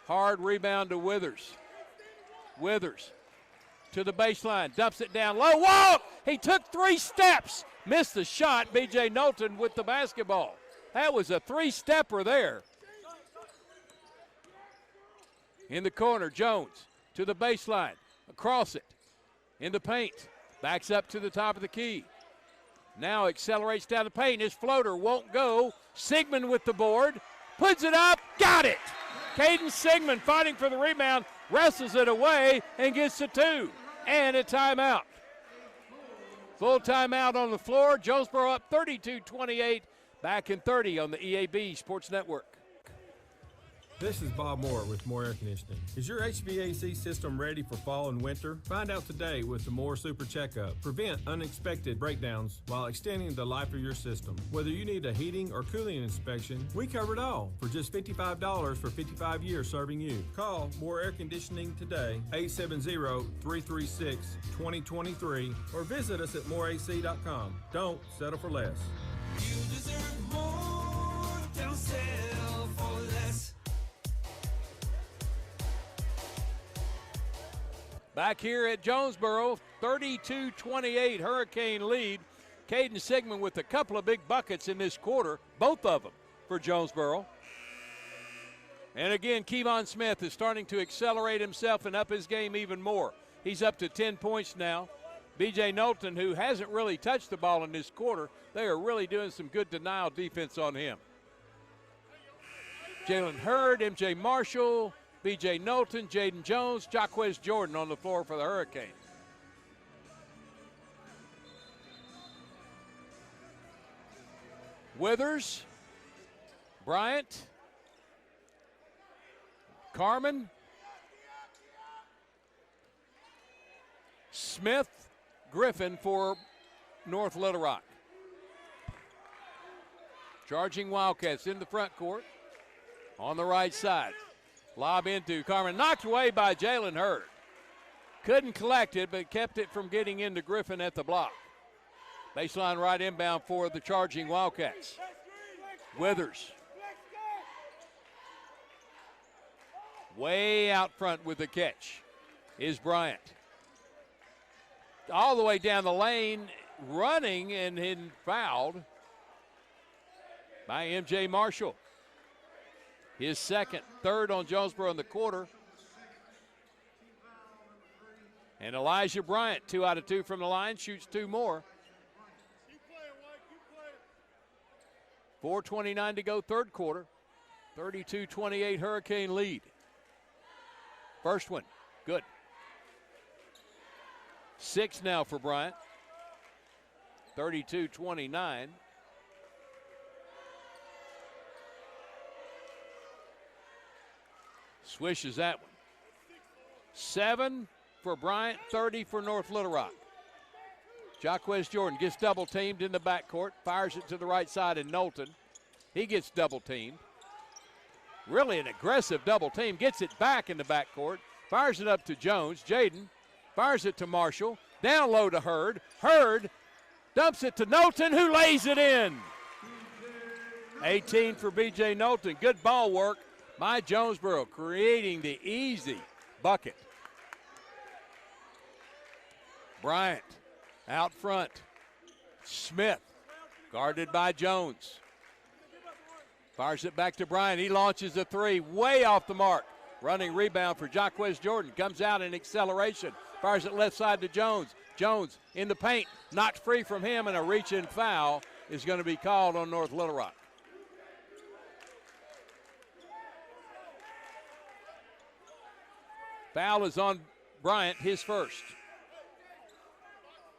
Hard rebound to Withers. Withers to the baseline. Dumps it down low. Whoa! He took 3 steps. Missed the shot. B.J. Knowlton with the basketball. That was a 3-stepper there. In the corner, Jones to the baseline. Across it. In the paint. Backs up to the top of the key. Now accelerates down the paint. His floater won't go. Sigmund with the board. puts it up, got it. Caden Sigmund fighting for the rebound, wrestles it away and gets the 2. And a timeout. Full timeout on the floor. Jonesboro up 32-28. Back in 30 on the EAB Sports Network. This is Bob Moore with Moore Air Conditioning. Is your HVAC system ready for fall and winter? Find out today with the Moore Super Checkup. Prevent unexpected breakdowns while extending the life of your system. Whether you need a heating or cooling inspection, we cover it all for just $55 for 55 years serving you. Call Moore Air Conditioning today, 870-336-2023, or visit us at moreac.com. Don't settle for less. You deserve more. Don't settle for less. Back here at Jonesboro, 32-28 Hurricane lead. Caden Sigmund with a couple of big buckets in this quarter, both of them for Jonesboro. And again, Kevon Smith is starting to accelerate himself and up his game even more. He's up to 10 points now. B.J. Knowlton, who hasn't really touched the ball in this quarter, they are really doing some good denial defense on him. Jalen Hurd, M.J. Marshall, B.J. Knowlton, Jaden Jones, Jaquez Jordan on the floor for the Hurricane. Withers, Bryant, Carmen, Smith, Griffin for North Little Rock. Charging Wildcats in the front court on the right side. Lob into Carmen, knocked away by Jalen Hurd. Couldn't collect it, but kept it from getting into Griffin at the block. Baseline right inbound for the charging Wildcats. Withers. Way out front with the catch is Bryant. All the way down the lane, running and fouled by M.J. Marshall. His second, third on Jonesboro in the quarter. And Elijah Bryant, 2 out of 2 from the line, shoots 2 more. 4:29 to go, third quarter. 32-28 Hurricane lead. First one, good. 6 now for Bryant. 32-29. Swishes that one. 7 for Bryant, 30 for North Little Rock. Jaquez Jordan gets double teamed in the backcourt, fires it to the right side, and Knowlton, he gets double teamed. Really an aggressive double team, gets it back in the backcourt, fires it up to Jones. Jaden fires it to Marshall, down low to Hurd. Hurd dumps it to Knowlton, who lays it in. 18 for B.J. Knowlton. Good ball work by Jonesboro, creating the easy bucket. Bryant out front. Smith guarded by Jones. Fires it back to Bryant. He launches a 3 way off the mark. Running rebound for Jaquez Jordan. Comes out in acceleration. Fires it left side to Jones. Jones in the paint. Knocked free from him, and a reach-in foul is going to be called on North Little Rock. Foul is on Bryant, his first.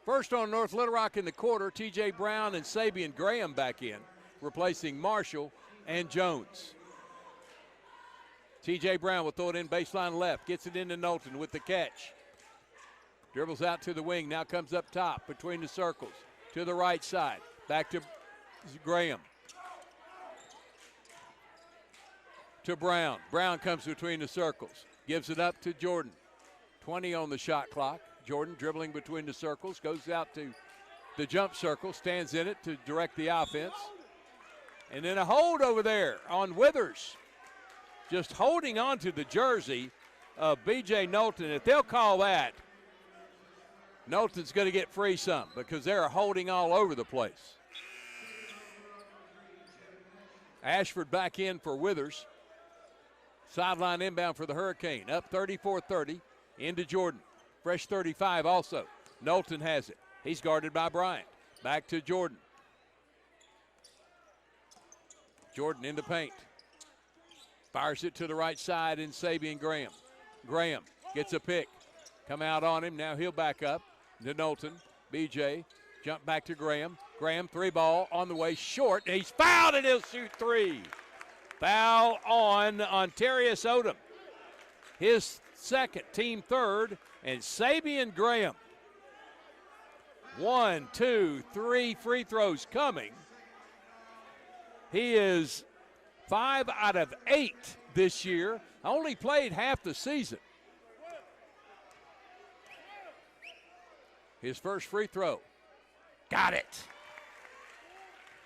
First on North Little Rock in the quarter, T.J. Brown and Sabian Graham back in, replacing Marshall and Jones. T.J. Brown will throw it in baseline left, gets it into Knowlton with the catch. Dribbles out to the wing, now comes up top between the circles to the right side. Back to Graham. To Brown. Brown comes between the circles. Gives it up to Jordan. 20 on the shot clock. Jordan dribbling between the circles. Goes out to the jump circle. Stands in it to direct the offense. And then a hold over there on Withers. Just holding on to the jersey of B.J. Knowlton. If they'll call that, Knowlton's going to get free some because they're holding all over the place. Ashford back in for Withers. Sideline inbound for the Hurricane. Up 34-30 into Jordan. Fresh 35 also. Knowlton has it. He's guarded by Bryant. Back to Jordan. Jordan in the paint. Fires it to the right side in Sabian Graham. Graham gets a pick. Come out on him. Now he'll back up to Knowlton. BJ, jump back to Graham. Graham, 3-ball on the way, short. He's fouled and he'll shoot 3. Foul on Ontarius Odom. His second, team third, and Sabian Graham. 1, 2, 3 free throws coming. He is 5 out of 8 this year. Only played half the season. His first free throw. Got it.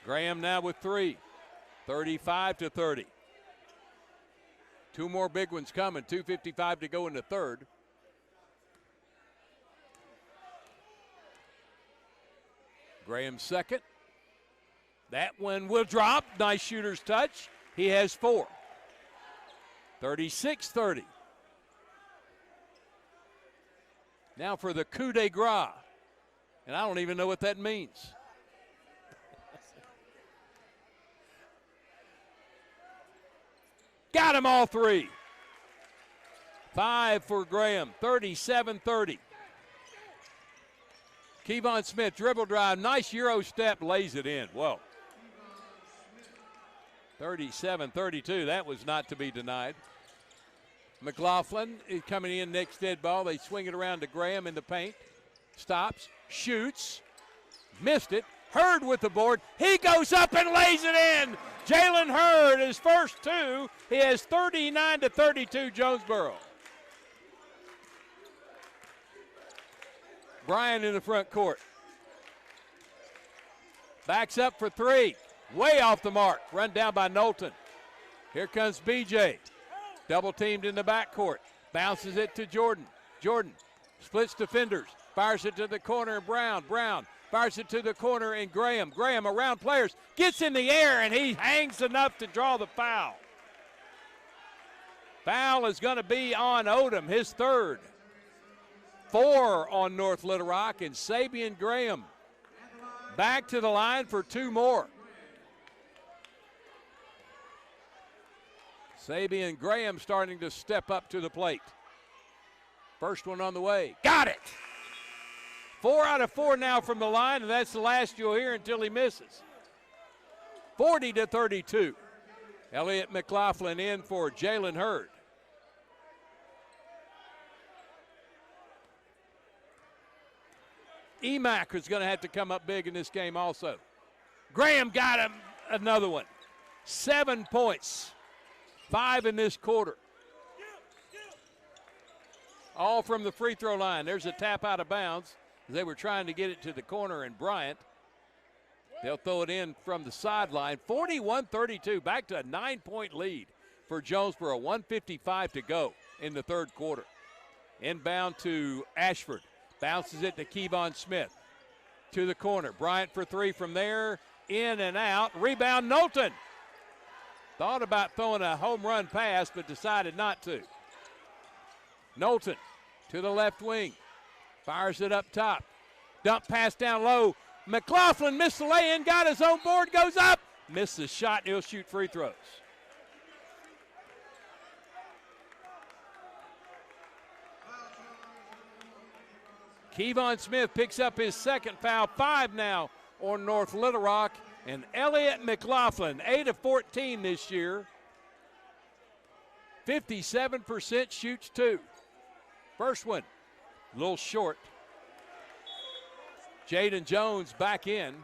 Graham now with 3. 35-30. 2 more big ones coming. 2:55 to go in the third. Graham second. That one will drop. Nice shooter's touch. He has 4. 36-30. Now for the coup de grace. And I don't even know what that means. Got him all 3. 5 for Graham. 37-30. Kevon Smith, dribble drive. Nice Euro step. Lays it in. Whoa. 37-32. That was not to be denied. McLaughlin is coming in next dead ball. They swing it around to Graham in the paint. Stops. Shoots. Missed it. Hurd with the board. He goes up and lays it in. Jalen Hurd, his first 2. He has 39-32 Jonesboro. Bryan in the front court. Backs up for 3. Way off the mark. Run down by Knowlton. Here comes BJ. Double teamed in the backcourt. Bounces it to Jordan. Jordan splits defenders. Fires it to the corner. Brown. Brown fires it to the corner and Graham. Graham around players. Gets in the air and he hangs enough to draw the foul. Foul is going to be on Odom, his third. 4 on North Little Rock, and Sabian Graham back to the line for 2 more. Sabian Graham starting to step up to the plate. First one on the way. Got it! 4 out of 4 now from the line, and that's the last you'll hear until he misses. 40-32. Elliott McLaughlin in for Jalen Hurd. Emack is going to have to come up big in this game also. Graham got him another one. 7 points. 5 in this quarter. All from the free throw line. There's a tap out of bounds. They were trying to get it to the corner, and Bryant, they'll throw it in from the sideline. 41-32, back to a 9-point lead for Jonesboro. 1:55 to go in the third quarter. Inbound to Ashford. Bounces it to Kevon Smith. To the corner. Bryant for 3 from there. In and out. Rebound, Knowlton. Thought about throwing a home run pass, but decided not to. Knowlton to the left wing. Fires it up top. Dump pass down low. McLaughlin missed the lay-in, got his own board, goes up. Missed the shot, and he'll shoot free throws. Kevon Smith picks up his second foul. 5 now on North Little Rock. And Elliott McLaughlin, 8 of 14 this year. 57% shoots 2. First one, a little short. Jaden Jones back in.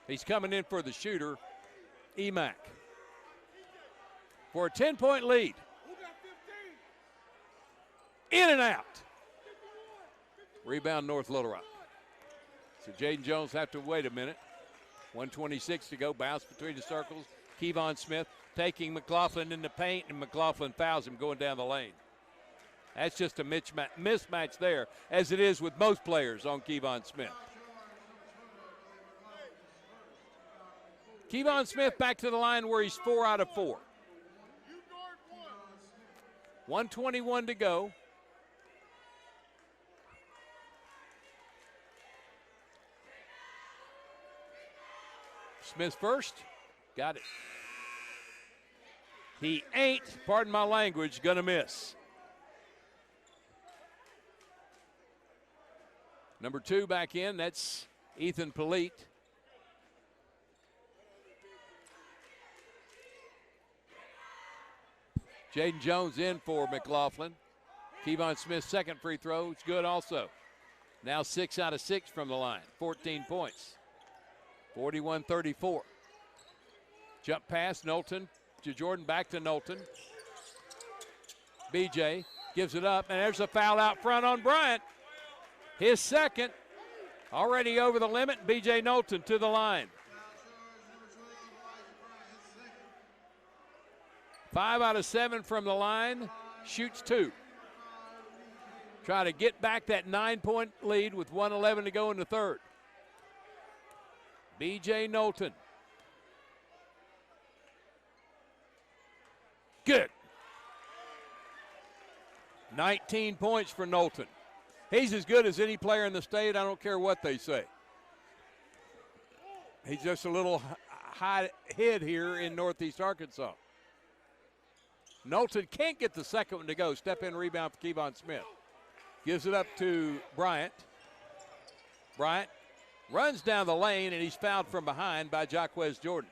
He's coming in for the shooter, Emack. For a 10-point lead. In and out. Rebound North Little Rock. So Jaden Jones have to wait a minute. 1:26 to go. Bounce between the circles. Kevon Smith taking McLaughlin in the paint, and McLaughlin fouls him going down the lane. That's just a mismatch there, as it is with most players on Kevon Smith. Kevon Smith back to the line where he's 4 out of 4. 1:21 to go. Smith first. Got it. He ain't, pardon my language, going to miss. Number 2 back in. That's Ethan Polite. Jaden Jones in for McLaughlin. Kevon Smith's second free throw is good also. Now 6 out of 6 from the line. 14 points. 41-34. Jump pass, Knowlton to Jordan, back to Knowlton. BJ gives it up, and there's a foul out front on Bryant. His second. Already over the limit. BJ Knowlton to the line. 5 out of 7 from the line, shoots 2. Try to get back that 9-point lead with 1:11 to go in the third. B.J. Knowlton. Good. 19 points for Knowlton. He's as good as any player in the state. I don't care what they say. He's just a little high hid here in Northeast Arkansas. Knowlton can't get the second one to go. Step in rebound for Kevon Smith. Gives it up to Bryant. Bryant runs down the lane, and he's fouled from behind by Jaquez Jordan.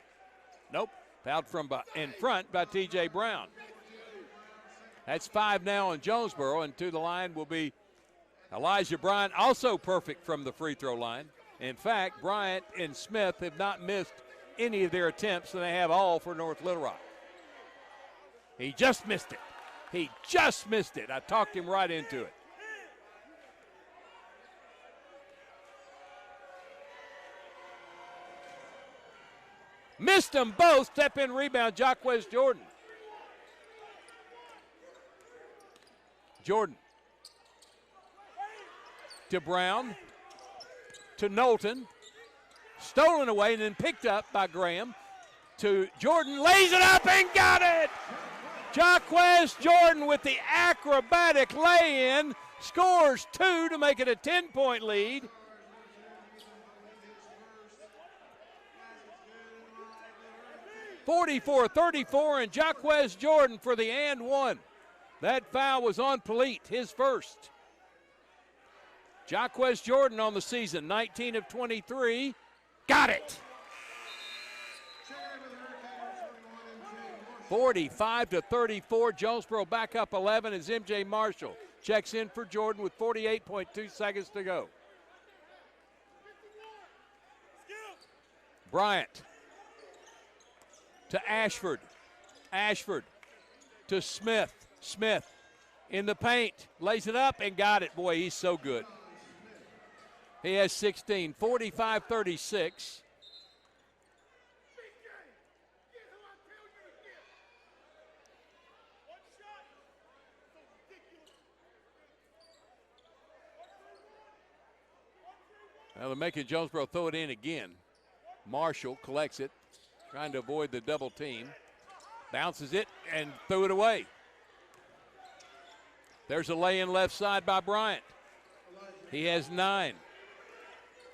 Nope, fouled from in front by T.J. Brown. That's 5 now on Jonesboro, and to the line will be Elijah Bryant, also perfect from the free throw line. In fact, Bryant and Smith have not missed any of their attempts, and they have all for North Little Rock. He just missed it. He just missed it. I talked him right into it. Missed them both. Step in rebound, Jaquez Jordan. Jordan to Brown to Knowlton. Stolen away and then picked up by Graham. To Jordan, lays it up and got it! Jaquez Jordan with the acrobatic lay-in, scores 2 to make it a 10-point lead. (44-34) and Jaquez Jordan for the and one. That foul was on Polite, his first. Jaquez Jordan on the season, 19 of 23. Got it! 45-34. Jonesboro back up 11 as M.J. Marshall checks in for Jordan with 48.2 seconds to go. Bryant to Ashford. Ashford to Smith. Smith in the paint. Lays it up and got it. Boy, he's so good. He has 16. 45-36. Now they're making Jonesboro throw it in again. Marshall collects it, trying to avoid the double team. Bounces it and threw it away. There's a lay-in left side by Bryant. He has 9.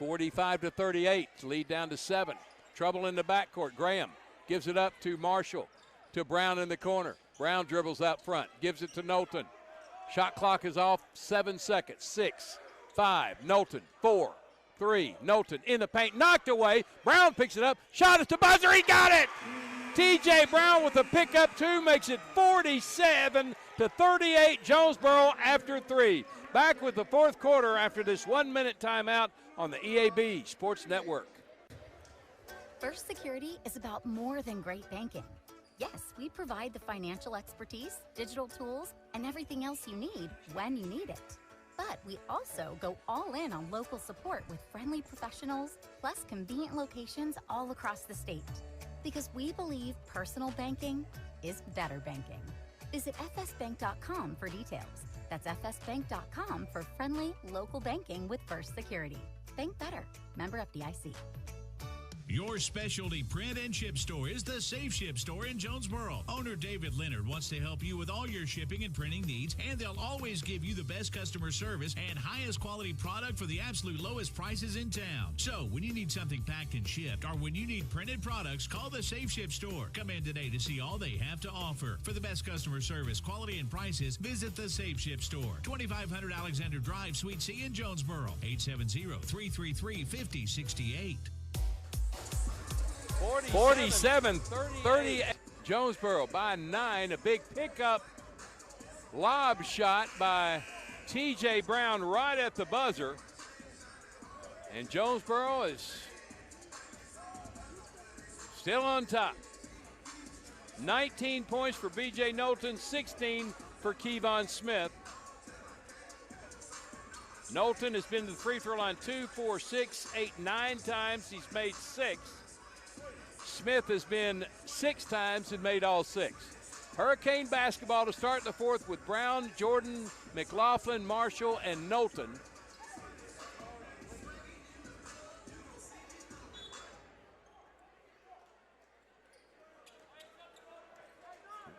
45-38, lead down to 7. Trouble in the backcourt. Graham gives it up to Marshall, to Brown in the corner. Brown dribbles out front, gives it to Knowlton. Shot clock is off, 7 seconds. 6, 5, Knowlton, 4, 3, Knowlton in the paint, knocked away. Brown picks it up, shot at the buzzer, he got it! T.J. Brown with a pickup 2 makes it 47-38, Jonesboro after 3. Back with the fourth quarter after this 1-minute timeout on the EAB Sports Network. First Security is about more than great banking. Yes, we provide the financial expertise, digital tools, and everything else you need when you need it. But we also go all in on local support with friendly professionals, plus convenient locations all across the state. Because we believe personal banking is better banking. Visit fsbank.com for details. That's fsbank.com for friendly local banking with First Security. Bank better. Member FDIC. Your specialty print and ship store is the Safe Ship Store in Jonesboro. Owner David Leonard wants to help you with all your shipping and printing needs, and they'll always give you the best customer service and highest quality product for the absolute lowest prices in town. So when you need something packed and shipped, or when you need printed products, call the Safe Ship Store. Come in today to see all they have to offer. For the best customer service, quality, and prices, visit the Safe Ship Store, 2500 Alexander Drive, Suite C in Jonesboro, 870-333-5068. 47-38. Jonesboro by 9. A big pickup lob shot by T.J. Brown right at the buzzer. And Jonesboro is still on top. 19 points for B.J. Knowlton, 16 for Kevon Smith. Knowlton has been to the free throw line 2, 4, 6, 8, 9 times. He's made 6. Smith has been 6 times and made all 6. Hurricane basketball to start the fourth with Brown, Jordan, McLaughlin, Marshall, and Knowlton.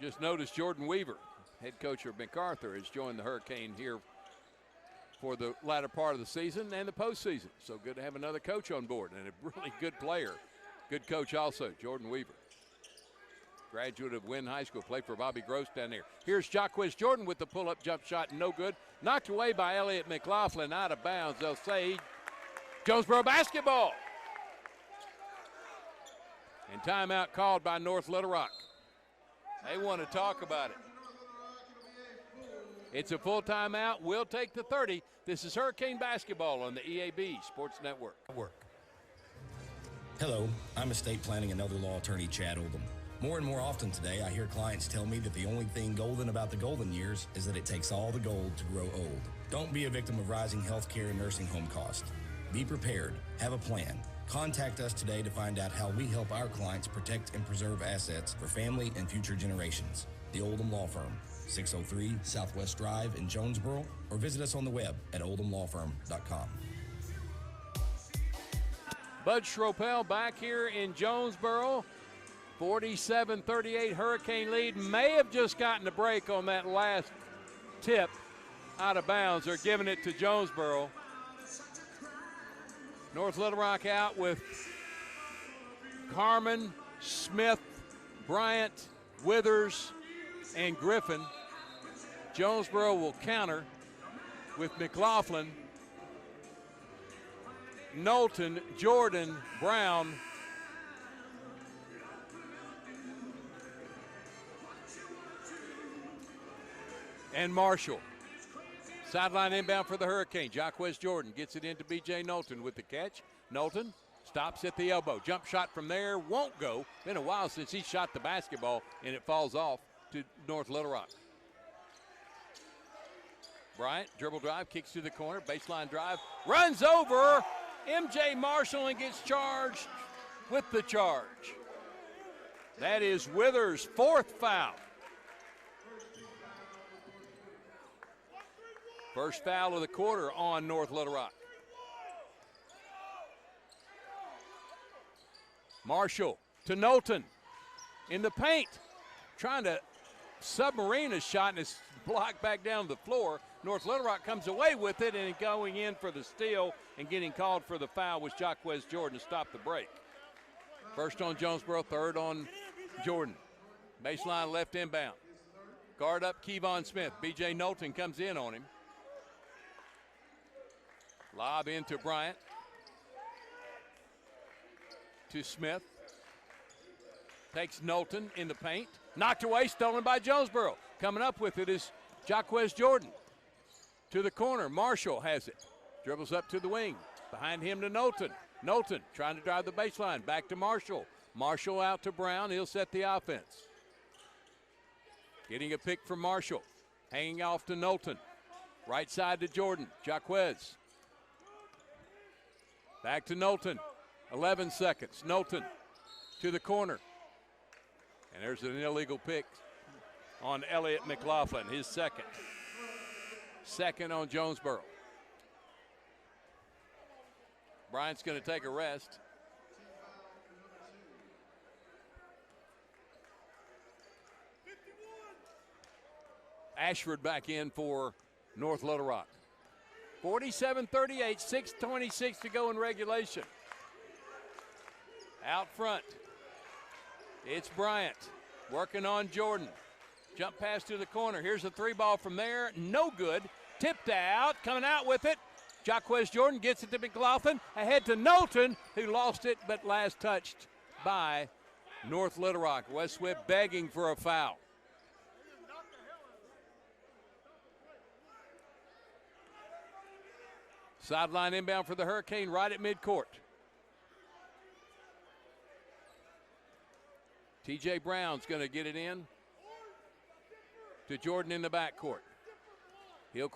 Just noticed Jordan Weaver, head coach of MacArthur, has joined the Hurricane here for the latter part of the season and the postseason. So good to have another coach on board and a really good player. Good coach also, Jordan Weaver. Graduate of Wynn High School, played for Bobby Gross down there. Here's Jaquez Jordan with the pull-up jump shot, no good. Knocked away by Elliott McLaughlin, out of bounds. They'll say Jonesboro basketball. And timeout called by North Little Rock. They want to talk about it. It's a full timeout. We'll take the 30. This is Hurricane basketball on the EAB Sports Network. Hello, I'm estate planning and elder law attorney Chad Oldham. More and more often today, I hear clients tell me that the only thing golden about the golden years is that it takes all the gold to grow old. Don't be a victim of rising healthcare and nursing home costs. Be prepared. Have a plan. Contact us today to find out how we help our clients protect and preserve assets for family and future generations. The Oldham Law Firm, 603 Southwest Drive in Jonesboro, or visit us on the web at oldhamlawfirm.com. Bud Schropel back here in Jonesboro. 47-38 Hurricane lead. May have just gotten a break on that last tip out of bounds. They're giving it to Jonesboro. North Little Rock out with Carmen, Smith, Bryant, Withers, and Griffin. Jonesboro will counter with McLaughlin, Knowlton, Jordan, Brown, and Marshall. Sideline inbound for the Hurricane. Jaquez Jordan gets it into B.J. Knowlton with the catch. Knowlton stops at the elbow. Jump shot from there won't go. Been a while since he shot the basketball, and it falls off to North Little Rock. Bryant, dribble drive, kicks to the corner, baseline drive, runs over M.J. Marshall and gets charged with the charge. That is Withers' 4th foul. First foul of the quarter on North Little Rock. Marshall to Knowlton in the paint, trying to submarine a shot, and it's blocked back down the floor. North Little Rock comes away with it, and going in for the steal and getting called for the foul was Jaquez Jordan to stop the break. First on Jonesboro, 3rd on Jordan. Baseline left inbound. Guard up Kevon Smith. B.J. Knowlton comes in on him. Lob into Bryant. To Smith. Takes Knowlton in the paint. Knocked away, stolen by Jonesboro. Coming up with it is Jaquez Jordan. To the corner, Marshall has it. Dribbles up to the wing. Behind him to Knowlton. Knowlton trying to drive the baseline. Back to Marshall. Marshall out to Brown. He'll set the offense. Getting a pick from Marshall. Hanging off to Knowlton. Right side to Jordan. Jaquez. Back to Knowlton. 11 seconds. Knowlton to the corner. And there's an illegal pick on Elliott McLaughlin, his second. Second on Jonesboro. Bryant's going to take a rest. Ashford back in for North Little Rock. 47-38, 6:26 to go in regulation. Out front, it's Bryant working on Jordan. Jump pass to the corner. Here's a three ball from there. No good. Tipped out. Coming out with it. Jaquez Jordan gets it to McLaughlin. Ahead to Knowlton, who lost it, but last touched by North Little Rock. West Swift begging for a foul. Sideline inbound for the Hurricane right at midcourt. TJ Brown's going to get it in to Jordan in the backcourt. He'll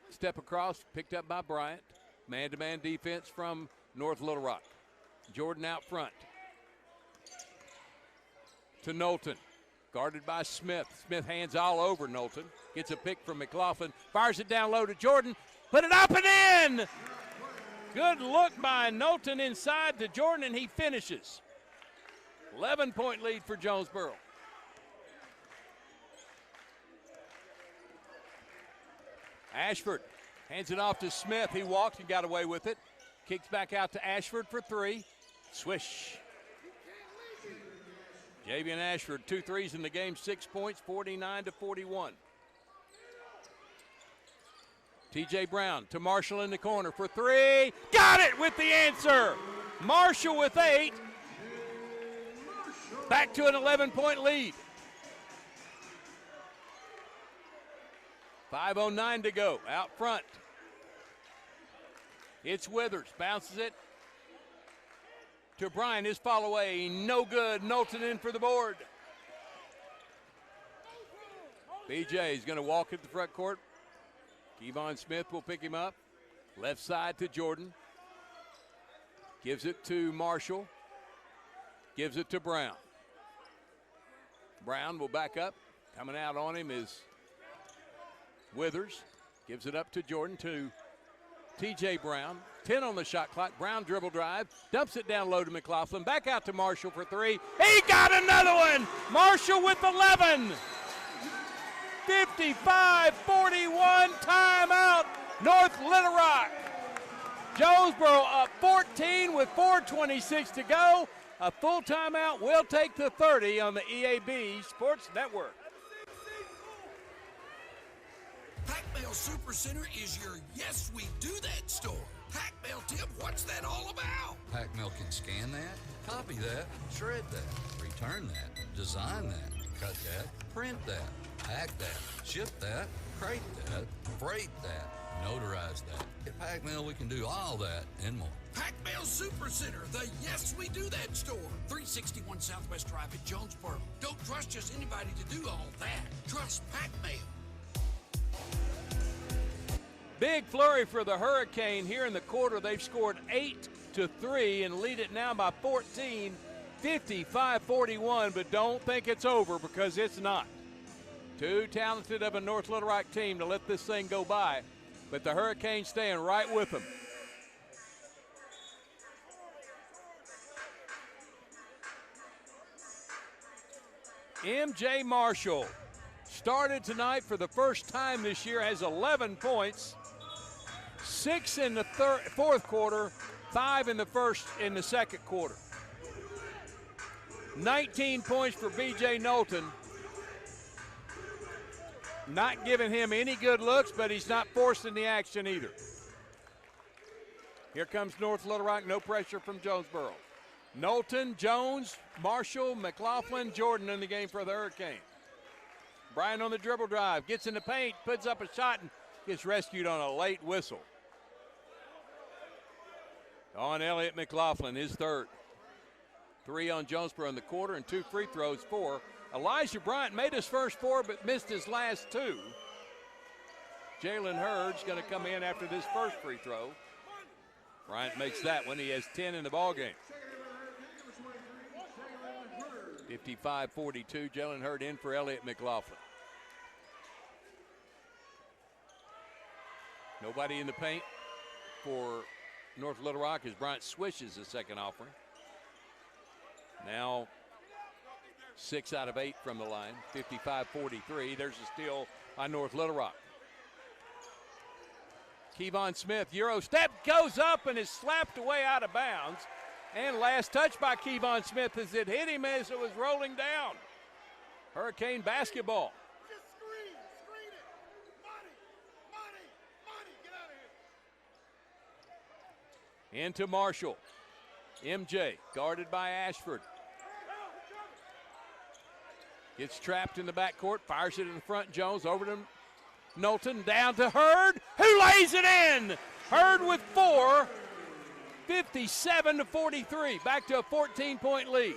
step across, picked up by Bryant. Man-to-man defense from North Little Rock. Jordan out front to Knowlton. Guarded by Smith. Smith hands all over Knowlton. Gets a pick from McLaughlin. Fires it down low to Jordan. Put it up and in! Good look by Knowlton inside to Jordan, and he finishes. 11-point lead for Jonesboro. Ashford hands it off to Smith. He walked and got away with it. Kicks back out to Ashford for three. Swish. Javian Ashford, 2 threes in the game, 6 points, 49-41. TJ Brown to Marshall in the corner for three. Got it with the answer. Marshall with 8. Back to an 11-point lead. 5:09 to go. Out front. It's Withers. Bounces it to Bryan. His fall away. No good. Knowlton in for the board. BJ is going to walk at the front court. Kevon Smith will pick him up. Left side to Jordan. Gives it to Marshall. Gives it to Brown. Brown will back up. Coming out on him is Withers. Gives it up to Jordan to TJ Brown. 10 on the shot clock. Brown dribble drive. Dumps it down low to McLaughlin. Back out to Marshall for three. He got another one. Marshall with 11. 55-41 timeout, North Little Rock. Jonesboro up 14 with 4:26 to go. A full timeout will take the 30 on the EAB Sports Network. Pac-Mail Supercenter is your Yes We Do That store. Pac-Mail, Tim, what's that all about? Pac-Mail can scan that, copy that, shred that, return that, design that, cut that, print that, pack that, ship that, crate that, freight that, notarize that. At Pac-Mail, we can do all that and more. Pac-Mail Supercenter, the Yes We Do That store. 361 Southwest Drive at Jonesboro. Don't trust just anybody to do all that. Trust Pac-Mail. Big flurry for the Hurricane here in the quarter. They've scored 8 to 3 and lead it now by 14, 55-41, but don't think it's over because it's not. Too talented of a North Little Rock team to let this thing go by, but the Hurricanes staying right with them. MJ Marshall started tonight for the first time this year, has 11 points, 6 in the fourth quarter, 5 in the second quarter. 19 points for B.J. Knowlton. Not giving him any good looks, but he's not forcing the action either. Here comes North Little Rock, no pressure from Jonesboro. Knowlton, Jones, Marshall, McLaughlin, Jordan in the game for the Hurricane. Bryan on the dribble drive, gets in the paint, puts up a shot, and gets rescued on a late whistle. On Elliott McLaughlin, his third. 3 on Jonesboro in the quarter and 2 free throws for. Elijah Bryant made his first 4 but missed his last 2. Jalen Hurd's going to come in after this first free throw. Bryant makes that one. He has 10 in the ballgame. 55-42, Jalen Hurd in for Elliott McLaughlin. Nobody in the paint for North Little Rock as Bryant swishes the second offering. Now 6 out of 8 from the line, 55-43. There's a steal by North Little Rock. Kevon Smith, Euro step, goes up and is slapped away out of bounds. And last touch by Kevon Smith as it hit him as it was rolling down. Hurricane basketball. Into Marshall. MJ guarded by Ashford. Gets trapped in the backcourt, fires it in the front. Jones over to Knowlton, down to Hurd, who lays it in. Hurd with 4, 57-43. Back to a 14-point lead.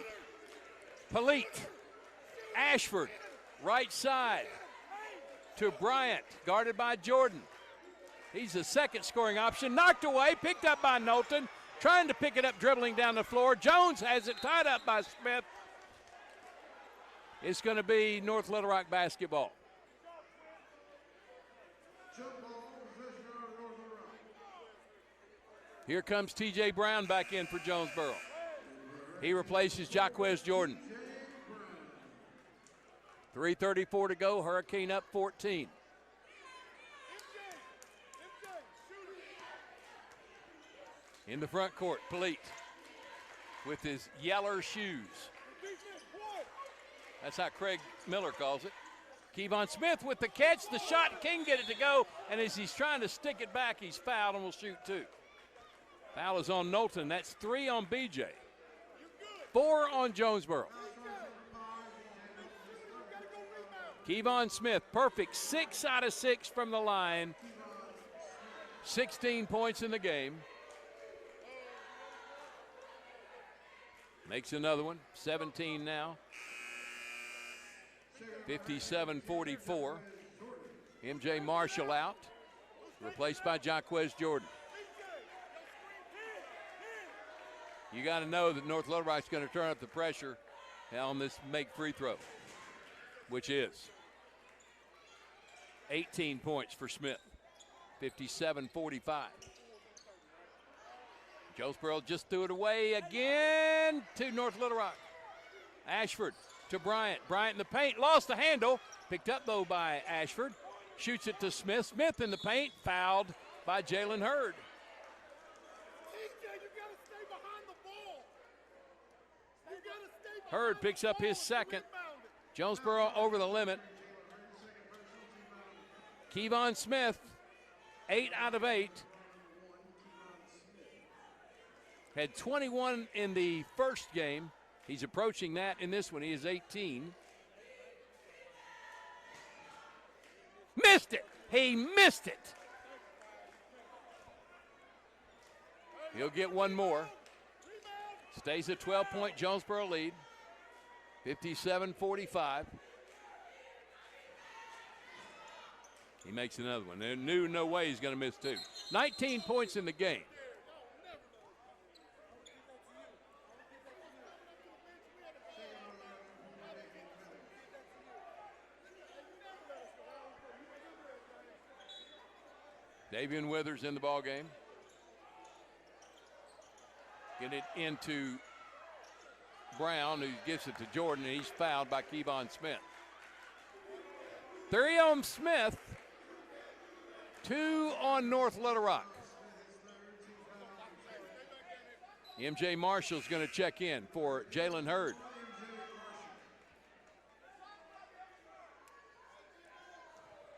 Polite, Ashford, right side to Bryant, guarded by Jordan. He's the second scoring option. Knocked away, picked up by Knowlton. Trying to pick it up, dribbling down the floor. Jones has it tied up by Smith. It's going to be North Little Rock basketball. Here comes T.J. Brown back in for Jonesboro. He replaces Jaquez Jordan. 3:34 to go. Hurricane up 14. In the front court, Polite with his yeller shoes. That's how Craig Miller calls it. Kevon Smith with the catch, the shot, King get it to go, and as he's trying to stick it back, he's fouled and will shoot 2. Foul is on Knowlton. That's 3 on BJ. 4 on Jonesboro. Kevon Smith, perfect, 6 out of 6 from the line. 16 points in the game. Makes another one, 17 now. 57-44. MJ Marshall out, replaced by Jaquez Jordan. You got to know that North Little Rock's going to turn up the pressure on this make free throw, which is 18 points for Smith, 57-45. Jonesboro just threw it away again to North Little Rock. Ashford to Bryant. Bryant in the paint, lost the handle. Picked up, though, by Ashford. Shoots it to Smith. Smith in the paint, fouled by Jalen Hurd. Hurd picks up his second. Jonesboro over the limit. Kevon Smith, 8 out of 8. Had 21 in the first game. He's approaching that in this one. He is 18. Missed it. He missed it. He'll get one more. Stays a 12-point Jonesboro lead. 57-45. He makes another one. There knew no way he's going to miss 2. 19 points in the game. Davian Withers in the ball game. Get it into Brown, who gives it to Jordan, and he's fouled by Kevon Smith. 3 on Smith, 2 on North Little Rock. MJ Marshall's going to check in for Jalen Hurd.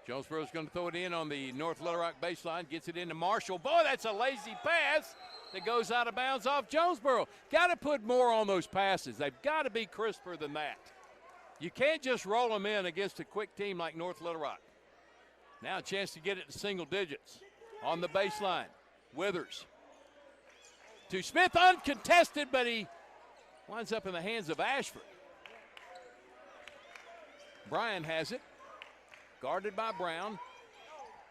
Jonesboro's going to throw it in on the North Little Rock baseline, gets it into Marshall. Boy, that's a lazy pass that goes out of bounds off Jonesboro. Got to put more on those passes. They've got to be crisper than that. You can't just roll them in against a quick team like North Little Rock. Now a chance to get it to single digits on the baseline. Withers to Smith, uncontested, but he winds up in the hands of Ashford. Bryan has it. Guarded by Brown.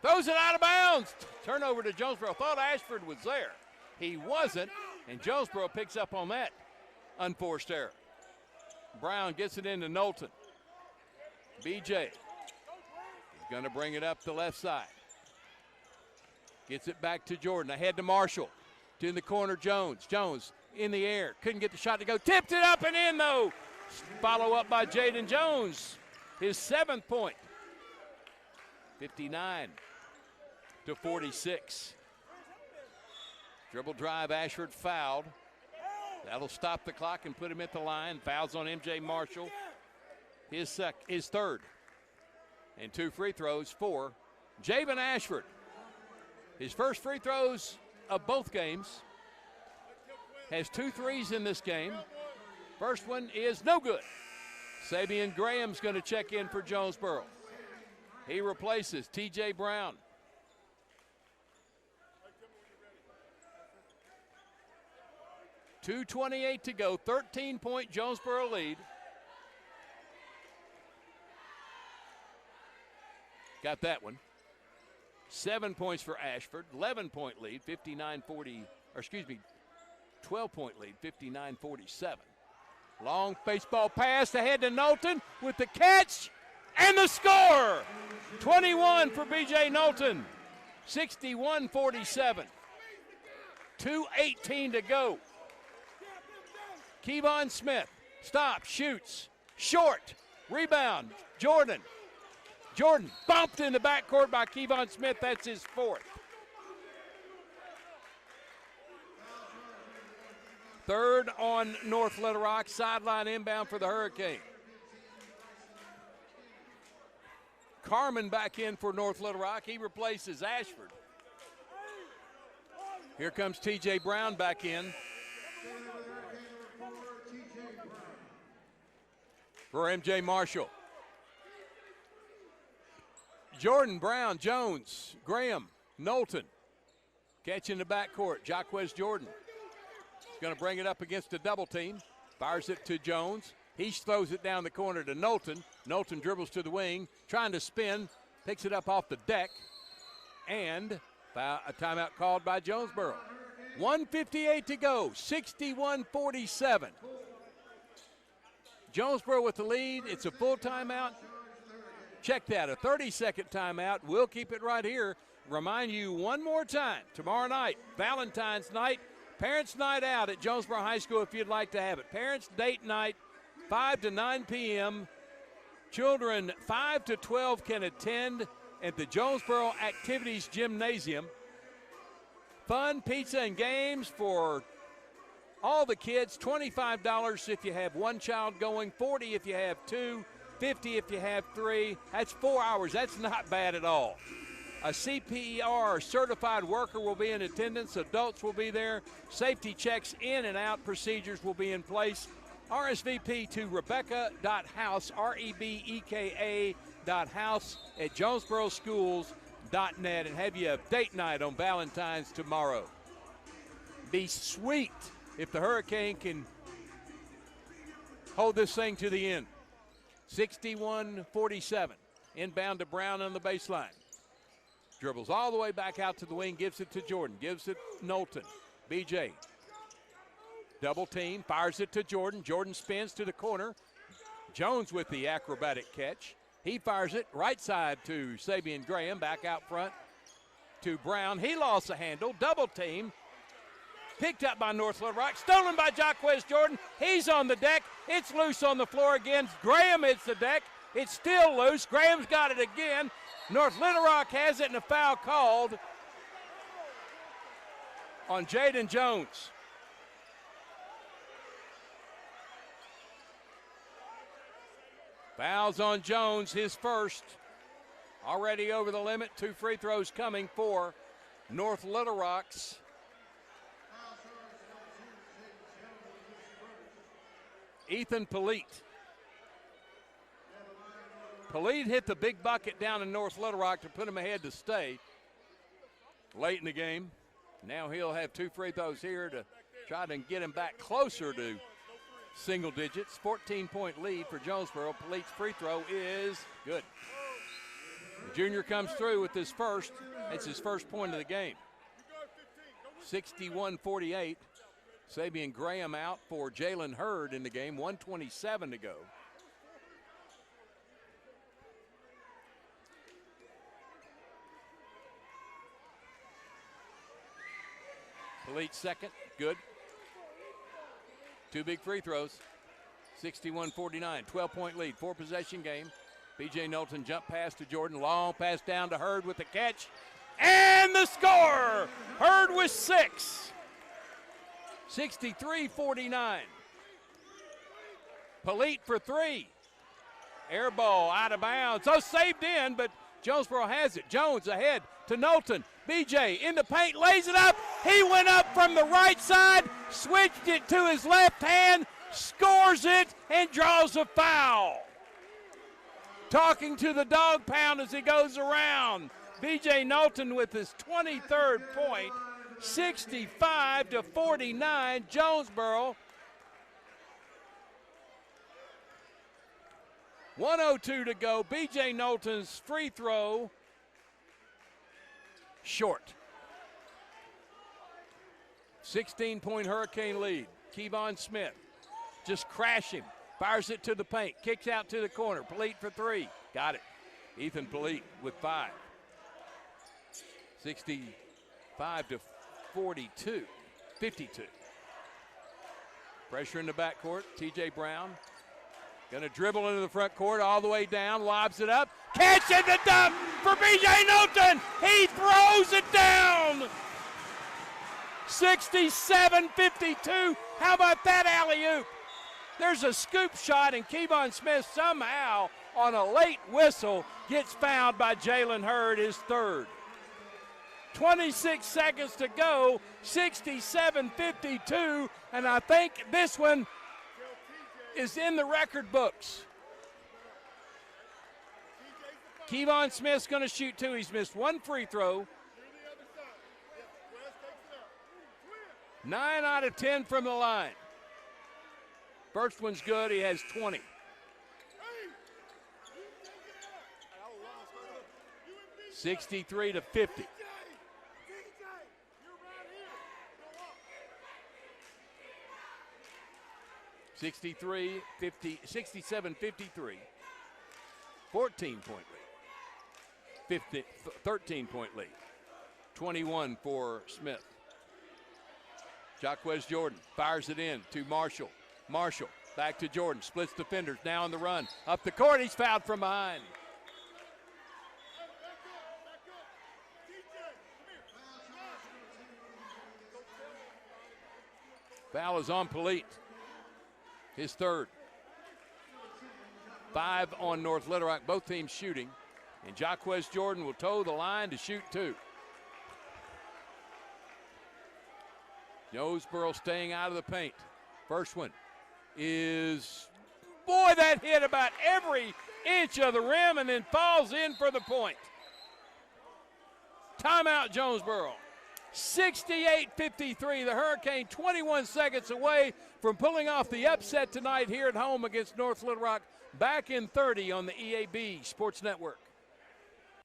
Throws it out of bounds. Turnover to Jonesboro. Thought Ashford was there. He wasn't, and Jonesboro picks up on that unforced error. Brown gets it into Knowlton. BJ is going to bring it up the left side. Gets it back to Jordan. Ahead to Marshall. To the corner, Jones. Jones in the air. Couldn't get the shot to go. Tipped it up and in, though. Follow up by Jaden Jones, his 7th point. 59-46. Dribble drive, Ashford fouled. That'll stop the clock and put him at the line. Fouls on MJ Marshall, his 3rd. And 2 free throws for Javen Ashford. His first free throws of both games. Has 2 threes in this game. First one is no good. Sabian Graham's going to check in for Jonesboro. He replaces T.J. Brown. .228 to go, 13-point Jonesboro lead. Got that one. 7 points for Ashford, 11-point lead, 12-point lead, 59-47. Long baseball pass ahead to Knowlton with the catch and the score. 21 for B.J. Knowlton, 61-47. 2:18 to go. Kevon Smith, stop, shoots, short, rebound, Jordan. Jordan bumped in the backcourt by Kevon Smith, that's his 4th. 3rd on North Little Rock, sideline inbound for the Hurricane. Carmen back in for North Little Rock, he replaces Ashford. Here comes T.J. Brown back in for MJ Marshall. Jordan, Brown, Jones, Graham, Knowlton. Catch in the backcourt, Jaquez Jordan. Going to bring it up against a double team. Fires it to Jones. He throws it down the corner to Knowlton. Knowlton dribbles to the wing, trying to spin, picks it up off the deck, and a timeout called by Jonesboro. 1:58 to go, 61-47. Jonesboro with the lead. It's a full timeout. Check that, a 30-second timeout. We'll keep it right here. Remind you one more time, tomorrow night, Valentine's night, Parents' Night Out at Jonesboro High School if you'd like to have it. Parents' Date Night, 5 to 9 p.m. Children 5 to 12 can attend at the Jonesboro Activities Gymnasium. Fun, pizza, and games for all the kids. $25 if you have one child going, $40 if you have two, $50 if you have three. That's 4 hours. That's not bad at all. A CPR certified worker will be in attendance. Adults will be there. Safety checks in and out procedures will be in place. RSVP to Rebecca.house, REBEKA.house at JonesboroSchools.net and have you a date night on Valentine's tomorrow. Be sweet if the Hurricane can hold this thing to the end. 61-47. Inbound to Brown on the baseline. Dribbles all the way back out to the wing, gives it to Jordan, gives it Knowlton. BJ, double team, fires it to Jordan. Jordan spins to the corner. Jones with the acrobatic catch. He fires it right side to Sabian Graham, back out front to Brown. He lost the handle, double team. Picked up by North Little Rock, stolen by Jaquez Jordan. He's on the deck. It's loose on the floor again. Graham hits the deck. It's still loose. Graham's got it again. North Little Rock has it and a foul called on Jaden Jones. Fouls on Jones, his first. Already over the limit. 2 free throws coming for North Little Rock's. Ethan Polite. Polite hit the big bucket down in North Little Rock to put him ahead to stay late in the game. Now he'll have 2 free throws here to try to get him back closer to single digits. 14-point lead for Jonesboro. Polite's free throw is good. The junior comes through with his first. It's his first point of the game. 61-48. Sabian Graham out for Jalen Hurd in the game. 1:27 to go. Polite second, good. 2 big free throws. 61-49, 12-point lead, 4-possession game. B.J. Knowlton jump pass to Jordan, long pass down to Hurd with the catch, and the score! Hurd with 6. 63-49. Polite for 3. Air ball out of bounds. Oh, saved in, but Jonesboro has it. Jones ahead to Knowlton. B.J. in the paint, lays it up. He went up from the right side, switched it to his left hand, scores it, and draws a foul. Talking to the dog pound as he goes around. B.J. Knowlton with his 23rd point, 65-49, Jonesboro. 1:02 to go. B.J. Knowlton's free throw short. 16-point Hurricane lead. Kevon Smith just crash him. Fires it to the paint. Kicks out to the corner. Polite for 3. Got it. Ethan Polite with 5. 65-42. 52. Pressure in the backcourt. T.J. Brown going to dribble into the front court all the way down. Lobs it up. Catch and the dunk for B.J. Knowlton. He throws it down. 67-52. How about that alley-oop? There's a scoop shot, and Kevon Smith somehow, on a late whistle, gets fouled by Jalen Hurd, his 3rd. 26 seconds to go, 67-52, and I think this one is in the record books. Kevon Smith's going to shoot 2. He's missed 1 free throw. 9 out of 10 from the line. First one's good. He has 20. $63-50. 67-53. 14-point lead. 13-point lead. 21 for Smith. Jaquez Jordan fires it in to Marshall. Marshall back to Jordan. Splits defenders. Now on the run. Up the court. He's fouled from behind. Foul is on Polite. His 3rd. 5 on North Little Rock. Both teams shooting. And Jaquez Jordan will toe the line to shoot 2. Jonesboro staying out of the paint. First one is, boy, that hit about every inch of the rim and then falls in for the point. Timeout, Jonesboro. 68-53. The Hurricane 21 seconds away from pulling off the upset tonight here at home against North Little Rock. Back in 30 on the EAB Sports Network.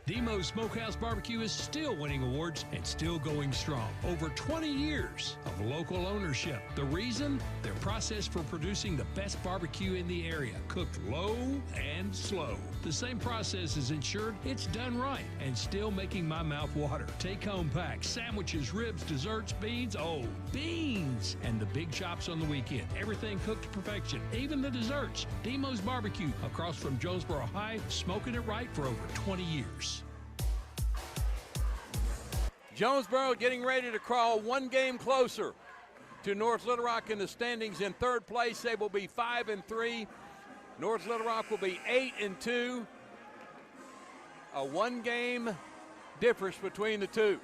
Demo's Smokehouse Barbecue is still winning awards and still going strong. Over 20 years of local ownership. The reason? Their process for producing the best barbecue in the area, cooked low and slow. The same process has ensured it's done right and still making my mouth water. Take-home packs, sandwiches, ribs, desserts, beans, beans! And the big chops on the weekend. Everything cooked to perfection, even the desserts. Demo's Barbecue, across from Jonesboro High, smoking it right for over 20 years. Jonesboro getting ready to crawl 1 game closer to North Little Rock in the standings. In 3rd place, they will be 5-3. North Little Rock will be 8-2. A 1-game difference between the two.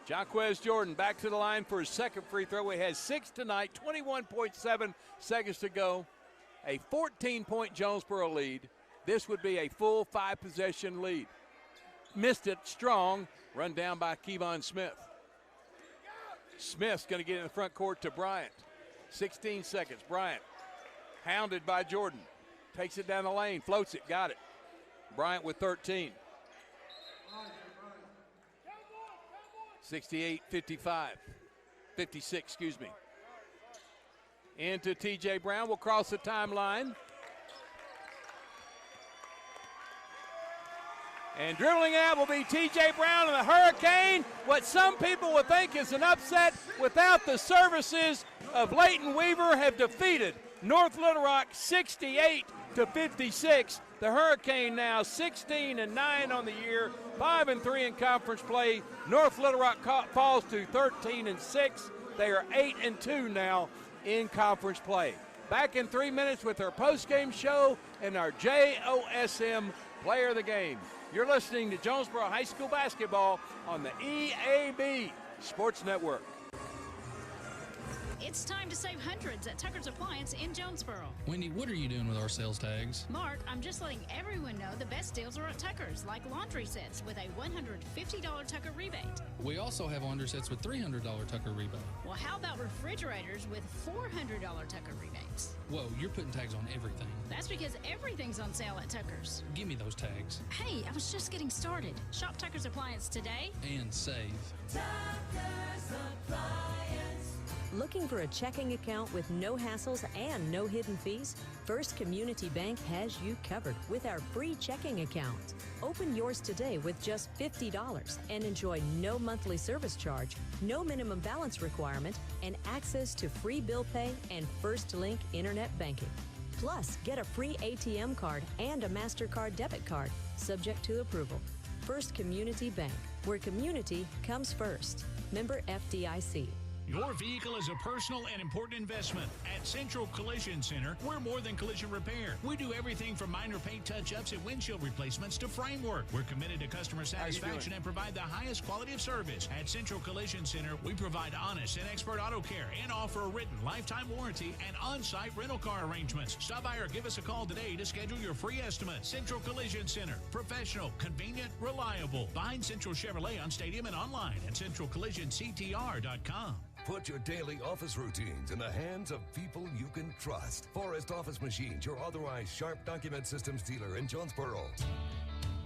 Jaquez Jordan back to the line for his 2nd free throw. He has 6 tonight, 21.7 seconds to go. A 14-point Jonesboro lead. This would be a full 5-possession lead. Missed it strong, run down by Kevon Smith. Smith's going to get in the front court to Bryant. 16 seconds. Bryant, hounded by Jordan, takes it down the lane, floats it, got it. Bryant with 13. 68-55. 56, excuse me. Into T.J. Brown, will cross the timeline. And dribbling out will be T.J. Brown, and the Hurricane, what some people would think is an upset without the services of Leighton Weaver, have defeated North Little Rock 68-56. The Hurricane now 16-9 on the year, 5-3 in conference play. North Little Rock falls to 13-6. They are 8-2 now in conference play. Back in 3 minutes with our post-game show and our JOSM Player of the Game. You're listening to Jonesboro High School basketball on the EAB Sports Network. It's time to save hundreds at Tucker's Appliance in Jonesboro. Wendy, what are you doing with our sales tags? Mark, I'm just letting everyone know the best deals are at Tucker's, like laundry sets with a $150 Tucker rebate. We also have laundry sets with $300 Tucker rebate. Well, how about refrigerators with $400 Tucker rebates? Whoa, you're putting tags on everything. That's because everything's on sale at Tucker's. Give me those tags. Hey, I was just getting started. Shop Tucker's Appliance today. And save. Tucker's Appliance. Looking for a checking account with no hassles and no hidden fees? First Community Bank has you covered with our free checking account. Open yours today with just $50 and enjoy no monthly service charge, no minimum balance requirement, and access to free bill pay and First Link internet banking. Plus, get a free ATM card and a MasterCard debit card, subject to approval. First Community Bank, where community comes first. Member FDIC. Your vehicle is a personal and important investment. At Central Collision Center, we're more than collision repair. We do everything from minor paint touch-ups and windshield replacements to framework. We're committed to customer satisfaction and provide the highest quality of service. At Central Collision Center, we provide honest and expert auto care and offer a written lifetime warranty and on-site rental car arrangements. Stop by or give us a call today to schedule your free estimate. Central Collision Center. Professional, convenient, reliable. Find Central Chevrolet on Stadium and online at centralcollisionctr.com. Put your daily office routines in the hands of people you can trust. Forrest Office Machines, your authorized Sharp document systems dealer in Jonesboro.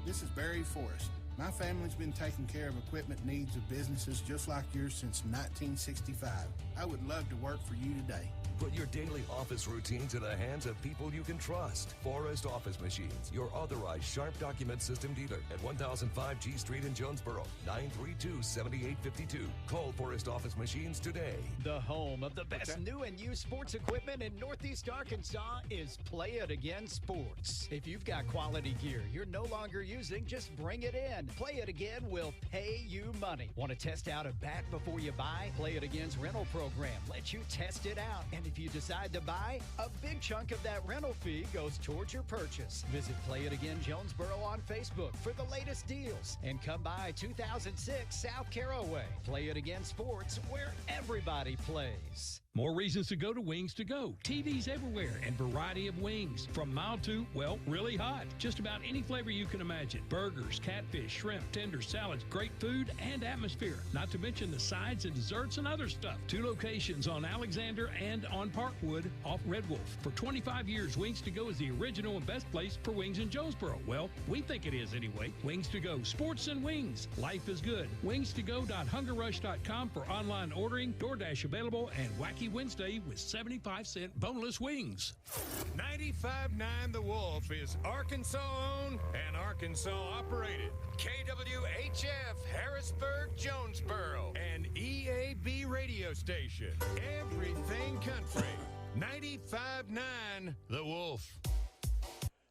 This is Barry Forrest. My family's been taking care of equipment needs of businesses just like yours since 1965. I would love to work for you today. Put your daily office routines in the hands of people you can trust. Forrest Office Machines, your authorized Sharp document system dealer at 1005 G Street in Jonesboro, 932-7852. Call Forrest Office Machines today. The home of the best new and used sports equipment in Northeast Arkansas is Play It Again Sports. If you've got quality gear you're no longer using, just bring it in. Play It Again will pay you money. Want to test out a bat before you buy? Play It Again's rental program lets you test it out. And if you decide to buy, a big chunk of that rental fee goes towards your purchase. Visit Play It Again Jonesboro on Facebook for the latest deals. And come by 2006 South Caraway. Play It Again Sports, where everybody plays. More reasons to go to Wings to Go. TVs everywhere and variety of wings. From mild to, well, really hot. Just about any flavor you can imagine. Burgers, catfish, shrimp, tenders, salads, great food and atmosphere. Not to mention the sides and desserts and other stuff. 2 locations on Alexander and on Parkwood off Red Wolf. For 25 years, Wings to Go is the original and best place for wings in Jonesboro. Well, we think it is anyway. Wings to Go. Sports and wings. Life is good. WingsToGo.HungerRush.com for online ordering, DoorDash available, and Wacky Wednesday with 75-cent boneless wings. 95.9 The Wolf is Arkansas owned and Arkansas operated. KWHF Harrisburg, Jonesboro, an EAB radio station. Everything country. 95.9 The Wolf.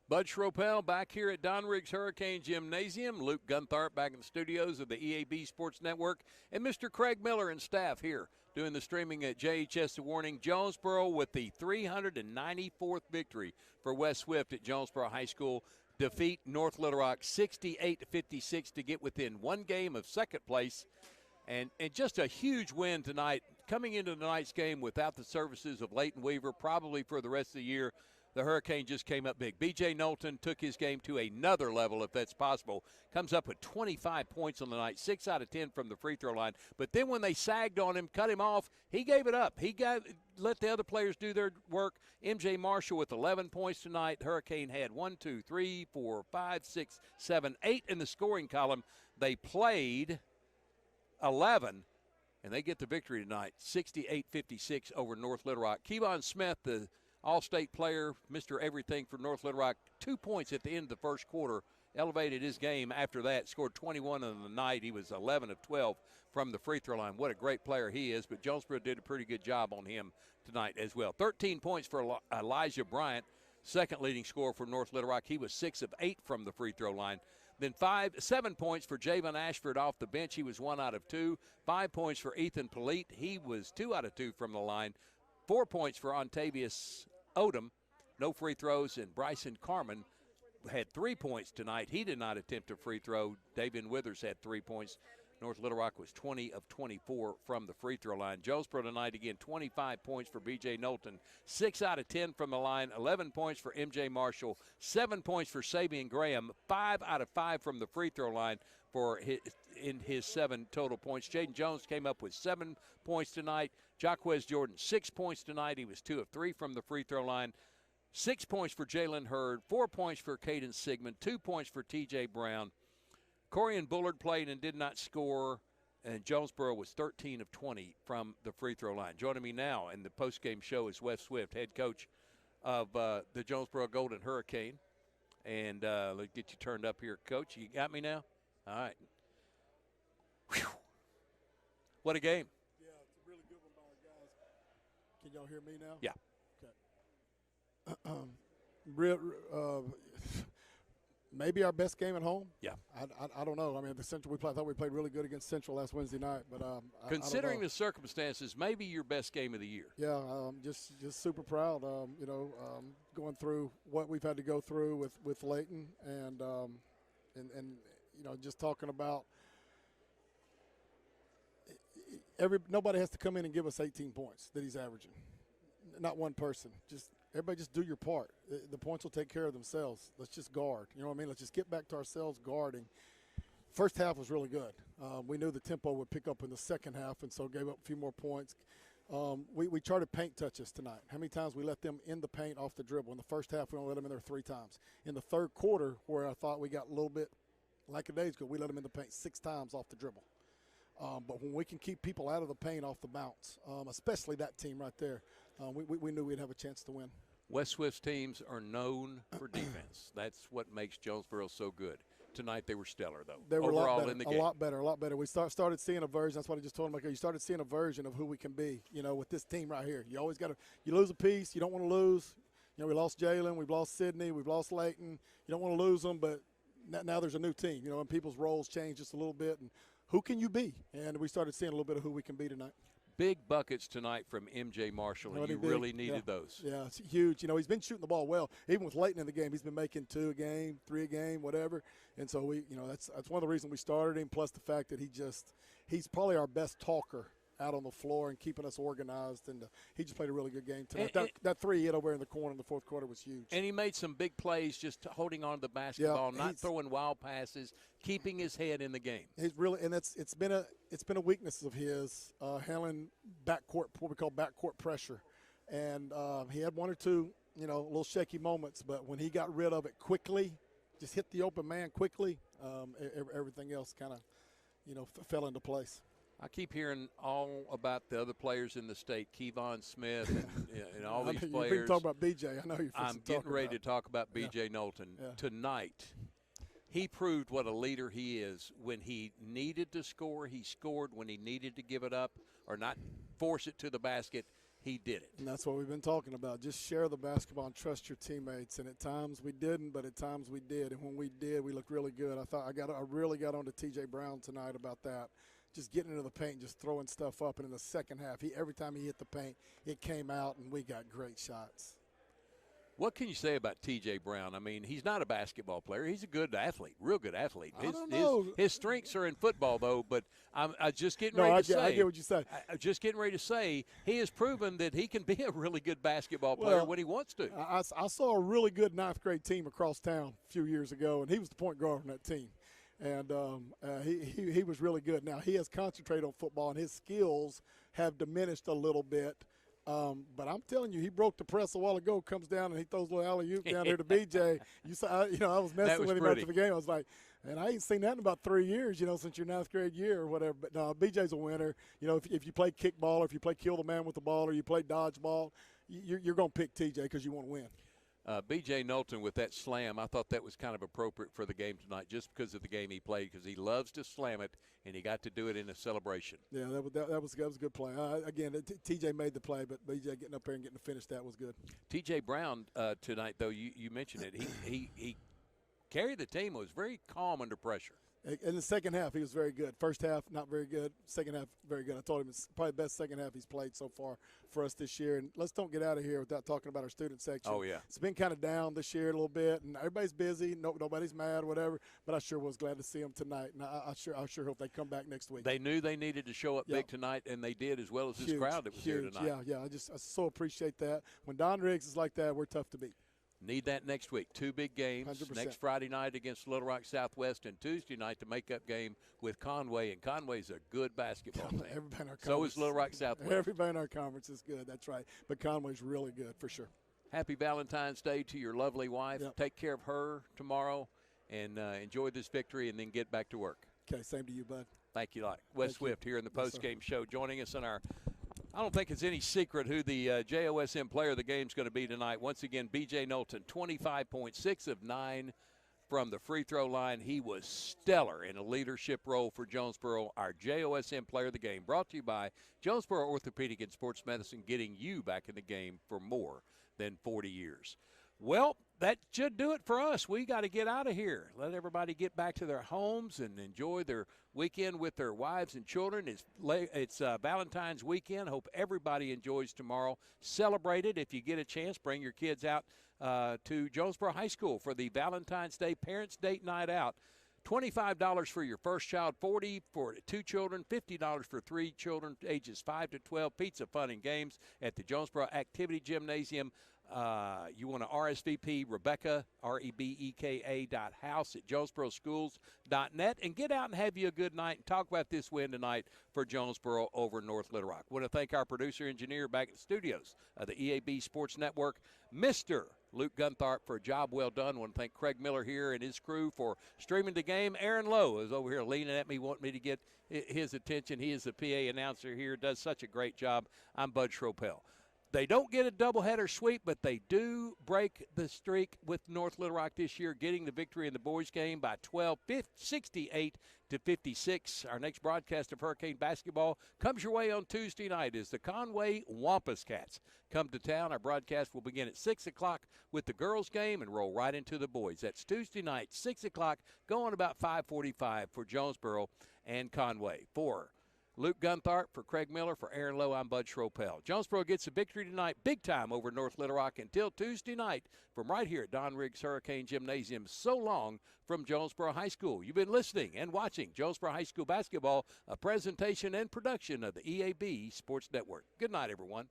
Bud Schropel back here at Don Riggs Hurricane Gymnasium. Luke Gunthart back in the studios of the EAB Sports Network. And Mr. Craig Miller and staff here doing the streaming at JHS The Warning. Jonesboro with the 394th victory for Wes Swift at Jonesboro High School. Defeat North Little Rock 68-56 to get within 1 game of second place. And just a huge win tonight. Coming into tonight's game without the services of Leighton Weaver, probably for the rest of the year, the Hurricane just came up big. B.J. Knowlton took his game to another level, if that's possible. Comes up with 25 points on the night, 6 out of 10 from the free throw line. But then when they sagged on him, cut him off, he gave it up. Let the other players do their work. M.J. Marshall with 11 points tonight. Hurricane had 1, 2, 3, 4, 5, 6, 7, 8 in the scoring column. They played 11, and they get the victory tonight, 68-56 over North Little Rock. Kevon Smith, the All-State player, Mr. Everything for North Little Rock, 2 points at the end of the first quarter, elevated his game after that, scored 21 on the night. He was 11 of 12 from the free throw line. What a great player he is, but Jonesboro did a pretty good job on him tonight as well. 13 points for Elijah Bryant, second leading scorer for North Little Rock. He was 6 of 8 from the free throw line. Then 7 points for Javon Ashford off the bench. He was 1 out of 2. 5 points for Ethan Polite. He was 2 out of 2 from the line. 4 points for Ontavious Odom. No free throws. And Bryson Carmen had 3 points tonight. He did not attempt a free throw. Davian Withers had 3 points. North Little Rock was 20 of 24 from the free throw line. Jonesboro tonight, again, 25 points for B.J. Knowlton, 6 out of 10 from the line, 11 points for M.J. Marshall, 7 points for Sabian Graham, 5 out of 5 from the free throw line in his 7 total points. Jaden Jones came up with 7 points tonight. Jaquez Jordan, 6 points tonight. He was 2 of 3 from the free throw line. 6 points for Jalen Hurd, 4 points for Caden Sigmund, 2 points for T.J. Brown. Corian Bullard played and did not score, and Jonesboro was 13 of 20 from the free throw line. Joining me now in the postgame show is Wes Swift, head coach of the Jonesboro Golden Hurricane. And let's get you turned up here, Coach. You got me now? All right. Whew. What a game. Yeah, it's a really good one by our guys. Can y'all hear me now? Yeah. Okay. Maybe our best game at home. Yeah, I don't know. I mean, the Central. I thought we played really good against Central last Wednesday night, but considering I don't know. the circumstances, maybe your best game of the year. Yeah, just super proud. Going through what we've had to go through with Layton, and just talking about nobody has to come in and give us 18 points that he's averaging. Not one person. Everybody just do your part. The points will take care of themselves. Let's just guard. You know what I mean? Let's just get back to ourselves guarding. First half was really good. We knew the tempo would pick up in the second half, and so gave up a few more points. We charted paint touches tonight. How many times we let them in the paint off the dribble? In the first half, we only let them in there 3 times. In the third quarter, where I thought we got a little bit lackadaisical, we let them in the paint 6 times off the dribble. But when we can keep people out of the paint off the bounce, especially that team right there, we knew we'd have a chance to win. West Swift's teams are known for defense. That's what makes Jonesboro so good. Tonight they were stellar, though. They were overall a lot better, in the game. a lot better. We started seeing a version. That's what I just told him. You started seeing a version of who we can be, with this team right here. You always got to – you lose a piece. You don't want to lose. We lost Jalen. We've lost Sydney. We've lost Layton. You don't want to lose them, but now there's a new team, and people's roles change just a little bit. And who can you be? And we started seeing a little bit of who we can be tonight. Big buckets tonight from M.J. Marshall, and you really needed those. Yeah, it's huge. He's been shooting the ball well. Even with Layton in the game, he's been making 2 a game, 3 a game, whatever. And so that's one of the reasons we started him, plus the fact that he's probably our best talker out on the floor and keeping us organized, and he just played a really good game tonight. That 3 he hit over in the corner in the fourth quarter was huge. And he made some big plays just holding on to the basketball, not throwing wild passes, keeping his head in the game. He's really, and it's been a weakness of his, handling what we call backcourt pressure, and he had 1 or 2 little shaky moments, but when he got rid of it quickly, just hit the open man quickly, everything else kind of fell into place. I keep hearing all about the other players in the state, Kevon Smith and all these players. You've been talking about BJ. I know you're I'm getting ready to talk about BJ Knowlton. Yeah. Tonight, he proved what a leader he is. When he needed to score, he scored. When he needed to give it up or not force it to the basket, he did it. And that's what we've been talking about. Just share the basketball and trust your teammates. And at times we didn't, but at times we did. And when we did, we looked really good. I really got on to T.J. Brown tonight about that. Just getting into the paint and just throwing stuff up. And in the second half, every time he hit the paint, it came out, and we got great shots. What can you say about T.J. Brown? I mean, he's not a basketball player. He's a good athlete, real good athlete. I don't know. His strengths are in football, though, but I'm just getting ready to say. I get what you say. I'm just getting ready to say he has proven that he can be a really good basketball player when he wants to. I saw a really good 9th grade team across town a few years ago, and he was the point guard on that team. And he was really good. Now, he has concentrated on football, and his skills have diminished a little bit. But I'm telling you, he broke the press a while ago, comes down, and he throws a little alley-oop down here to BJ. I was messing with him after the game. I was like, man, I ain't seen that in about 3 years, since your 9th grade year or whatever. But no, BJ's a winner. If you play kickball or if you play kill the man with the ball or you play dodgeball, you're going to pick TJ because you want to win. B.J. Knowlton with that slam, I thought that was kind of appropriate for the game tonight just because of the game he played, because he loves to slam it, and he got to do it in a celebration. Yeah, that was a good play. Again, TJ made the play, but B.J. getting up there and getting to finish that was good. T.J. Brown tonight, though, you mentioned it. He carried the team, was very calm under pressure. In the second half, he was very good. First half, not very good. Second half, very good. I told him it's probably the best second half he's played so far for us this year. And let's don't get out of here without talking about our student section. Oh, yeah. It's been kind of down this year a little bit, and everybody's busy. Nobody's mad, whatever. But I sure was glad to see them tonight, and I sure hope they come back next week. They knew they needed to show up big tonight, and they did, as well as this crowd that was here tonight. Yeah. I so appreciate that. When Don Riggs is like that, we're tough to beat. Need that next week. 2 big games. 100%. Next Friday night against Little Rock Southwest, and Tuesday night the makeup game with Conway. And Conway's a good basketball team. Everybody in our So is Little Rock Southwest. Everybody in our conference is good. That's right. But Conway's really good for sure. Happy Valentine's Day to your lovely wife. Yep. Take care of her tomorrow, and enjoy this victory, and then get back to work. Okay, same to you, bud. Thank you, Wes Swift here in the post-game show, joining us on our – I don't think it's any secret who the JOSM player of the game is going to be tonight. Once again, B.J. Knowlton, 25.6 of 9 from the free throw line. He was stellar in a leadership role for Jonesboro, our JOSM player of the game. Brought to you by Jonesboro Orthopedic and Sports Medicine, getting you back in the game for more than 40 years. Well, that should do it for us. We got to get out of here. Let everybody get back to their homes and enjoy their weekend with their wives and children. It's Valentine's weekend. Hope everybody enjoys tomorrow. Celebrate it. If you get a chance, bring your kids out to Jonesboro High School for the Valentine's Day Parents Date Night Out. $25 for your first child, $40 for 2 children, $50 for 3 children ages 5 to 12. Pizza, fun, and games at the Jonesboro Activity Gymnasium. You want to RSVP Rebecca, REBEKA.house at JonesboroSchools.net, and get out and have you a good night and talk about this win tonight for Jonesboro over North Little Rock. Want to thank our producer engineer back at the studios of the EAB Sports Network, Mr. Luke Guntharp, for a job well done. Want to thank Craig Miller here and his crew for streaming the game. Aaron Lowe is over here leaning at me, wanting me to get his attention. He is the PA announcer here, does such a great job. I'm Bud Schropel. They don't get a doubleheader sweep, but they do break the streak with North Little Rock this year, getting the victory in the boys' game by 12, 68 to 56. Our next broadcast of Hurricane basketball comes your way on Tuesday night as the Conway Wampus Cats come to town. Our broadcast will begin at 6 o'clock with the girls' game and roll right into the boys. That's Tuesday night, 6 o'clock, going about 5:45 for Jonesboro and Conway. For Luke Guntharp, for Craig Miller, for Aaron Lowe, I'm Bud Schropel. Jonesboro gets a victory tonight, big time over North Little Rock until Tuesday night from right here at Don Riggs Hurricane Gymnasium. So long from Jonesboro High School. You've been listening and watching Jonesboro High School basketball, a presentation and production of the EAB Sports Network. Good night, everyone.